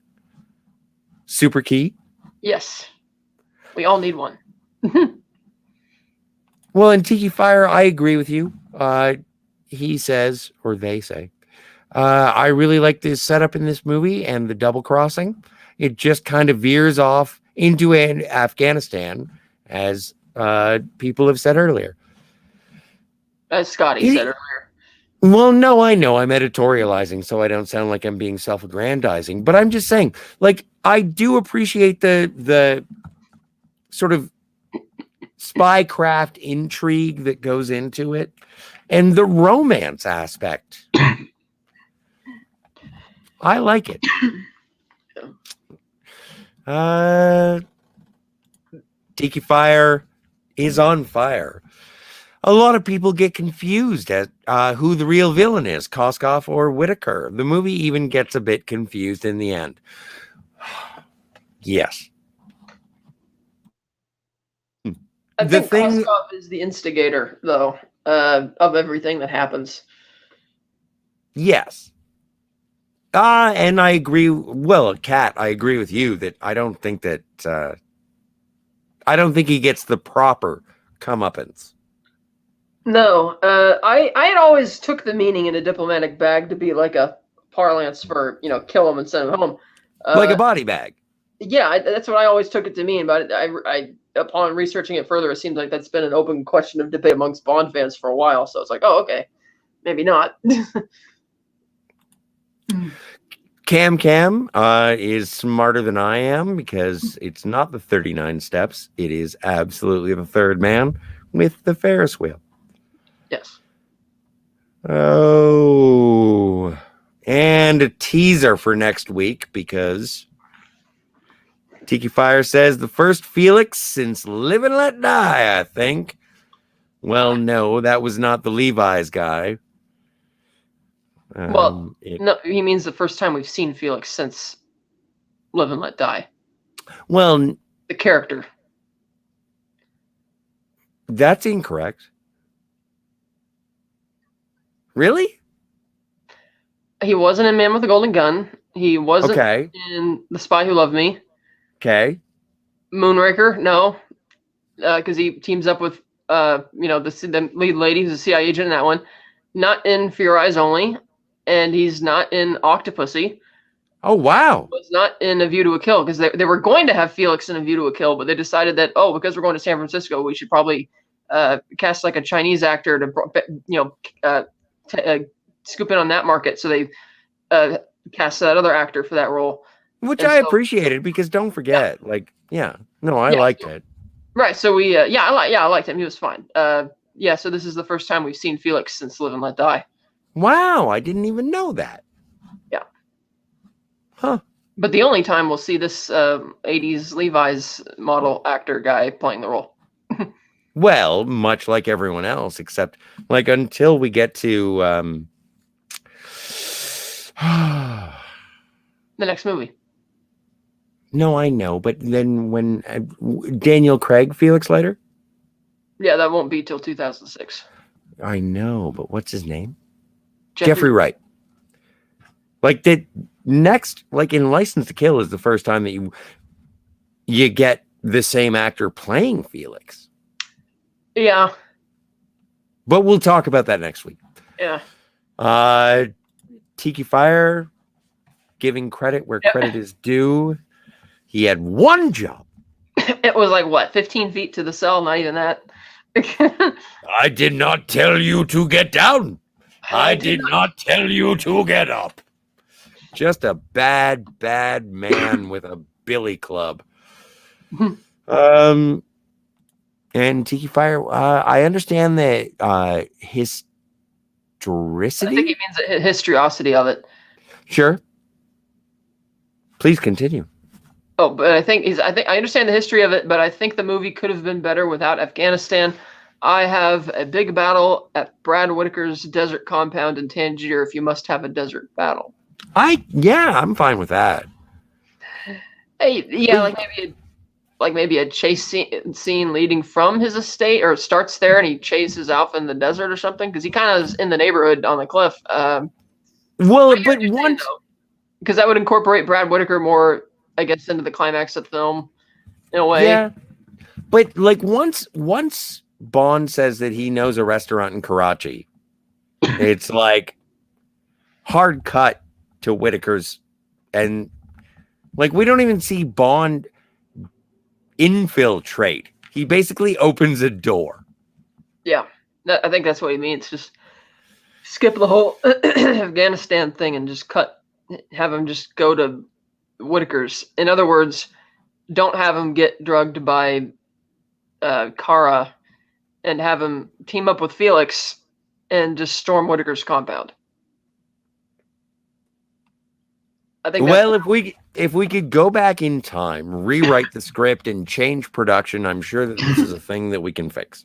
super key. Yes. We all need one. Well, in Tiki Fire, I agree with you. He says, or they say, I really like this setup in this movie and the double crossing. It just kind of veers off into Afghanistan, as people have said earlier. As Scotty said earlier. Well, no, I know I'm editorializing, so I don't sound like I'm being self-aggrandizing. But I'm just saying, like, I do appreciate the sort of spycraft intrigue that goes into it, and the romance aspect. I like it. Tiki Fire is on fire. A lot of people get confused at who the real villain is, Koskoff or Whitaker. The movie even gets a bit confused in the end. Yes. I think Koskoff is the instigator, though, of everything that happens. Yes. And I agree. Well, Kat, I agree with you that I don't think he gets the proper comeuppance. No, I had always took the meaning in a diplomatic bag to be like a parlance for, kill him and send him home. Like a body bag. Yeah, that's what I always took it to mean. But I, upon researching it further, it seems like that's been an open question of debate amongst Bond fans for a while. So it's like, oh, okay, maybe not. Cam is smarter than I am because it's not the 39 steps. It is absolutely the third man with the Ferris wheel. Yes. Oh, and a teaser for next week because Tiki Fire says the first Felix since Live and Let Die, I think. Well, no, that was not the Levi's guy. No, he means the first time we've seen Felix since Live and Let Die. Well, the character. That's incorrect. Really? He wasn't in Man with the Golden Gun. He wasn't in The Spy Who Loved Me. Okay. Moonraker, no, because he teams up with the lead lady who's a CIA agent in that one. Not in For Your Eyes Only, and he's not in Octopussy. Oh wow! Was not in A View to a Kill because they were going to have Felix in A View to a Kill, but they decided that because we're going to San Francisco, we should probably cast like a Chinese actor to scoop in on that market. So they cast that other actor for that role, which I appreciated because don't forget, I liked it. Right. So we, I liked him. He was fine. So this is the first time we've seen Felix since Live and Let Die. Wow, I didn't even know that. Yeah. Huh. But the only time we'll see this 80s Levi's model actor guy playing the role. Well, much like everyone else, except until we get to the next movie. No, I know, but then when Daniel Craig, Felix Leiter? Yeah, that won't be till 2006. I know, but what's his name? Jeffrey Wright. The next, in License to Kill is the first time that you get the same actor playing Felix. Yeah. But we'll talk about that next week. Yeah. Tiki Fire, giving credit where credit is due. He had one job. It was 15 feet to the cell, not even that. I did not tell you to get down. I did not tell you to get up. Just a bad man with a billy club. And Tiki Fire, I understand the historicity. I think he means the historiosity of it. Sure. Please continue. Oh, but I understand the history of it, but I think the movie could have been better without Afghanistan. I have a big battle at Brad Whitaker's desert compound in Tangier if you must have a desert battle. I'm fine with that. Hey, yeah, maybe a chase scene leading from his estate, or starts there and he chases Alpha in the desert or something, because he kind of is in the neighborhood on the cliff. Because that would incorporate Brad Whitaker more, I guess, into the climax of the film in a way. Yeah, but once Bond says that he knows a restaurant in Karachi, it's hard cut to Whitaker's, and we don't even see Bond infiltrate. He basically opens a door. Yeah, I think that's what he means. Just skip the whole Afghanistan thing and just have him just go to Whitaker's. In other words, don't have him get drugged by Kara, and have him team up with Felix and just storm Whitaker's compound. I think. Well, if we could go back in time, rewrite the script, and change production, I'm sure that this is a thing that we can fix.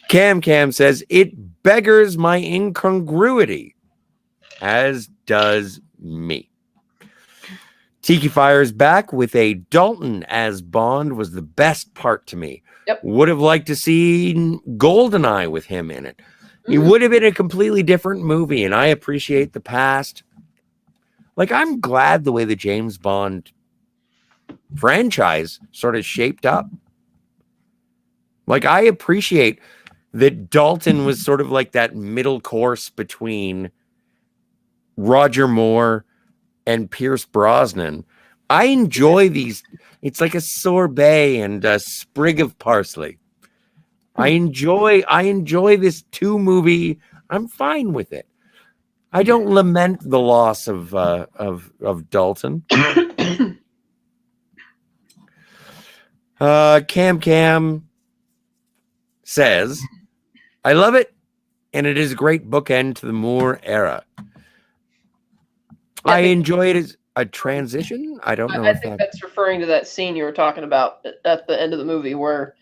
Cam says it beggars my incongruity, as does me. Tiki Fire's back with a Dalton as Bond was the best part to me. Yep. Would have liked to see GoldenEye with him in it. It would have been a completely different movie, and I appreciate the past. I'm glad the way the James Bond franchise sort of shaped up. I appreciate that Dalton was sort of that middle course between Roger Moore and Pierce Brosnan. I enjoy these. It's like a sorbet and a sprig of parsley. I enjoy this 2 movie. I'm fine with it. I don't lament the loss of Dalton. Cam says, I love it, and it is a great bookend to the Moore era. I enjoy it as a transition. I don't know I think that's referring to that scene you were talking about at the end of the movie where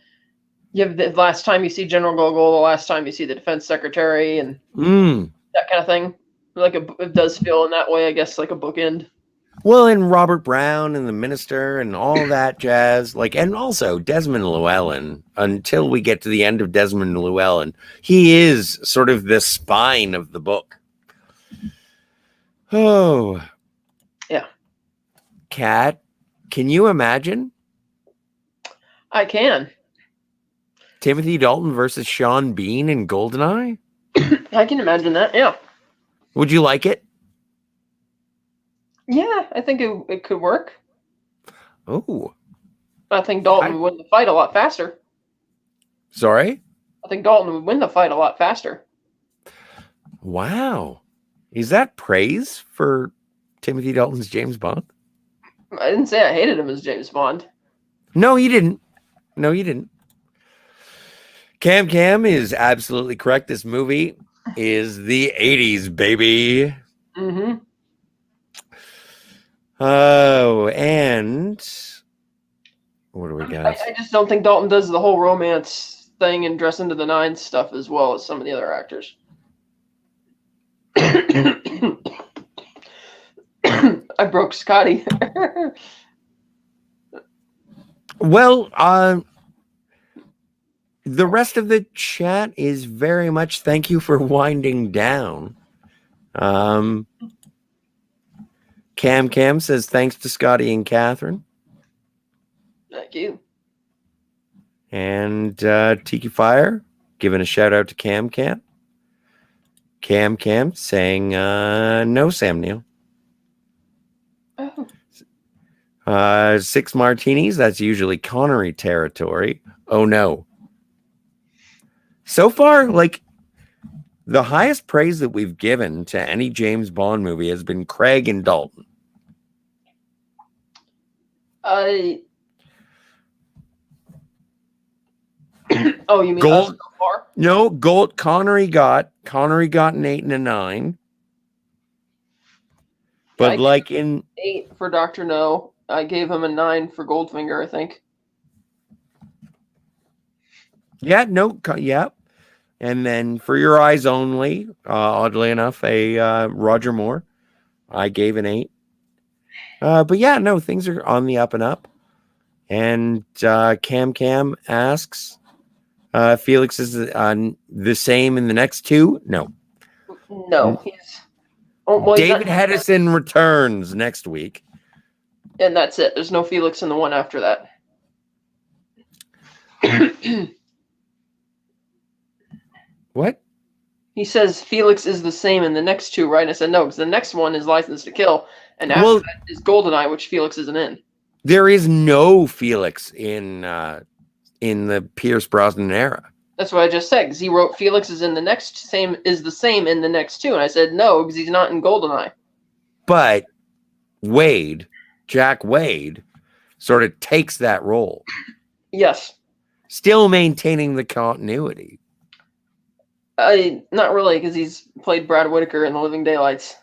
you have the last time you see General Gogol, the last time you see the defense secretary, and that kind of thing. Like it does feel in that way, I guess, like a bookend. Well, and Robert Brown and the minister and all that jazz, like, and also Desmond Llewellyn. Until we get to the end of Desmond Llewellyn, he is sort of the spine of the book. Oh, yeah. Kat, can you imagine? I can. Timothy Dalton versus Sean Bean in Goldeneye? I can imagine that, yeah. Would you like it? Yeah, I think it could work. Oh. I think Dalton would win the fight a lot faster. Sorry? I think Dalton would win the fight a lot faster. Wow. Is that praise for Timothy Dalton's James Bond? I didn't say I hated him as James Bond. No, you didn't. No, you didn't. Cam is absolutely correct. This movie is the 80s, baby. Mm-hmm. Oh, and what do we got? I just don't think Dalton does the whole romance thing and dress into the nines stuff as well as some of the other actors. I broke Scotty. Well, the rest of the chat is very much thank you for winding down. Cam says thanks to Scotty and Catherine. Thank you. And Tiki Fire giving a shout out to Cam. Cam saying no, Sam Neill. Oh. 6 martinis, that's usually Connery territory. Oh no. So far, like, the highest praise that we've given to any James Bond movie has been Craig and Dalton. Oh, you mean us so far? No, Connery got an 8 and a 9. But yeah, like in 8 for Dr. No, I gave him a 9 for Goldfinger, I think. Yeah, no, yeah. And then For Your Eyes Only, oddly enough, a Roger Moore, I gave an 8. But yeah, no, things are on the up and up. And Cam asks, Felix is the same in the next 2? No. He's David Hedison returns next week. And that's it. There's no Felix in the one after that. What? He says Felix is the same in the next 2, right? And I said no, because the next one is License to Kill, and after that is Goldeneye, which Felix isn't in. There is no Felix in the Pierce Brosnan era. That's what I just said, because he wrote Felix is in the next the same in the next 2, and I said no, because he's not in Goldeneye. But Jack Wade, sort of takes that role. Yes. Still maintaining the continuity. Not really, because he's played Brad Whitaker in The Living Daylights.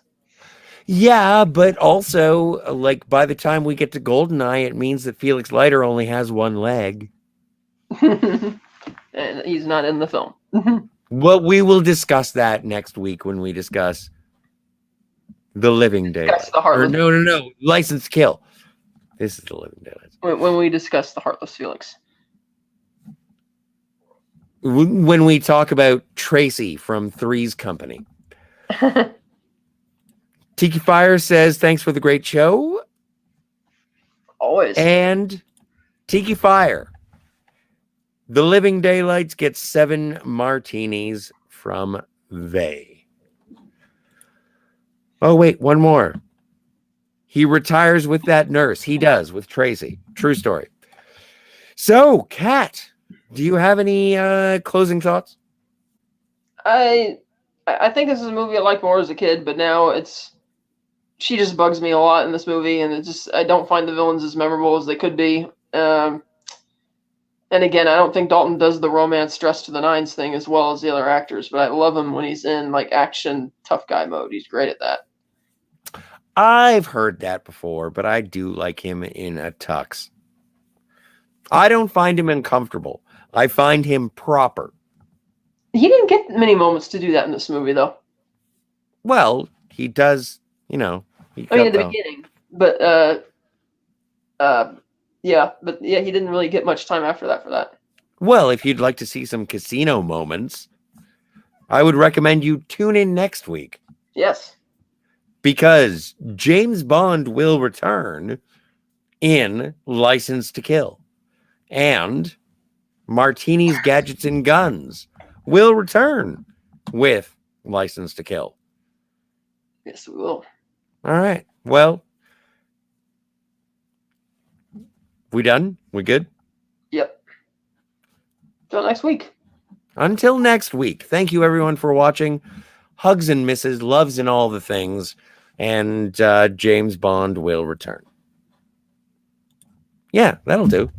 Yeah, but also, like, by the time we get to Goldeneye, it means that Felix Leiter only has 1 leg. And he's not in the film. Well, we will discuss that next week when we discuss The Living Daylights. No. License to Kill. This is The Living Daylights. When we discuss the Heartless Felix. When we talk about Tracy from Three's Company. Tiki Fire says, thanks for the great show. Always. And Tiki Fire. The Living Daylights gets 7 martinis from they. Oh, wait, one more. He retires with that nurse. He does with Tracy. True story. So, Kat, do you have any closing thoughts? I think this is a movie I liked more as a kid, but now she just bugs me a lot in this movie, and I don't find the villains as memorable as they could be. And again, I don't think Dalton does the romance dressed to the nines thing as well as the other actors, but I love him when he's in like action tough guy mode. He's great at that. I've heard that before, but I do like him in a tux. I don't find him uncomfortable. I find him proper. He didn't get many moments to do that in this movie, though. Well, he does, He at the beginning, but yeah, he didn't really get much time after that for that. Well, if you'd like to see some casino moments, I would recommend you tune in next week. Yes. Because James Bond will return in License to Kill. And Martinis, Gadgets, and Guns will return with License to Kill. Yes, we will. All right. Well, we done? We good? Yep. Till next week. Until next week. Thank you, everyone, for watching. Hugs and misses, loves and all the things. And James Bond will return. Yeah, that'll do.